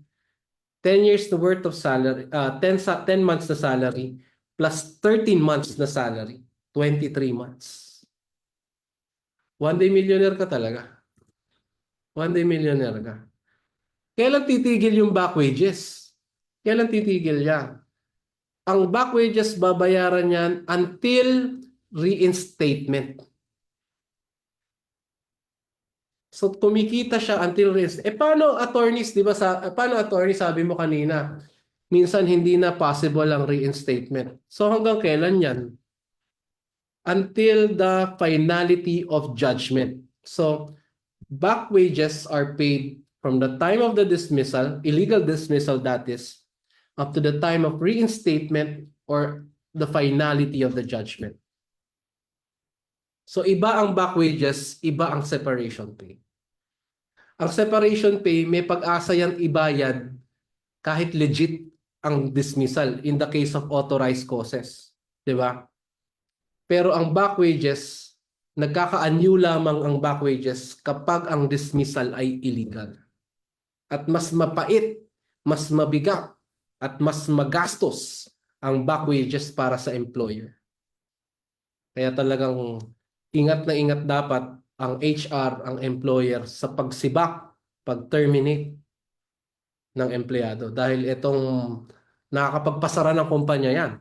10 years the worth of salary, 10 months na salary, plus 13 months na salary, 23 months. One day millionaire ka talaga. One day millionaire ka. Kailan titigil yung back wages? Kailan titigil yan? Ang back wages babayaran yan until reinstatement. So kumikita siya until reinstatement. Paano attorneys, di ba? Paano attorney, sabi mo kanina, minsan hindi na possible ang reinstatement. So hanggang kailan yan? Until the finality of judgment. So back wages are paid from the time of the dismissal, illegal dismissal that is, up to the time of reinstatement or the finality of the judgment. So iba ang back wages, iba ang separation pay. Ang separation pay, may pag-asa yang ibayad kahit legit ang dismissal in the case of authorized causes. Di ba? Pero ang back wages, nagkaka-annew lamang ang back wages kapag ang dismissal ay illegal. At mas mapait, mas mabigat, at mas magastos ang back wages para sa employer. Kaya talagang ingat na ingat dapat ang HR, ang employer sa pagsibak, pag-terminate ng empleyado. Dahil itong nakakapagpasara ng kumpanya yan,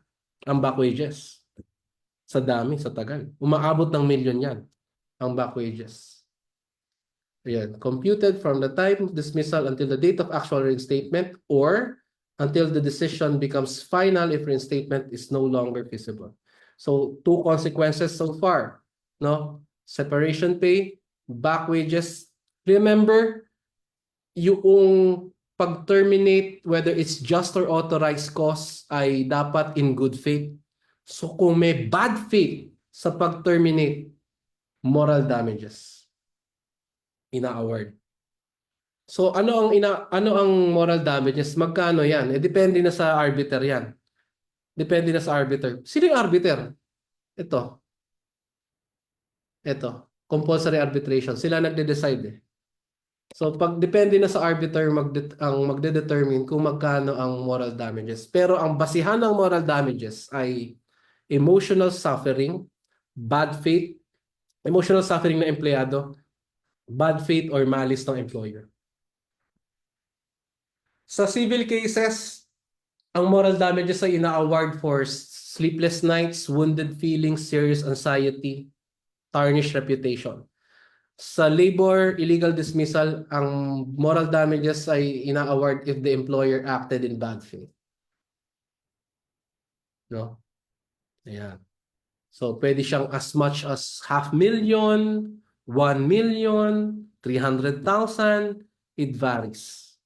ang back wages. Sa dami, sa tagal. Umaabot ng milyon yan, ang back wages. Ayan. Computed from the time of dismissal until the date of actual reinstatement or until the decision becomes final if reinstatement is no longer feasible. So, two consequences so far. No? Separation pay, back wages. Remember, yung pag-terminate, whether it's just or authorized cause, ay dapat in good faith. So, kung may bad faith sa pag-terminate, moral damages ina-award. So ano ang moral damages? Magkano 'yan? Depende na sa arbiter 'yan. Depende na sa arbiter. Sino yung arbiter? Ito. Compulsory arbitration. Sila nagde-decide eh. So pag depende na sa arbiter ang magde-determine kung magkano ang moral damages. Pero ang basihan ng moral damages ay emotional suffering, bad faith, emotional suffering ng empleyado, bad faith or malice ng employer. Sa civil cases, ang moral damages ay ina-award for sleepless nights, wounded feelings, serious anxiety, tarnished reputation. Sa labor, illegal dismissal, ang moral damages ay ina-award if the employer acted in bad faith. No? Ayan. So, pwede siyang as much as 500,000, 1,000,000, 300,000, it varies.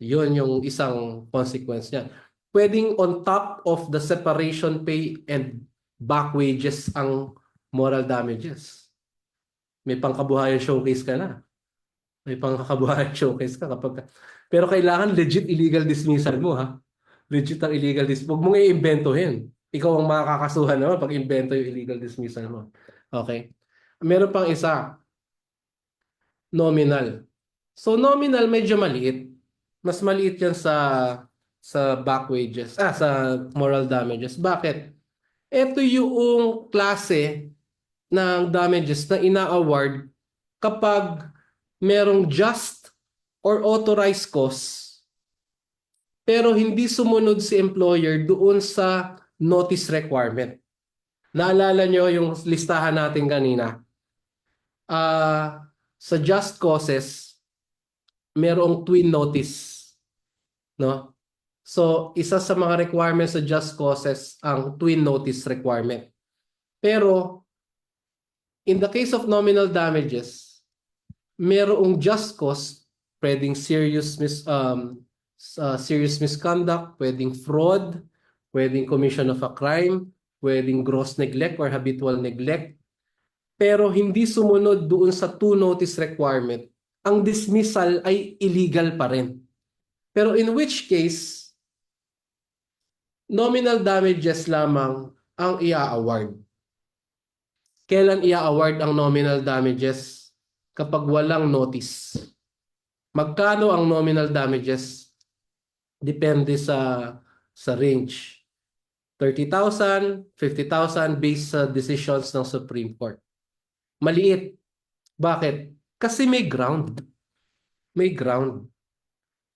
Yun yung isang consequence niya. Pwedeng on top of the separation pay and back wages ang moral damages. May pangkabuhayan showcase ka na. Pero kailangan legit illegal dismissal mo ha. Legit ang illegal dismissal. Huwag mong i-imbentohin. Ikaw ang makakasuhan naman pag invento yung illegal dismissal mo. Okay? Meron pang isa. Nominal. So nominal medyo maliit. Mas maliit 'yan sa back wages, sa moral damages. Bakit? Ito yung klase ng damages na ina-award kapag merong just or authorized cause pero hindi sumunod si employer doon sa notice requirement. Naalala nyo yung listahan natin kanina. Sa just causes, merong twin notice, no? So, isa sa mga requirements sa just causes ang twin notice requirement. Pero in the case of nominal damages, merong just cause, pwedeng serious misconduct, pwedeng fraud, pwedeng commission of a crime, pwedeng gross neglect or habitual neglect. Pero hindi sumunod doon sa two notice requirement, ang dismissal ay illegal pa rin. Pero in which case, nominal damages lamang ang ia-award. Kailan ia-award ang nominal damages? Kapag walang notice. Magkano ang nominal damages? Depende sa range. 30,000, 50,000 based sa decisions ng Supreme Court. Maliit. Bakit? Kasi may ground. May ground.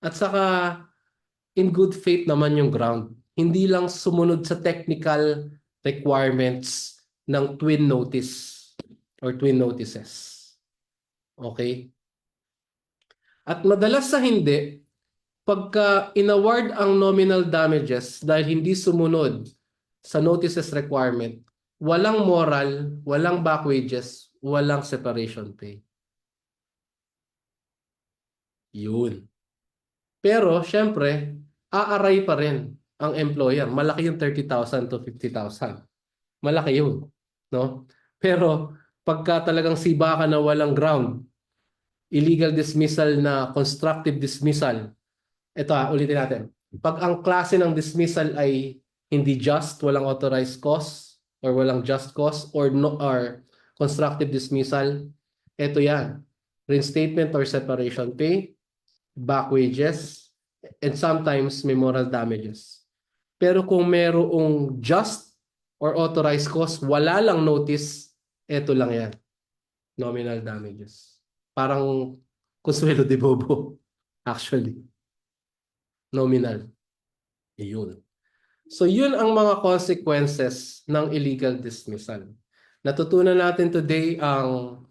At saka, in good faith naman yung ground. Hindi lang sumunod sa technical requirements ng twin notice or twin notices. Okay? At madalas sa hindi, pagka inaward ang nominal damages dahil hindi sumunod sa notices requirement, walang moral, walang back wages, walang separation pay. Yun. Pero, syempre, aaray pa rin ang employer. Malaki yung 30,000 to 50,000. Malaki yun. No? Pero, pagka talagang siba ka na walang ground, illegal dismissal na constructive dismissal, ito ulitin natin. Pag ang klase ng dismissal ay hindi just, walang authorized cause, or walang just cause, or constructive dismissal, ito yan. Reinstatement or separation pay, back wages, and sometimes may moral damages. Pero kung merong just or authorized cause, wala lang notice, ito lang yan. Nominal damages. Parang Consuelo de Bobo, actually. Nominal. Yun. So yun ang mga consequences ng illegal dismissal. Natutunan natin today ang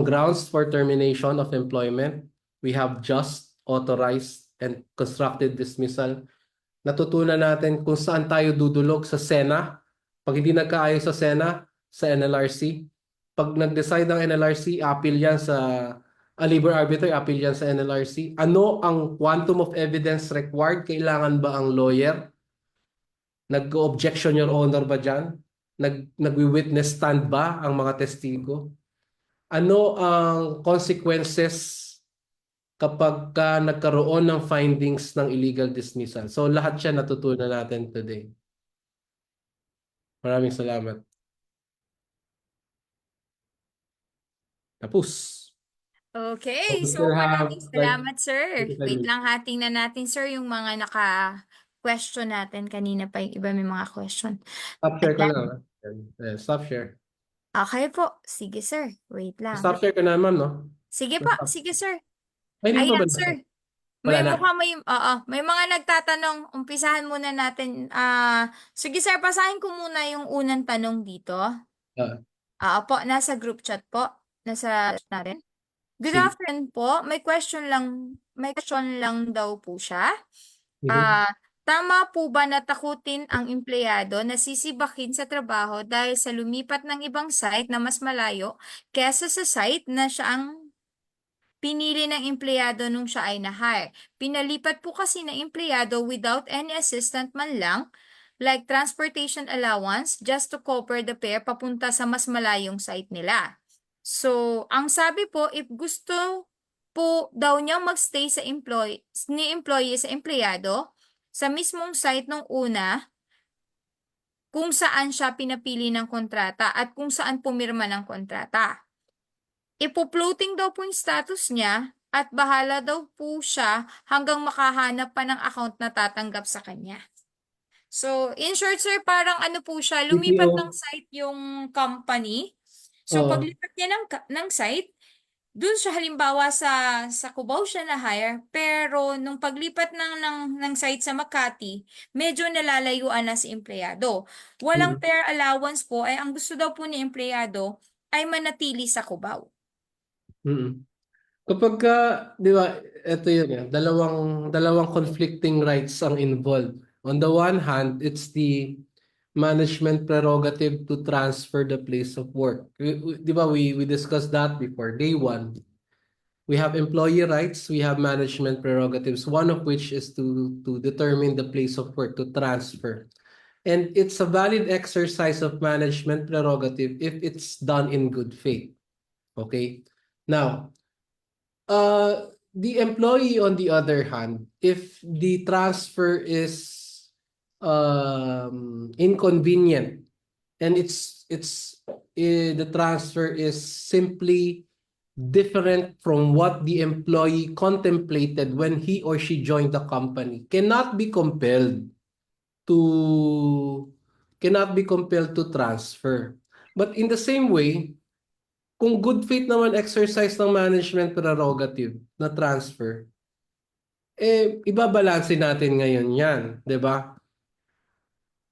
grounds for termination of employment. We have just, authorized, and constructive dismissal. Natutunan natin kung saan tayo dudulog sa SENA. Pag hindi nagkaayos sa SENA, sa NLRC. Pag nag-decide ang NLRC, appeal yan sa labor arbiter, appeal yan sa NLRC. Ano ang quantum of evidence required? Kailangan ba ang lawyer? Nag-objection your honor ba dyan? Nag-witness stand ba ang mga testigo? Ano ang consequences kapag nagkaroon ng findings ng illegal dismissal? So lahat siya natutunan natin today. Maraming salamat. Tapos. Okay, so maraming salamat, sir. Wait lang, tingnan natin, sir, yung mga naka-question natin. Kanina pa yung iba may mga question. Stop share ka lang. Stop share. Okay po. Sige, sir. Wait lang. Stop share ka naman, no? Sige po. Sige, sir. Ay, hindi pa Ayan, ba? sir. Wala na. May mga nagtatanong. Umpisahan muna natin. Sige, sir, basahin ko muna yung unang tanong dito. Po, nasa group chat po. Nasa natin. Good Sige. afternoon po. May question lang daw po siya. Tama po ba na takutin ang empleyado na sisibakin sa trabaho dahil sa lumipat ng ibang site na mas malayo kaysa sa site na siya ang pinili ng empleyado nung siya ay na-hire? Pinalipat po kasi ng empleyado without any assistant man lang, like transportation allowance, just to cover the fare papunta sa mas malayong site nila. So, ang sabi po, if gusto po daw niyang magstay sa employee sa empleyado, sa mismong site nung una, kung saan siya pinapili ng kontrata at kung saan pumirma ng kontrata. ipo-floating daw po yung status niya at bahala daw po siya hanggang makahanap pa ng account na tatanggap sa kanya. So, in short, sir, parang ano po siya, lumipat ng BPO. site yung company. So, Oo. paglipat niya ng site, dun siya halimbawa sa Cubao siya na hire, pero nung paglipat ng site sa Makati, medyo nalalayuan na si empleyado. Walang Mm. pair allowance po, ay ang gusto daw po ni empleyado ay manatili sa Cubao. Mm. Kapag di ba, ito yun eh, dalawang conflicting rights ang involved. On the one hand, it's the management prerogative to transfer the place of work. Di ba, we discussed that before. Day one, we have employee rights, we have management prerogatives, one of which is to determine the place of work, to transfer. And it's a valid exercise of management prerogative if it's done in good faith. Okay? Now, the employee, on the other hand, if the transfer is inconvenient and the transfer is simply different from what the employee contemplated when he or she joined the company, cannot be compelled to transfer. But in the same way, kung good faith naman exercise ng management prerogative na transfer, ibabalanse natin ngayon yan, di ba?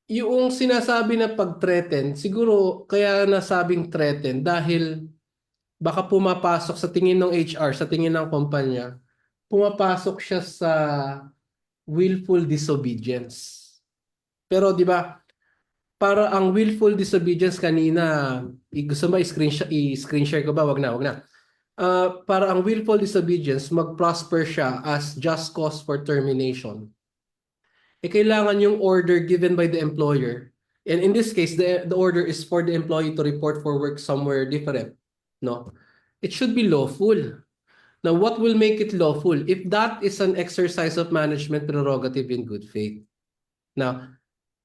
Yung sinasabi na pag-threaten, siguro kaya nasabing threaten dahil baka pumapasok sa tingin ng HR, sa tingin ng kumpanya, pumapasok siya sa willful disobedience. Pero di ba, para ang willful disobedience kanina, gusto mo i-screen share ko ba? Wag na. Para ang willful disobedience, mag-prosper siya as just cause for termination. Kailangan yung order given by the employer. And in this case, the order is for the employee to report for work somewhere different. No? It should be lawful. Now, what will make it lawful? If that is an exercise of management prerogative in good faith. Now,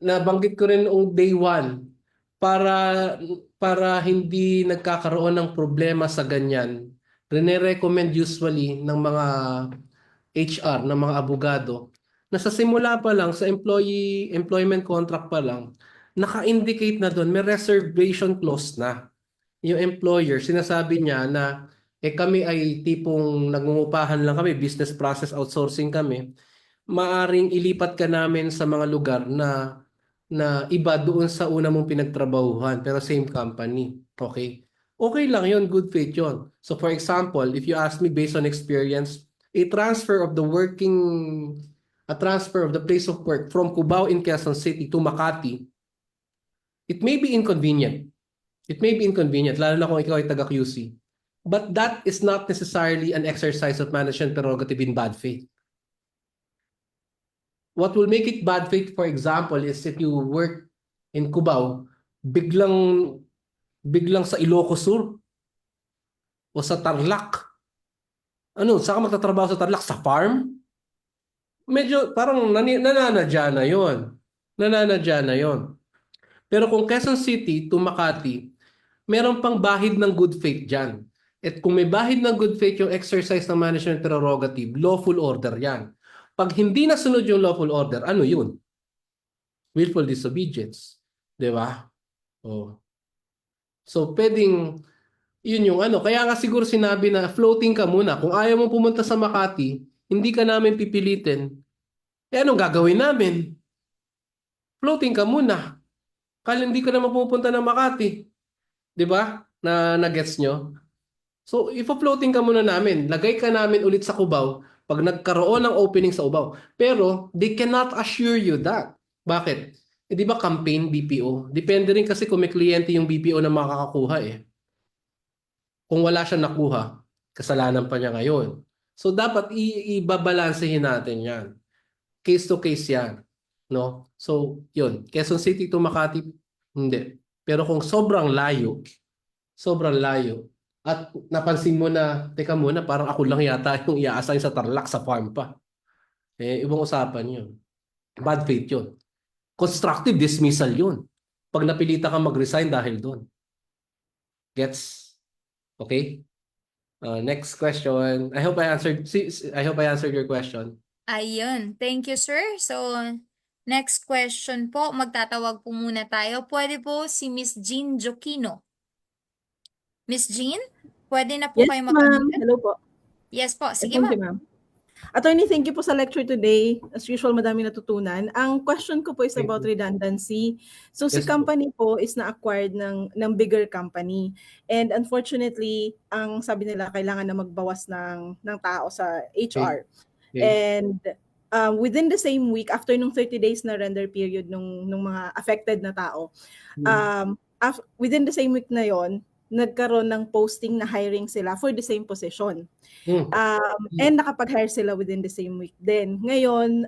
nabanggit ko rin noong day one, para hindi nagkakaroon ng problema sa ganyan, rene-recommend usually ng mga HR, ng mga abogado, na sa simula pa lang, sa employment contract pa lang, naka-indicate na doon, may reservation clause na. Yung employer, sinasabi niya na kami ay tipong nangungupahan lang kami, business process outsourcing kami, maaring ilipat ka namin sa mga lugar na iba doon sa una mong pinagtrabahuhan pero same company. Okay? Okay lang yun, good faith yun. So for example, if you ask me based on experience, a transfer of the place of work from Cubao in Quezon City to Makati, it may be inconvenient. It may be inconvenient, lalo na kung ikaw ay taga-QC. But that is not necessarily an exercise of management prerogative in bad faith. What will make it bad faith, for example, is if you work in Cubao, biglang sa Ilocos Sur o sa Tarlac. Saan ka magtatrabaho sa Tarlac? Sa farm? Medyo parang nananadya na yon. Pero kung Quezon City to Makati, meron pang bahid ng good faith dyan. At kung may bahid ng good faith yung exercise ng management prerogative, lawful order yan. Pag hindi nasunod yung lawful order, ano yun? Willful disobedience. Di ba? Oh. So, pwedeng, yun yung ano. Kaya nga siguro sinabi na floating ka muna. Kung ayaw mo pumunta sa Makati, hindi ka namin pipilitin. Anong gagawin namin? Floating ka muna. Kala hindi ka naman pupunta ng Makati. Di ba? Na-gets nyo? So, if-floating ka muna namin, lagay ka namin ulit sa Cubao pag nagkaroon ng opening sa Cubao. Pero, they cannot assure you that. Bakit? Di ba campaign BPO? Depende rin kasi kung may kliyente yung BPO na makakakuha eh. Kung wala siya nakuha, kasalanan pa niya ngayon. So, dapat ibabalansehin natin yan. Case to case yan. No? So, yun. Quezon City to Makati, hindi. Pero kung sobrang layo, at napansin mo na, teka muna, parang ako lang yata yung i-assign sa Tarlac sa farm pa. Ibang usapan yun. Bad faith yun. Constructive dismissal yun. Pag napilita ka mag-resign dahil doon. Gets? Okay? Next question. I hope I answered your question. Ayun. Thank you, sir. So, next question po. Magtatawag po muna tayo. Pwede po si Miss Jean Jokino. Miss Jean, pwede na po Yes, kayo ma'am. mag-unmute? Hello po. Yes po. Sige, Thank you, ma'am. ma'am. Attorney, thank you po sa lecture today. As usual, madami natutunan. Ang question ko po is Thank about you. redundancy. So si Yes po. company po is na-acquired ng bigger company. And unfortunately, ang sabi nila, kailangan na magbawas ng tao sa HR. Okay. And within the same week, after nung 30 days na render period nung mga affected na tao, within the same week na yon, nagkaroon ng posting na hiring sila for the same position. And nakapag-hire sila within the same week din. Ngayon,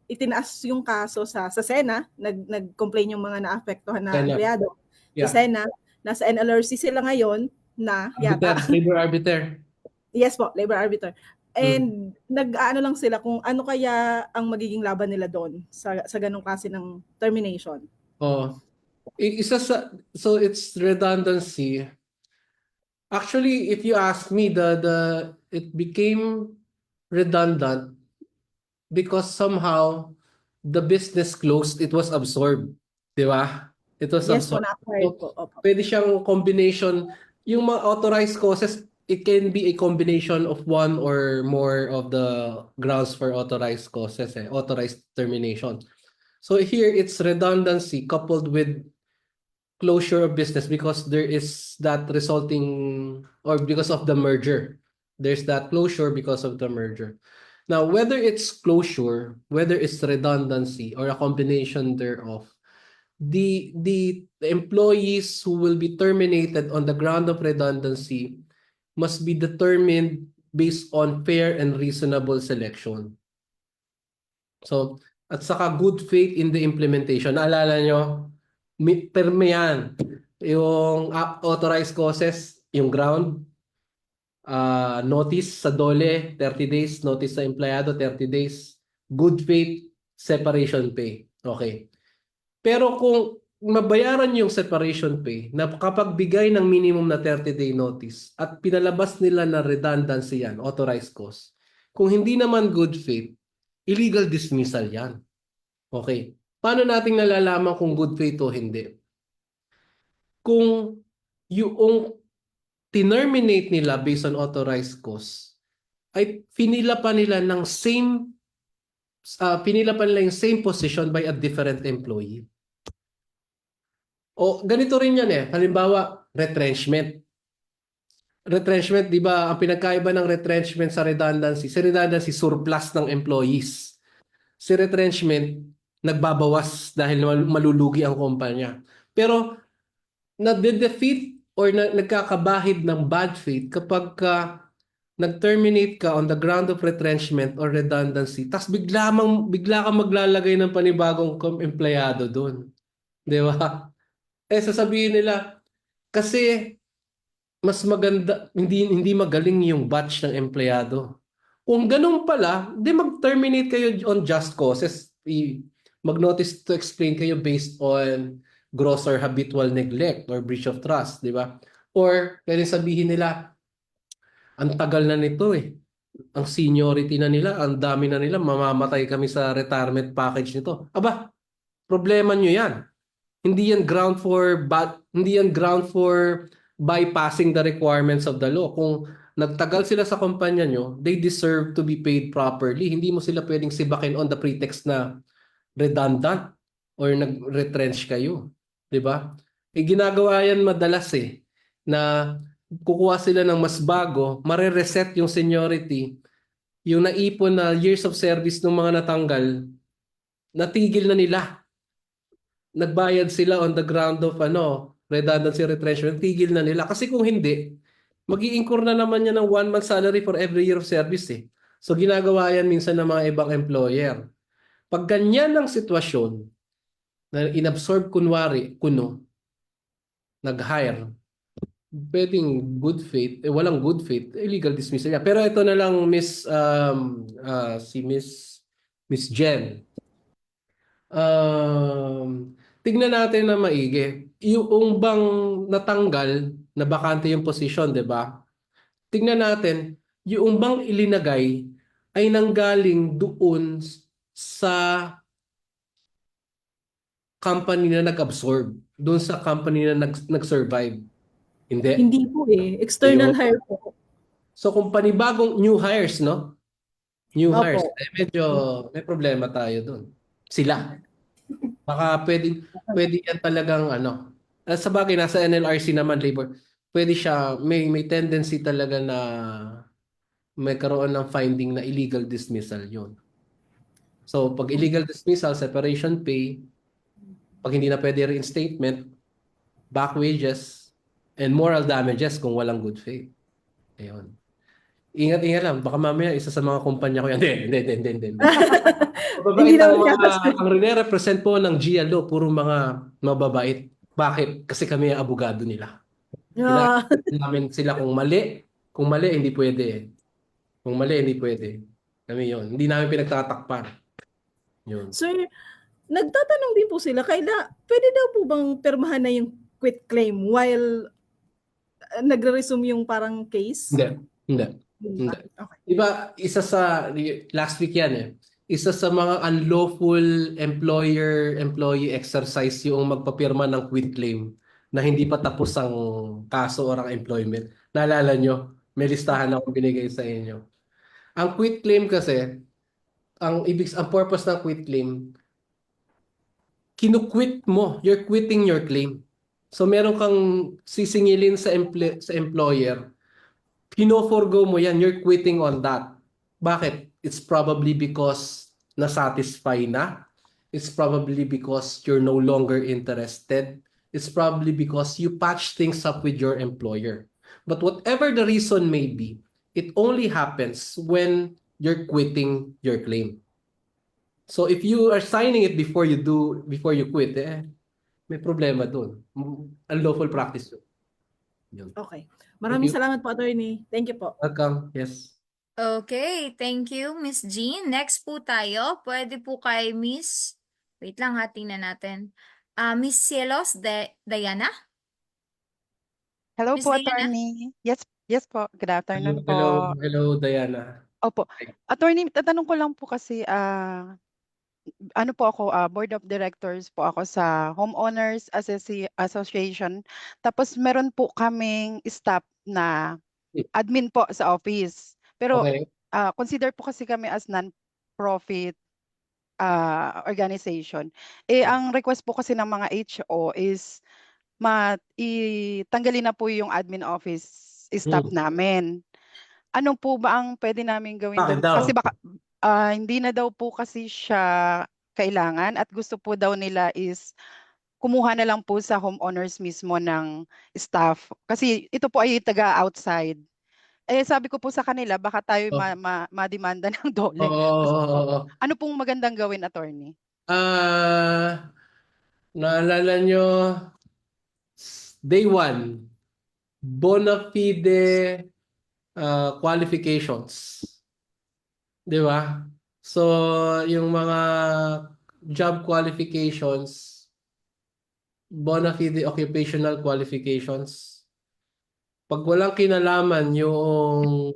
itinaas yung kaso sa Sena, nag-complain yung mga naapektuhan na Sena. empleyado. Yeah. Sa Sena, nasa NLRC sila ngayon na yata. Labor arbiter. Yes po, labor arbiter. And nag-ano lang sila kung ano kaya ang magiging laban nila doon sa ganong klase ng termination. So it's redundancy. Actually, if you ask me, it became redundant because somehow the business closed, it was absorbed, di ba? It was Yes po, absorbed. na-acquired po. Opo. Pwede siyang combination. Yung mga authorized causes, it can be a combination of one or more of the grounds for authorized causes, authorized termination. So here it's redundancy coupled with closure of business because there is that resulting, or because of the merger. There's that closure because of the merger. Now, whether it's closure, whether it's redundancy, or a combination thereof, the employees who will be terminated on the ground of redundancy must be determined based on fair and reasonable selection. So, at saka good faith in the implementation. Naalala nyo, terme yan. Yung authorized causes, yung ground, notice sa DOLE, 30 days, notice sa empleyado, 30 days, good faith, separation pay. Okay. Pero kung mabayaran yung separation pay, na kapag bigay ng minimum na 30-day notice at pinalabas nila na redundancy yan, authorized cause, kung hindi naman good faith, illegal dismissal yan. Okay. Paano natin nalalaman kung good faith o hindi? Kung yung terminate nila based on authorized cause, ay pinila pa nila yung same position by a different employee. O ganito rin yan Halimbawa, retrenchment. Retrenchment, di ba, ang pinagkaiba ng retrenchment sa redundancy surplus ng employees. Si retrenchment, nagbabawas dahil malulugi ang kumpanya. Pero nade-defeat or nagkakabahid ng bad faith kapag nag-terminate ka on the ground of retrenchment or redundancy, tas bigla kang maglalagay ng panibagong empleyado doon. Di ba? Sasabihin nila, kasi mas maganda, hindi magaling yung batch ng empleyado. Kung ganun pala, di mag-terminate kayo on just causes. Mag-notice to explain kayo based on gross or habitual neglect or breach of trust, di ba? Or pwede sabihin nila, ang tagal na nito ang seniority na nila, ang dami na nila, mamamatay kami sa retirement package nito. Aba, problema nyo yan. Hindi yan ground for bypassing the requirements of the law. Kung nagtagal sila sa kumpanya nyo, they deserve to be paid properly. Hindi mo sila pwedeng sibakin on the pretext na redundant or nag-retrench kayo. Diba? Ginagawa yan madalas na kukuha sila ng mas bago, mare-reset yung seniority, yung naipon na years of service ng mga natanggal, natigil na nila. Nagbayad sila on the ground of redundancy retrenchment, tigil na nila. Kasi kung hindi, mag-i-incur na naman yan ng 1 month salary for every year of service. So ginagawa yan minsan ng mga ibang employer. Pag ganyan ang sitwasyon, na inabsorb nag-hire, pwedeng good faith, walang good faith, illegal dismissal yan. Pero ito na lang, Miss Jen. Tignan natin na maigi. Yung bang natanggal na bakante yung position, di ba? tignan natin, yung bang ilinagay ay nanggaling doon sa company na nag-absorb, doon sa company na nag-survive. Hindi. Hindi po eh. External Ayun. hire po. So kung panibagong new hires, no? New Opo. hires, medyo may problema tayo doon. Sila. Baka pwede yan talagang ano. Sa bagay, nasa NLRC naman, labor. Pwede siya, may tendency talaga na may karoon ng finding na illegal dismissal yun. So pag illegal dismissal, separation pay, pag hindi na pwede reinstatement, back wages, and moral damages kung walang good faith. Ayun. Ingat-ingat lang. Baka mamaya isa sa mga kumpanya ko yan. Hindi. Mababait ang rene-represent po ng GIA law, puro mga mababait. Bakit? Kasi kami ang abogado nila. Namin sila kung mali. Kung mali, hindi pwede. Kung mali, hindi pwede. Kami yun. Hindi namin pinagtatakpan. Yun. Sir, nagtatanong din po sila, pwede daw po bang permahan na yung quit claim while nagre-resume yung parang case? Hindi. Diba, isa sa, last week yan isa sa mga unlawful employer-employee exercise yung magpapirma ng quit claim na hindi pa tapos ang kaso o ang employment. Naalala nyo, may listahan akong binigay sa inyo. Ang quit claim kasi, ang purpose ng quit claim, kinukwit mo, you're quitting your claim. So meron kang sisingilin sa employer, pino-forgo mo yan, you're quitting on that. Bakit? It's probably because nasatisfy na. It's probably because you're no longer interested. It's probably because you patch things up with your employer. But whatever the reason may be, it only happens when you're quitting your claim. So if you are signing it before you quit, may problema doon. Unlawful practice yun. Okay. Maraming salamat po, attorney. Thank you po. Welcome. Yes. Okay, thank you, Miss Jean. Next po tayo, pwede po kay Miss, wait lang ha, tingnan natin. Miss Cielos Diana? Hello Miss po, Diana? attorney. Yes po. Good afternoon po. Hello, Diana. Opo. Attorney, tatanong ko lang po kasi, ano po ako, board of directors po ako sa Homeowners Association. Tapos meron po kaming staff na admin po sa office. Pero Okay. consider po kasi kami as non-profit organization. Ang request po kasi ng mga HO is itanggalin na po yung admin office staff namin. Ano po ba ang pwede namin gawin Bakit doon? daw? Kasi baka hindi na daw po kasi siya kailangan at gusto po daw nila is kumuha na lang po sa homeowners mismo ng staff. Kasi ito po ay taga-outside. Sabi ko po sa kanila, baka tayo ma-demanda ng dole. Ano pong magandang gawin, attorney? Naalala nyo, day 1, bona fide qualifications. Di ba? So, yung mga job qualifications, bona fide occupational qualifications, pag walang kinalaman yung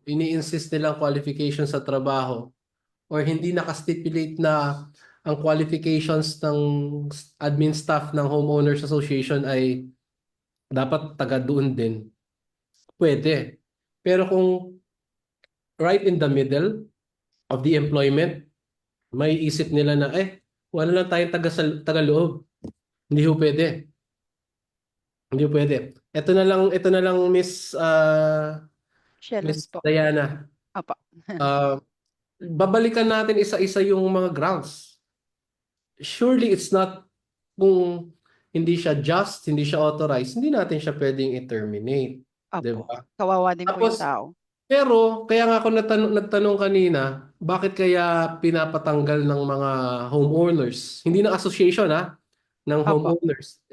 ini-insist nilang qualifications sa trabaho or hindi nakastipulate na ang qualifications ng admin staff ng Homeowners Association ay dapat taga doon din, pwede. Pero kung right in the middle of the employment, may isip nila na wala lang tayong taga-loob. Hindi ho pwede. Hindi ho pwede. Ito na lang Miss Diana. Apa. Babalikan natin isa-isa yung mga grounds. Surely it's not, kung hindi siya just, hindi siya authorized, hindi natin siya pwedeng i-terminate. Diba? Kawawa din po yung tao. Pero, kaya nga ako nagtanong kanina, bakit kaya pinapatanggal ng mga homeowners? Hindi ng association ng homeowners.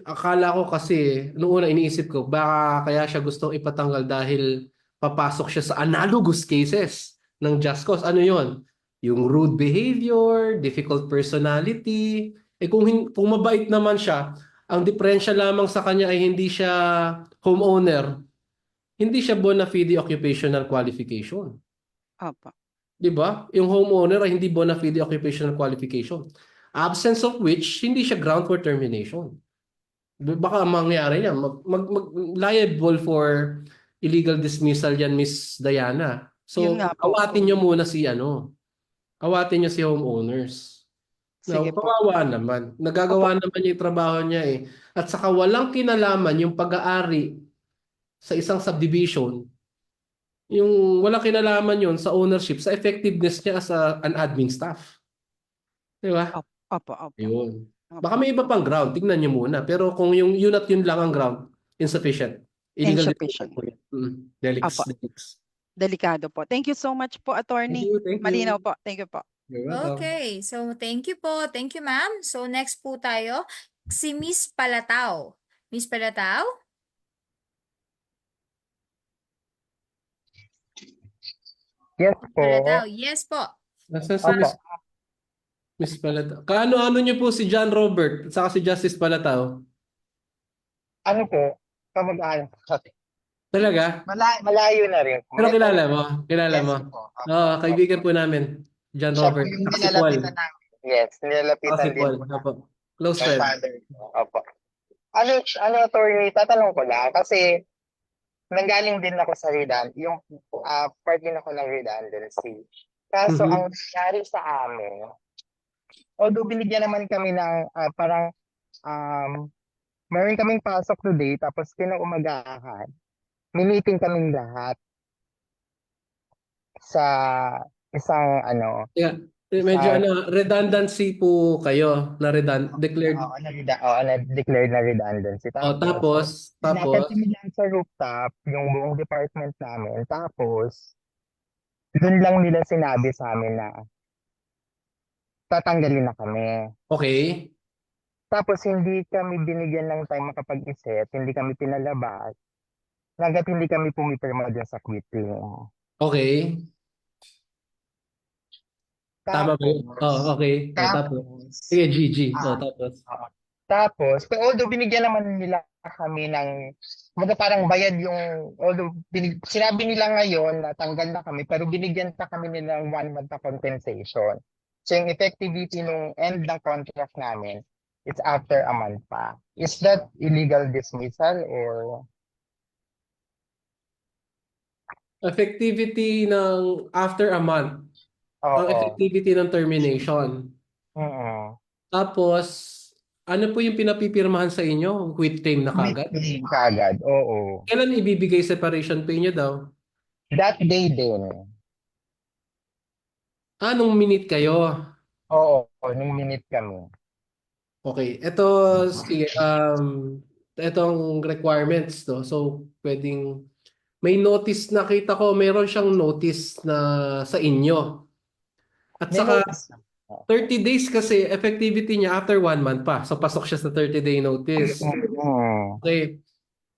Akala ko kasi, noong una iniisip ko, baka kaya siya gustong ipatanggal dahil papasok siya sa analogous cases ng just cause. Ano yon? Yung rude behavior, difficult personality. Kung mabait naman siya, ang diferensya lamang sa kanya ay hindi siya homeowner, hindi siya bona fide occupational qualification. Opo. Di ba? Yung homeowner ay hindi bona fide occupational qualification. Absence of which, hindi siya ground for termination. Baka mangyari niya, liable for illegal dismissal yan, Miss Diana. So, Yun nga po. awatin niyo muna awatin niyo si homeowners. Sige po. Kawawa naman. Nagagawa naman niya yung trabaho niya eh. At saka walang kinalaman yung pag-aari sa isang subdivision, yung walang kinalaman yun sa ownership, sa effectiveness niya as an admin staff. Di ba? Opo. Yun. Baka may iba pang ground, tignan niyo muna. Pero kung yung yun at yun lang ang ground, insufficient. Illegal Insufficient. Delicts. Opo. Delikado po. Thank you so much po, attorney. Thank you. Malinaw po. Thank you po. You're welcome. Okay, so thank you po. Thank you, ma'am. So next po tayo, si Miss Palatao. Miss Palatao? Yes po. Palatao, yes po. Nasaan si Miss Palatao? Kaano-ano niyo po si John Robert at saka si Justice Palatao? Ano po? Kamag-anak ko. Talaga? Malayo na rin. Pero kilala mo? Kilala Yes mo? po. Oo, kaibigan po namin. John Siya po Robert. yung Saka si Paul. nilalapitan namin. Yes, nilalapitan Si din Paul. po Opo. Close ng friend. father ko. Opo. Attorney, tatanong ko lang kasi nanggaling din ako sa yung part din ako ng redundancy. Kaso ang nangyari sa amin, although binigyan naman kami ng parang meron kaming pasok today tapos kinaumagahan, meeting kaming lahat sa isang Yeah. Medyo redundancy po kayo na declared. na-declared na redundancy. Tapos Dapat kami lang sa rooftop, yung buong department namin. Tapos, doon lang nila sinabi sa amin na tatanggalin na kami. Okay. Tapos, hindi kami binigyan ng time makapag-isip, hindi kami pinalabas, hanggat hindi kami pumipirma dun sa quitting. Okay. Tama ba yun? Okay. Tapos. Sige, GG. Tapos, although binigyan naman nila kami ng, parang bayad yung, although sinabi nila ngayon na tanggal na kami, pero binigyan pa kami nila ng 1 month na compensation. So, yung effectivity nung end ng contract namin, it's after a month pa. Is that illegal dismissal or? Effectivity ng after a month. Ang effectivity ng termination. Tapos, ano po yung pinapipirmahan sa inyo? Quit claim na kagad? Quit claim kagad, oo. Kailan ibibigay separation pay nyo daw? That day din. Nung minute kayo? Oo, nung minute kami. Okay, sige, itong requirements to. So, pwedeng, may notice nakita ko, meron siyang notice na sa inyo. At saka 30 days kasi effectivity niya after 1 month pa. So pasok siya sa 30-day notice. Okay.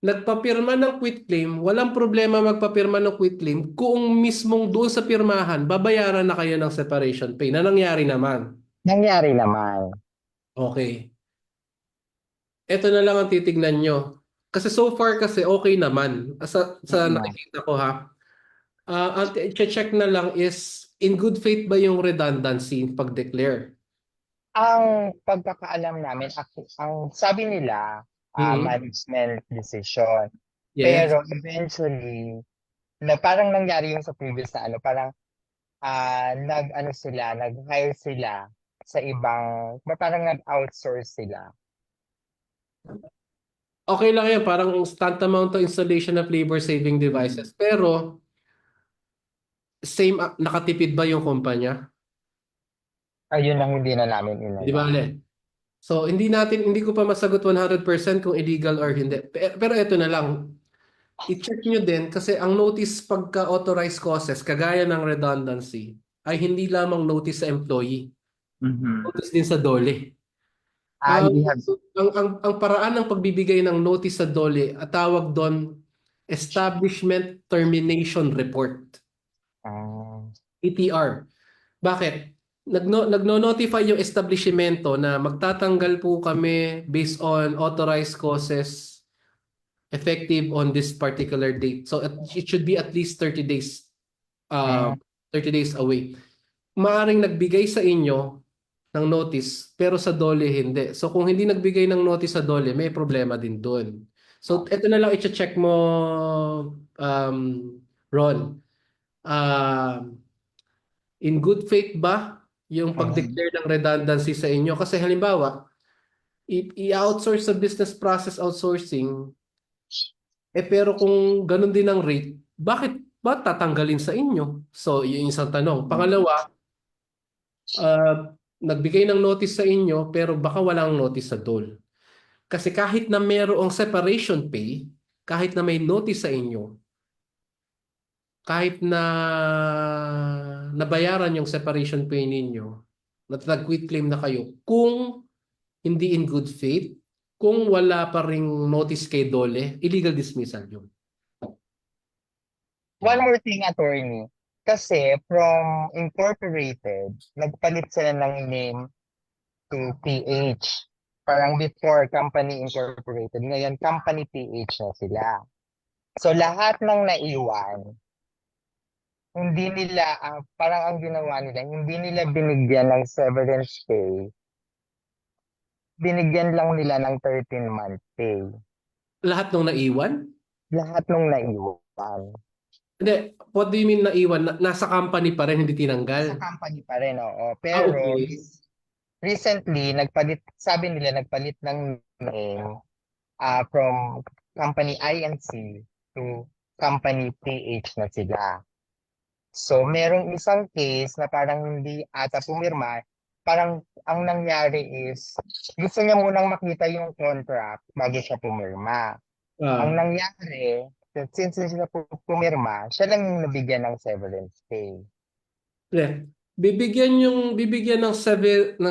Nagpapirma ng quit claim, walang problema magpapirma ng quit claim kung mismong doon sa pirmahan, babayaran na kayo ng separation pay na nangyari naman. Nangyari naman. Okay. Ito na lang ang titignan nyo. Kasi so far kasi okay naman. Sa nakikita ko ha. Ang check na lang is in good faith ba yung redundancy pag-declare? Ang pagkakaalam namin, ang sabi nila, management decision. Yes. Pero eventually, parang nangyari yung sa previous na parang nag-hire sila sa ibang, parang nag-outsource sila. Okay lang yan, parang tantamount to installation of labor-saving devices. Pero, nakatipid ba yung kumpanya? Ayun lang hindi na namin inalaman. Di ba, Ale? So, hindi ko pa masagot 100% kung illegal or hindi. Pero ito na lang. I-check nyo din kasi ang notice pagka-authorized causes, kagaya ng redundancy, ay hindi lamang notice sa employee. Notice din sa DOLE. Ang paraan ng pagbibigay ng notice sa DOLE, at tawag doon, Establishment Termination Report. ETR. Bakit? Nagno-notify yung establishmento na magtatanggal po kami based on authorized causes effective on this particular date. So it should be at least 30 days 30 days away. Maaring nagbigay sa inyo ng notice pero sa DOLE hindi. So kung hindi nagbigay ng notice sa DOLE, may problema din doon. So ito na lang i-check mo Ron. In good faith ba yung pag-declare ng redundancy sa inyo? Kasi halimbawa, i-outsource sa business process outsourcing, pero kung ganun din ang rate, bakit ba tatanggalin sa inyo? So, yun yung isang tanong. Pangalawa, nagbigay ng notice sa inyo, pero baka walang notice sa DOL. Kasi kahit na mayroong separation pay, kahit na may notice sa inyo, kahit na nabayaran yung separation pay ninyo, nag-quit claim na kayo, kung hindi in good faith, kung wala pa ring notice kay DOLE, illegal dismissal yun. One more thing, attorney. Kasi from incorporated, nagpalit sila ng name to PH. Parang before company incorporated, ngayon company PH na sila. So lahat ng naiwan, hindi nila, parang ang ginawa nila, hindi nila binigyan ng severance pay. Binigyan lang nila ng 13-month pay. Lahat ng naiwan? Lahat ng naiwan. Hindi, what do you mean naiwan? Nasa company pa rin, hindi tinanggal? Sa company pa rin, oo. Pero recently, sabi nila, nagpalit ng name from company INC to company PH na sila. So, merong isang case na parang hindi ata pumirma. Parang ang nangyari is, gusto niya munang makita yung contract bago siya pumirma. Ang nangyari, since siya pumirma, siya lang yung nabigyan ng severance pay. Yeah. Bibigyan ng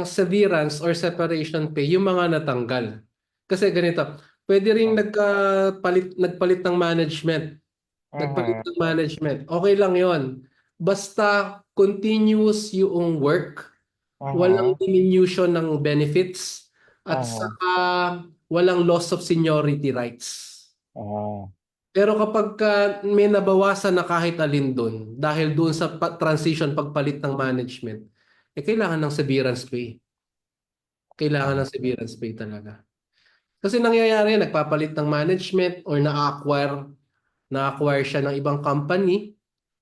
severance or separation pay yung mga natanggal. Kasi ganito, pwede ring nagpalit ng management. Nagpalit ng management. Okay lang 'yon. Basta continuous yung work, walang diminution ng benefits, at saka walang loss of seniority rights. Pero kapag may nabawasan na kahit alin doon, dahil doon sa transition pagpalit ng management, kailangan ng severance pay. Kailangan ng severance pay talaga. Kasi nangyayari, nagpapalit ng management or na-acquire siya ng ibang company,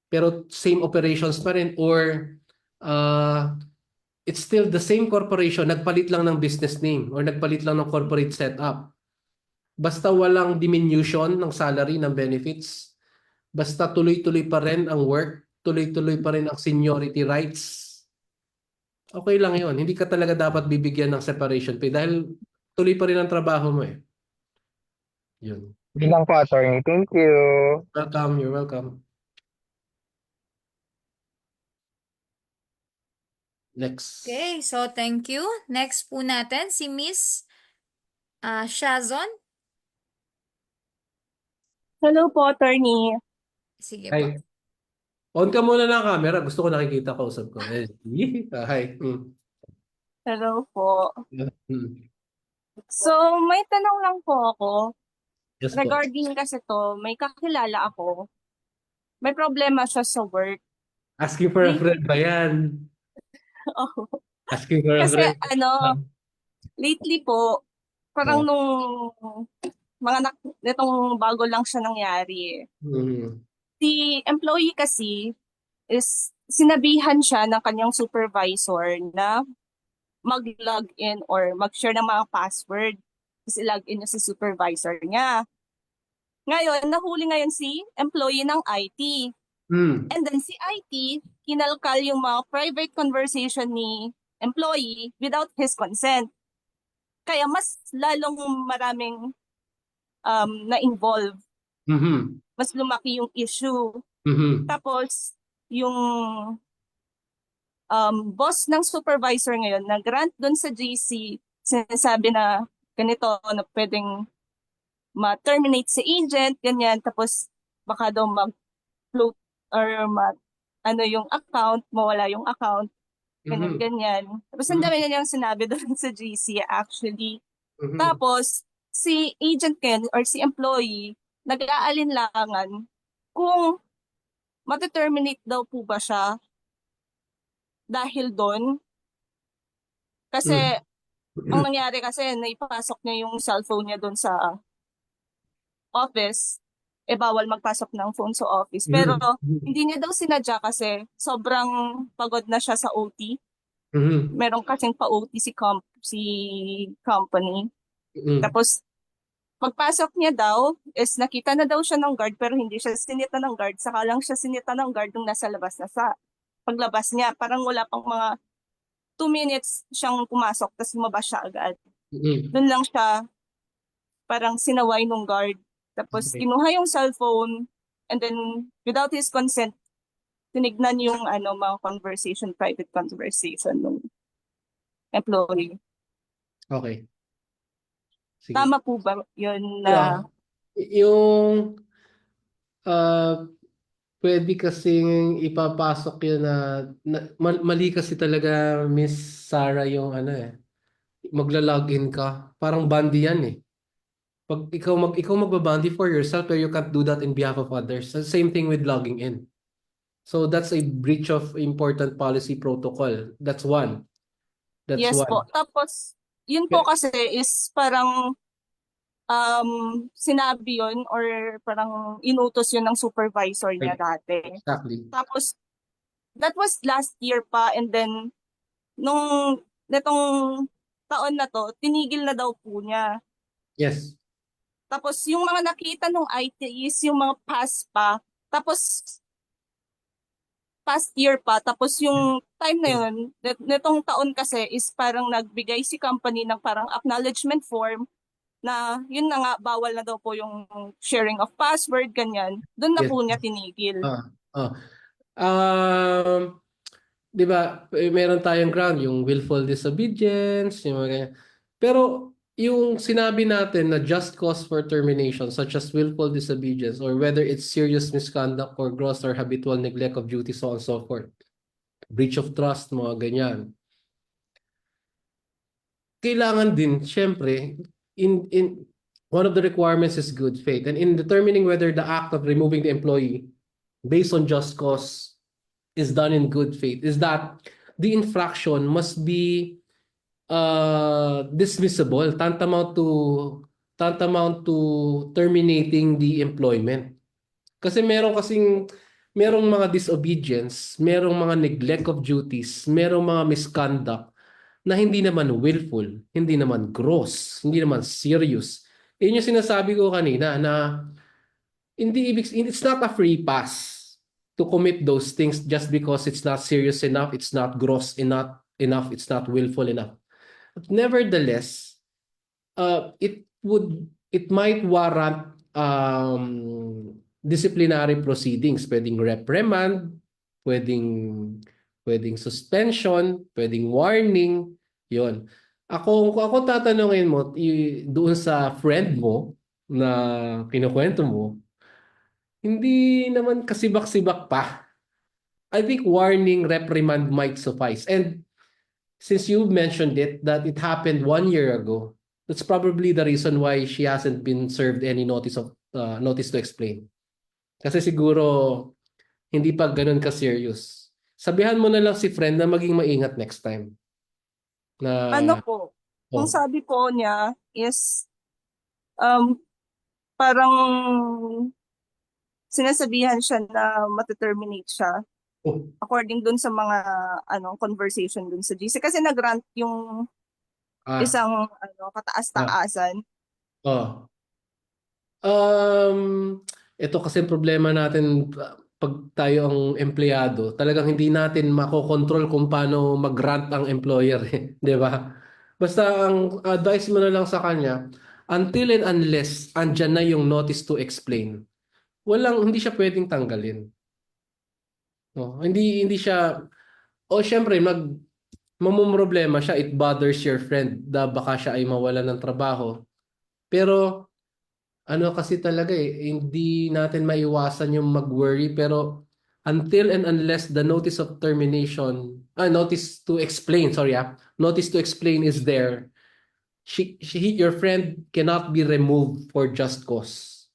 pero same operations pa rin, or it's still the same corporation, nagpalit lang ng business name or nagpalit lang ng corporate setup. Basta walang diminution ng salary, ng benefits, basta tuloy-tuloy pa rin ang work, tuloy-tuloy pa rin ang seniority rights, okay lang yun. Hindi ka talaga dapat bibigyan ng separation pay dahil tuloy pa rin ang trabaho mo eh. Yun. Bilang po, attorney. Thank you. Welcome, you're welcome. Next. Okay, so thank you. Next po natin si Miss Shazon. Hello po, attorney. Sige Hi. po. On ka muna ng camera. Gusto ko nakikita kausap ko. Hi. Hello po. Mm. So, may tanong lang po ako. Yes po. Regarding kasi to, may kakilala ako. May problema siya sa work. Asking for a friend ba yan? Oo. Asking for a Kasi friend. lately po, parang nung nitong bago lang siya nangyari. Si employee kasi is sinabihan siya ng kanyang supervisor na mag-log in or mag-share ng mga password. Kasi log in niya si supervisor niya. Ngayon, nahuli ngayon si employee ng IT. And then si IT, kinalkal yung mga private conversation ni employee without his consent. Kaya mas lalong maraming na-involve. Mas lumaki yung issue. Tapos, yung boss ng supervisor ngayon, nag-grant dun sa GC, sinasabi na ganito, na pwedeng ma-terminate si agent, ganyan, tapos baka daw mag-float or yung account, mawala yung account, ganyan. Tapos ang dami na niyang sinabi doon sa GC actually. Tapos, si agent ngayon or si employee nag-aalinlangan kung mate-terminate daw po ba siya dahil doon. Kasi ang nangyari kasi naipasok niya yung cellphone niya doon sa office, bawal magpasok ng phone sa office. Pero hindi niya daw sinadya kasi sobrang pagod na siya sa OT. Meron kasing pa-OT si company. Tapos pagpasok niya daw is nakita na daw siya ng guard pero hindi siya sinita ng guard. Saka lang siya sinita ng guard nung nasa labas na sa paglabas niya. Parang wala pang mga 2 minutes siyang pumasok tapos lumabas siya agad. Doon lang siya parang sinaway nung guard. Tapos kinuha yung cellphone and then without his consent, tinignan yung mga private conversation ng employee. Okay. Sige. Tama po ba yun na Yung pwede kasing ipapasok yun mali kasi talaga Miss Sarah yung magla-login ka. Parang bandi yan eh. Pag ikaw magbabandi for yourself pero you can't do that in behalf of others. Same thing with logging in. So that's a breach of important policy protocol. That's one. yes one. po. Tapos yun po kasi is parang sinabi yun or parang inutos yun ng supervisor niya dati. Exactly. Tapos that was last year pa and then netong taon na to, tinigil na daw po niya. Yes. Tapos yung mga nakita nung IT is yung mga past year pa. Tapos yung time na yun, netong taon kasi is parang nagbigay si company ng parang acknowledgement form na yun na nga, bawal na daw po yung sharing of password, ganyan. Doon na po niya tinigil. Di ba, meron tayong ground, yung willful disobedience, yung mga ganyan. Pero yung sinabi natin na just cause for termination such as willful disobedience or whether it's serious misconduct or gross or habitual neglect of duty, so on and so forth, breach of trust, mga ganyan, kailangan din syempre in one of the requirements is good faith, and in determining whether the act of removing the employee based on just cause is done in good faith is that the infraction must be dismissible, tantamount to terminating the employment. Kasi merong mga disobedience, merong mga neglect of duties, merong mga misconduct na hindi naman willful, hindi naman gross, hindi naman serious. Yun yung sinasabi ko kanina na it's not a free pass to commit those things just because it's not serious enough, it's not gross enough, it's not willful enough. But nevertheless, it might warrant disciplinary proceedings. Pwedeng reprimand, pwedeng suspension, pwedeng warning, yon. Kung ako tatanungin mo doon sa friend mo na kinukwento mo, hindi naman kasibak-sibak pa. I think warning, reprimand might suffice. And since you mentioned it, that it happened 1 year ago, that's probably the reason why she hasn't been served any notice to explain. Kasi siguro hindi pa ganun ka-serious. Sabihan mo na lang si friend na maging maingat next time. Kung sabi po niya is parang sinasabihan siya na mate-terminate siya. According dun sa mga conversation dun sa GC. Kasi nag-rant yung isang kataas-taasan. Ito kasi problema natin pag tayo ang empleyado, talagang hindi natin makokontrol kung paano mag-rant ang employer, di ba? Basta ang advice mo na lang sa kanya, until and unless andyan na yung notice to explain, hindi siya pwedeng tanggalin. No, hindi siya syempre mamumroblema siya, it bothers your friend, baka siya ay mawalan ng trabaho. Pero kasi talaga hindi natin maiwasan yung mag-worry, pero until and unless the notice to explain is there, your friend cannot be removed for just cause.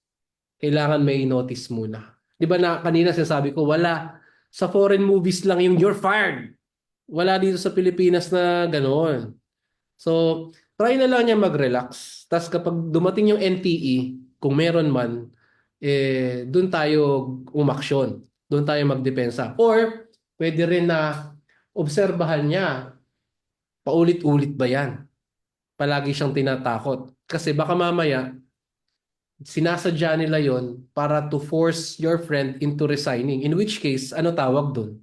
Kailangan may notice muna. Di ba na kanina sinasabi ko, wala. Sa foreign movies lang yung you're fired. Wala dito sa Pilipinas na gano'n. So, try na lang niya mag-relax. Tapos kapag dumating yung NTE, kung meron man, doon tayo umaksyon. Doon tayo magdepensa. Or, pwede rin na obserbahan niya, paulit-ulit ba yan? Palagi siyang tinatakot. Kasi baka mamaya, sinasadya nila yon para to force your friend into resigning. In which case, ano tawag doon?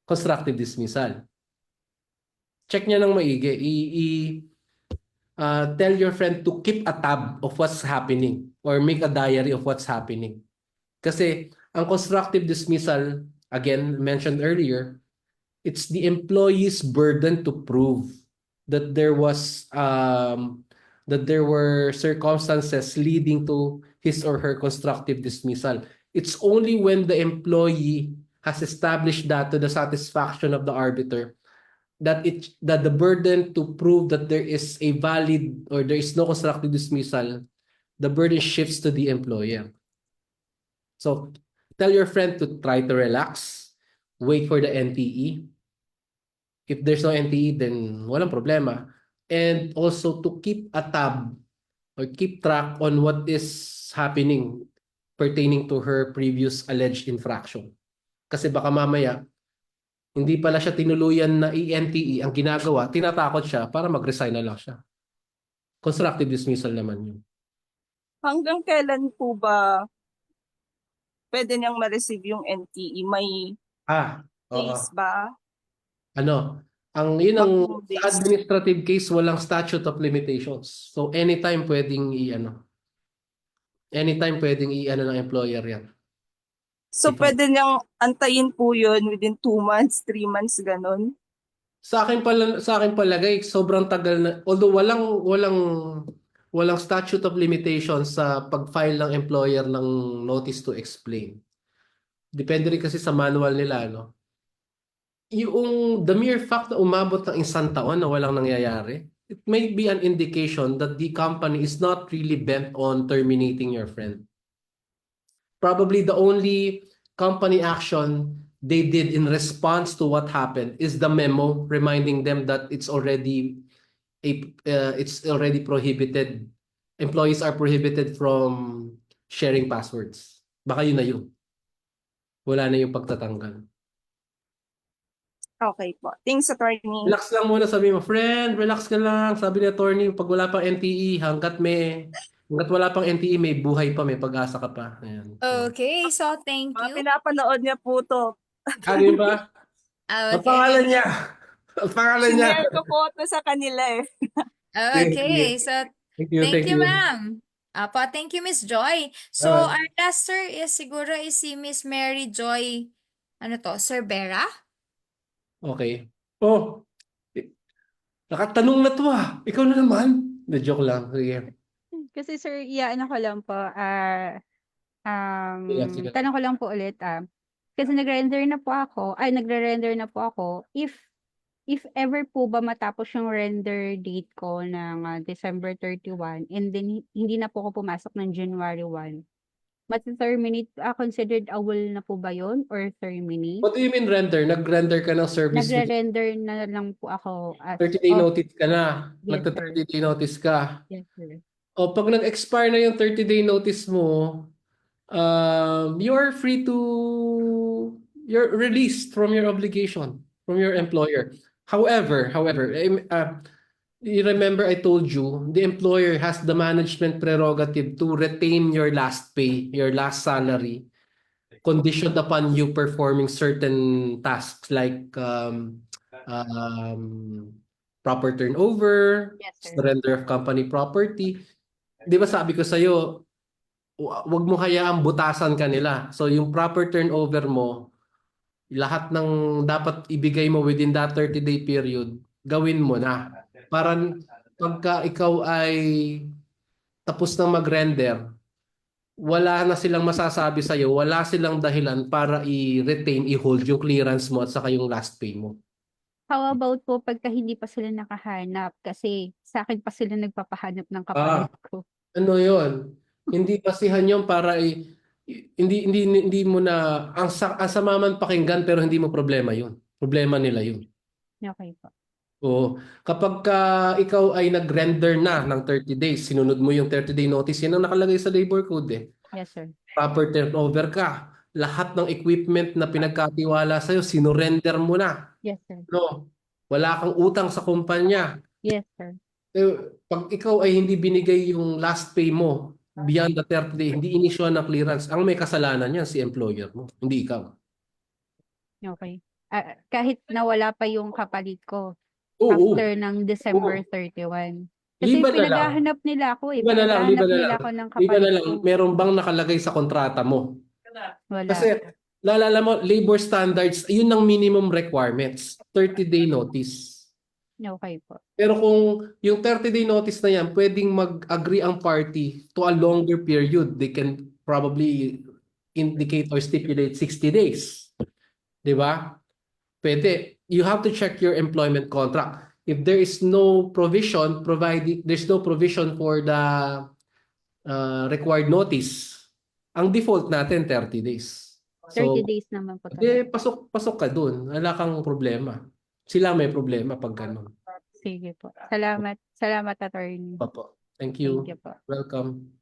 Constructive dismissal. Check niya ng maigi. Tell your friend to keep a tab of what's happening or make a diary of what's happening. Kasi ang constructive dismissal, again, mentioned earlier, it's the employee's burden to prove that there were circumstances leading to his or her constructive dismissal. It's only when the employee has established that to the satisfaction of the arbiter that the burden to prove that there is a valid or there is no constructive dismissal, the burden shifts to the employer. So tell your friend to try to relax, wait for the NTE. If there's no NTE, then walang problema. And also to keep a tab or keep track on what is happening pertaining to her previous alleged infraction. Kasi baka mamaya, hindi pala siya tinuluyan na i-NTE. Ang ginagawa, tinatakot siya para mag-resign na lang siya. Constructive dismissal naman yun. Hanggang kailan po ba pwede niyang ma-receive yung NTE? May days ba? Yun ang sa administrative case, walang statute of limitations. So anytime pwedeng ng employer yan. So pwede niyang antayin po yun within 2 months, 3 months, ganun? Sa akin palagay, sobrang tagal na. Although walang statute of limitations sa pag-file ng employer ng notice to explain. Depende rin kasi sa manual nila, no? Yung the mere fact na umabot ng 1 taon na walang nangyayari, it may be an indication that the company is not really bent on terminating your friend. Probably the only company action they did in response to what happened is the memo reminding them that it's already prohibited. Employees are prohibited from sharing passwords. Baka yun na yun. Wala na yung pagtatanggal. Okay po. Thanks, attorney. Relax lang muna, sabi mo, friend, relax ka lang. Sabi ni attorney, pag wala pang NTE, hanggat wala pang NTE, may buhay pa, may pag-asa ka pa. Ayan. Okay, so thank you. Pinapanood niya po to. Ano yun ba? Ang pangalan niya. Ang pangalan niya. Sinare ko po ito sa kanila eh. Okay, so Thank you. ma'am. Apo, thank you, Miss Joy. So, our last sir is siguro si Miss Mary Joy, Cervera? Okay. Oh, nakatanong na to ah. Ikaw na naman. Na-joke lang. Sige. Kasi sir, ko lang po. Sige. Tanong ko lang po ulit. Kasi nagre-render na po ako. If ever po ba matapos yung render date ko ng December 31 and then hindi na po ako pumasok ng January 1, mati-terminate, considered awol na po ba yun or terminate? What do you mean render? Nag-render ka ng service? Nagre-render na lang po ako. 30-day notice ka na. Yes, Nagta-30-day notice ka. Yes, sir. O pag nag-expire na yung 30-day notice mo, you're released from your obligation, from your employer. However, you remember I told you, the employer has the management prerogative to retain your last pay, your last salary, conditioned upon you performing certain tasks like proper turnover, surrender of company property. Di ba sabi ko sa'yo, wag mo hayaang butasan ka nila. So yung proper turnover mo, lahat ng dapat ibigay mo within that 30-day period, gawin mo na. Para pagka ikaw ay tapos na mag-render, wala na silang masasabi sa'yo, wala silang dahilan para i-retain, i-hold yung clearance mo at saka yung last pay mo. How about po pagka hindi pa sila nakahanap? Kasi sa akin pa sila nagpapahanap ng Ah, kapalit ko. ano yon? Hindi basihan yon para hindi mo na ang sama man pakinggan pero hindi mo problema yun. Problema nila yun. Okay po. Oo. Kapag ikaw ay nag-render na ng 30 days, sinunod mo yung 30-day notice, yan ang nakalagay sa labor code eh. Yes, sir. Proper turnover ka. Lahat ng equipment na pinagkatiwala sa'yo, sinurrender mo na. Yes, sir. No? Wala kang utang sa kumpanya. Yes, sir. Pag ikaw ay hindi binigay yung last pay mo beyond the 30 day, hindi inisyu ng clearance, ang may kasalanan yan si employer mo, hindi ikaw. Okay. Kahit nawala pa yung kapalit ko Oo. after ng December 31. Kasi Liban na lang. pinaghahanap nila ako eh. Liban na lang, liban Pinaghahanap na nila lang. ako ng Liban na kapalit lang. ko. Meron bang nakalagay sa kontrata mo? Wala. Kasi, lalala mo, labor standards, yun ang minimum requirements. 30-day notice. Okay po. Pero kung yung 30-day notice na yan, pwedeng mag-agree ang party to a longer period. They can probably indicate or stipulate 60 days. Di ba? Pwede. You have to check your employment contract. If there is no provision, provided there's no provision for the required notice, ang default natin 30 days. 30 days naman po Pasok ka dun. Wala kang problema. Sila may problema pag ganun. Sige po. Salamat. Salamat, attorney. Opo. Thank you. Thank you po. Welcome.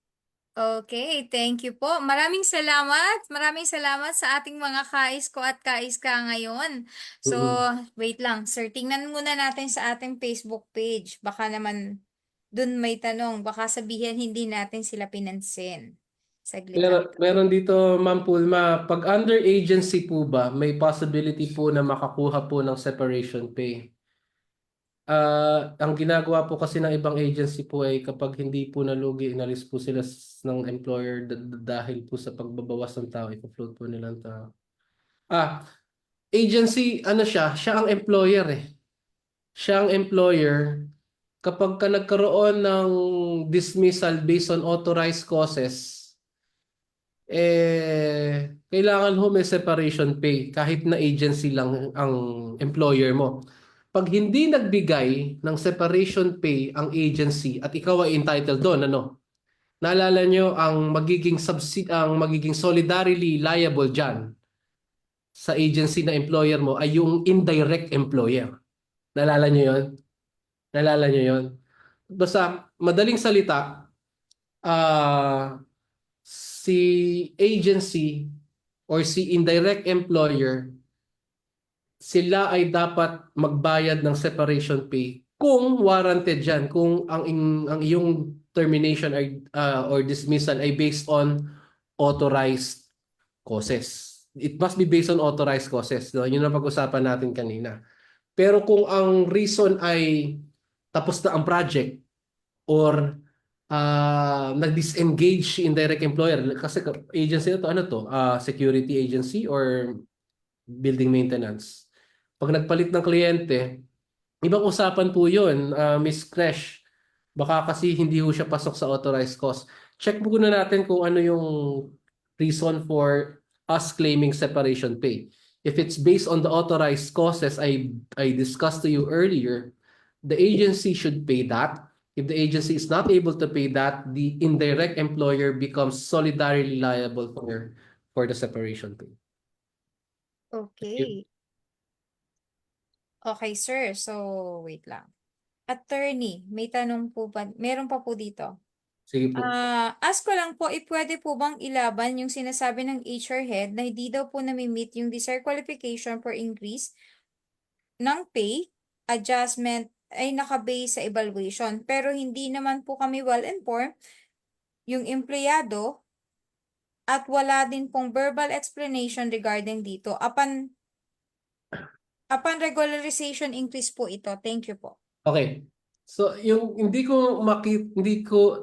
Okay, thank you po. Maraming salamat. Maraming salamat sa ating mga kais-ko at kais-ka ngayon. So, wait lang. Sir, tingnan muna natin sa ating Facebook page. Baka naman dun may tanong. Baka sabihin hindi natin sila pinansin. Saglit lang. Meron dito, Ma'am Pulma, pag under agency po ba, may possibility po na makakuha po ng separation pay? Ang ginagawa po kasi ng ibang agency po ay kapag hindi po nalugi, inalis po sila ng employer dahil po sa pagbabawas ng tao, i-float po nila ng tao. Agency, ano siya ang employer eh. Siya ang employer. Kapag ka nagkaroon ng dismissal based on authorized causes, kailangan ho may separation pay kahit na agency lang ang employer mo. Pag hindi nagbigay ng separation pay ang agency at ikaw ay entitled doon, ano? Naalala nyo ang magiging solidarily liable dyan sa agency na employer mo ay yung indirect employer. Naalala nyo yun? Naalala nyo yun? Basta, madaling salita, si agency or si indirect employer, sila ay dapat magbayad ng separation pay kung warranted yan, kung ang iyong termination or dismissal ay based on authorized causes. It must be based on authorized causes. No? Yun ang pag-usapan natin kanina. Pero kung ang reason ay tapos na ang project or nag-disengage si indirect employer kasi agency na to, ano to? Security agency or building maintenance. Pag nagpalit ng kliyente, ibang usapan po yun, Miss Crash. Baka kasi hindi ho siya pasok sa authorized cause. Check muna natin kung ano yung reason for us claiming separation pay. If it's based on the authorized causes I discussed to you earlier, the agency should pay that. If the agency is not able to pay that, the indirect employer becomes solidarily liable for the separation pay. Okay. Okay, sir. So, wait lang. Attorney, may tanong po ba? Meron pa po dito. Sige po. Ask ko lang po, pwede po bang ilaban yung sinasabi ng HR head na hindi daw po nami-meet yung desired qualification for increase ng pay, adjustment, ay nakabase sa evaluation. Pero hindi naman po kami well-informed yung empleyado at wala din pong verbal explanation regarding dito. Upon regularization increase po ito. Thank you po. Okay. So, yung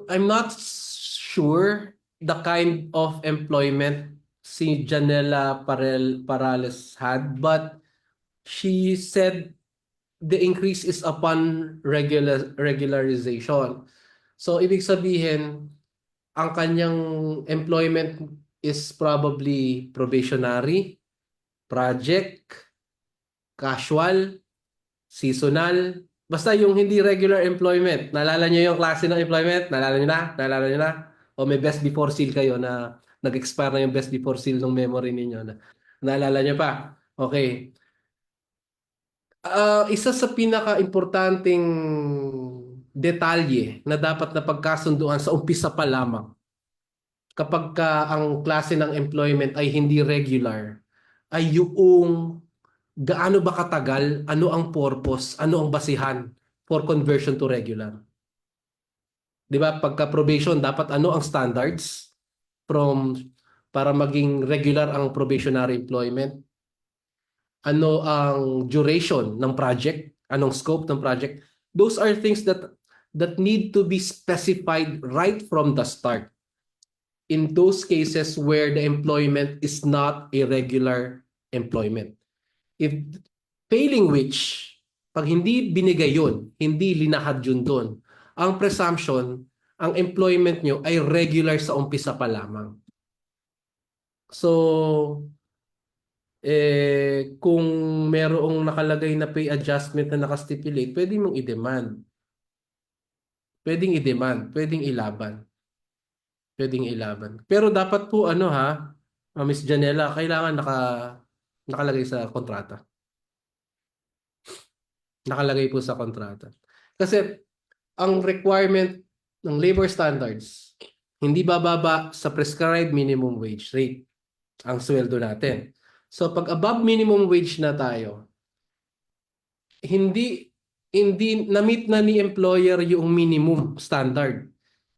I'm not sure the kind of employment si Janela Parales had, but she said the increase is upon regularization. So, ibig sabihin, ang kanyang employment is probably probationary, project, casual, seasonal, Basta yung hindi regular employment. Naalala nyo yung klase ng employment? Naalala nyo na? Naalala nyo na? O may best before seal kayo na nag-expire na yung best before seal ng memory ninyo. Naalala nyo pa? Okay. Isa sa pinaka-importanting detalye na dapat na pagkasunduan sa umpisa pa lamang kapag ang klase ng employment ay hindi regular ay yung gaano ba katagal, ano ang purpose, ano ang basihan for conversion to regular. Di ba? Pagka probation, dapat ano ang standards para maging regular ang probationary employment? Ano ang duration ng project? Anong scope ng project? Those are things that need to be specified right from the start. In those cases where the employment is not a regular employment. If failing which, pag hindi binigay yun, hindi linahad yun doon, ang presumption, ang employment nyo ay regular sa umpisa pa lamang. So, kung merong nakalagay na pay adjustment na nakastipulate, pwede mong i-demand. Pwedeng i-demand, pwedeng ilaban. Pwedeng ilaban. Pero dapat po Miss Janela, kailangan nakalagay sa kontrata. Nakalagay po sa kontrata. Kasi ang requirement ng labor standards, hindi bababa sa prescribed minimum wage rate ang sweldo natin. So pag above minimum wage na tayo, hindi na-meet na ni employer yung minimum standard.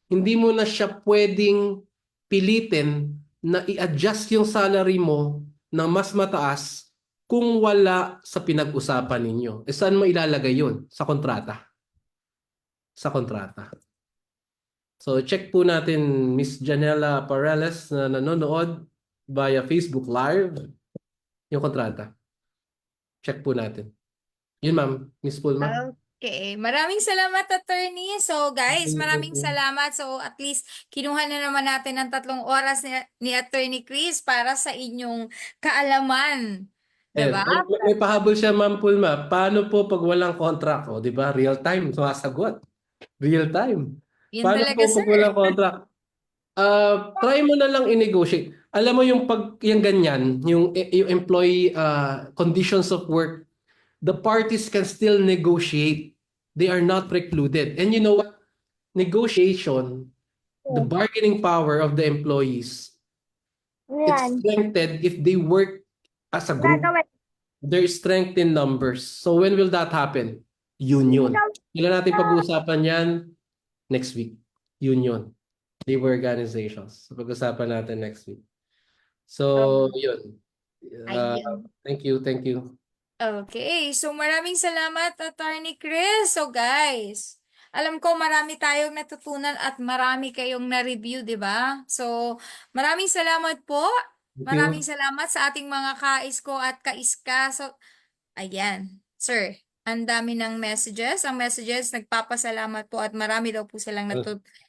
Hindi mo na siya pwedeng pilitin na i-adjust yung salary mo na mas mataas kung wala sa pinag-usapan ninyo. Saan mo ilalagay yun? Sa kontrata. Sa kontrata. So check po natin Miss Janela Pareles na nanonood via Facebook Live yung kontrata. Check po natin. Yun ma'am, Miss Pulma. Okay, maraming salamat, attorney. So guys, maraming salamat. So at least kinuha na naman natin ng 3 oras ni Attorney Chris para sa inyong kaalaman. Diba? May pahabol siya ma'am Pulma. Paano po pag walang contract? O, diba? Real time, sumasagot. Real time. Yun Paano talaga, po pag sir. walang contract? Try mo na lang i-negotiate. Alam mo yung yung ganyan, yung employee conditions of work, the parties can still negotiate. They are not precluded. And you know what? Negotiation, the bargaining power of the employees, it's strengthened if they work as a group. There is strength in numbers. So when will that happen? Union. Kailan natin pag-uusapan yan? Next week. Union. Labor organizations. So pag-usapan natin next week. So, yun. Thank you. Okay, so maraming salamat, Attorney Chris. So guys, alam ko marami tayong natutunan at marami kayong na-review, di ba? So, maraming salamat po. Maraming salamat sa ating mga kaisko at kaiska. So, ayan, sir, ang dami ng messages. Ang messages, nagpapasalamat po at marami daw po silang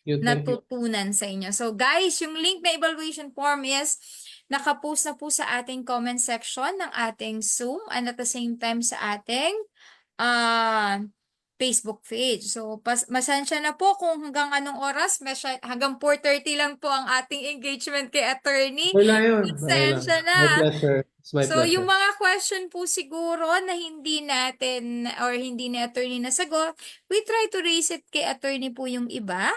natutunan sa inyo. So guys, yung link na evaluation form is nakapost na po sa ating comment section ng ating Zoom and at the same time sa ating Facebook page. So, masensya na po kung hanggang anong oras. Hanggang 4:30 lang po ang ating engagement kay attorney. Wala yun. Masensya na. My pleasure. It's my So, pleasure. yung mga question po siguro na hindi natin or hindi ni attorney nasagot, we try to raise it kay attorney po yung iba.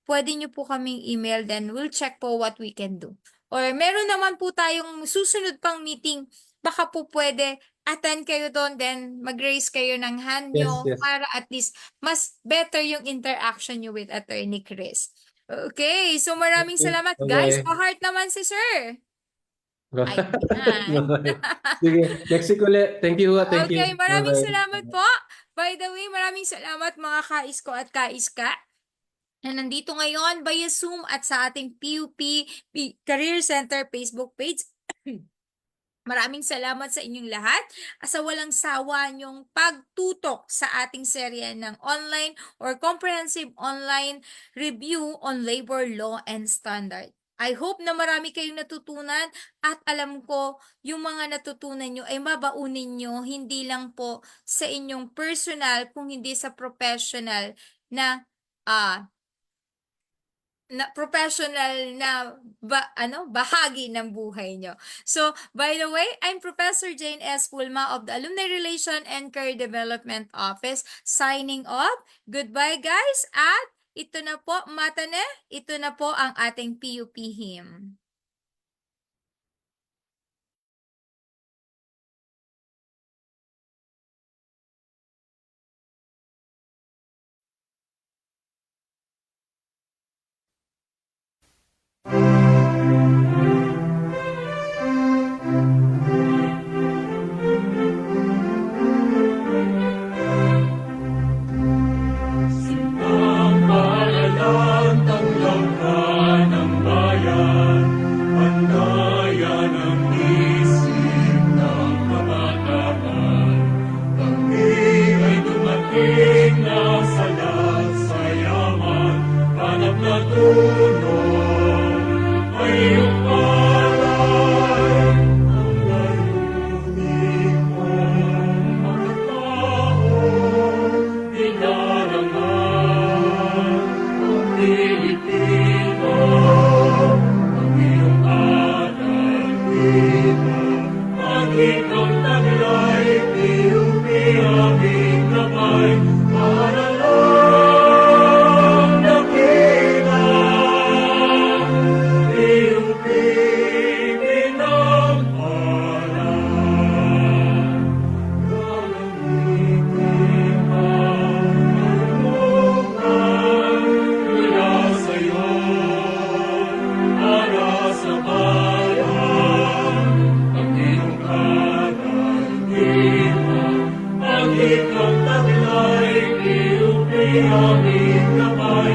Pwede nyo po kaming email, then we'll check po what we can do. Or meron naman po tayong susunod pang meeting, baka po pwede attend kayo doon, then mag-raise kayo ng hand nyo para at least mas better yung interaction nyo with Attorney Chris. Okay, so maraming salamat guys. Pa-heart naman si sir. Sige, next week ulit. Thank you. Okay, maraming salamat po. By the way, maraming salamat mga kaisko at kaiska na nandito ngayon via Zoom at sa ating PUP Career Center Facebook page. Maraming salamat sa inyong lahat sa walang sawa niyong pagtutok sa ating serye ng online or comprehensive online review on labor law and standard. I hope na marami kayong natutunan at alam ko yung mga natutunan nyo ay mabaunin nyo hindi lang po sa inyong personal kung hindi sa professional na bahagi ng buhay nyo. So, by the way, I'm Professor Jane S. Pulma of the Alumni Relation and Career Development Office signing off. Goodbye guys at ito na po, matane, ito na po ang ating PUP hymn. Ikaw taglay, PUP aming kamay,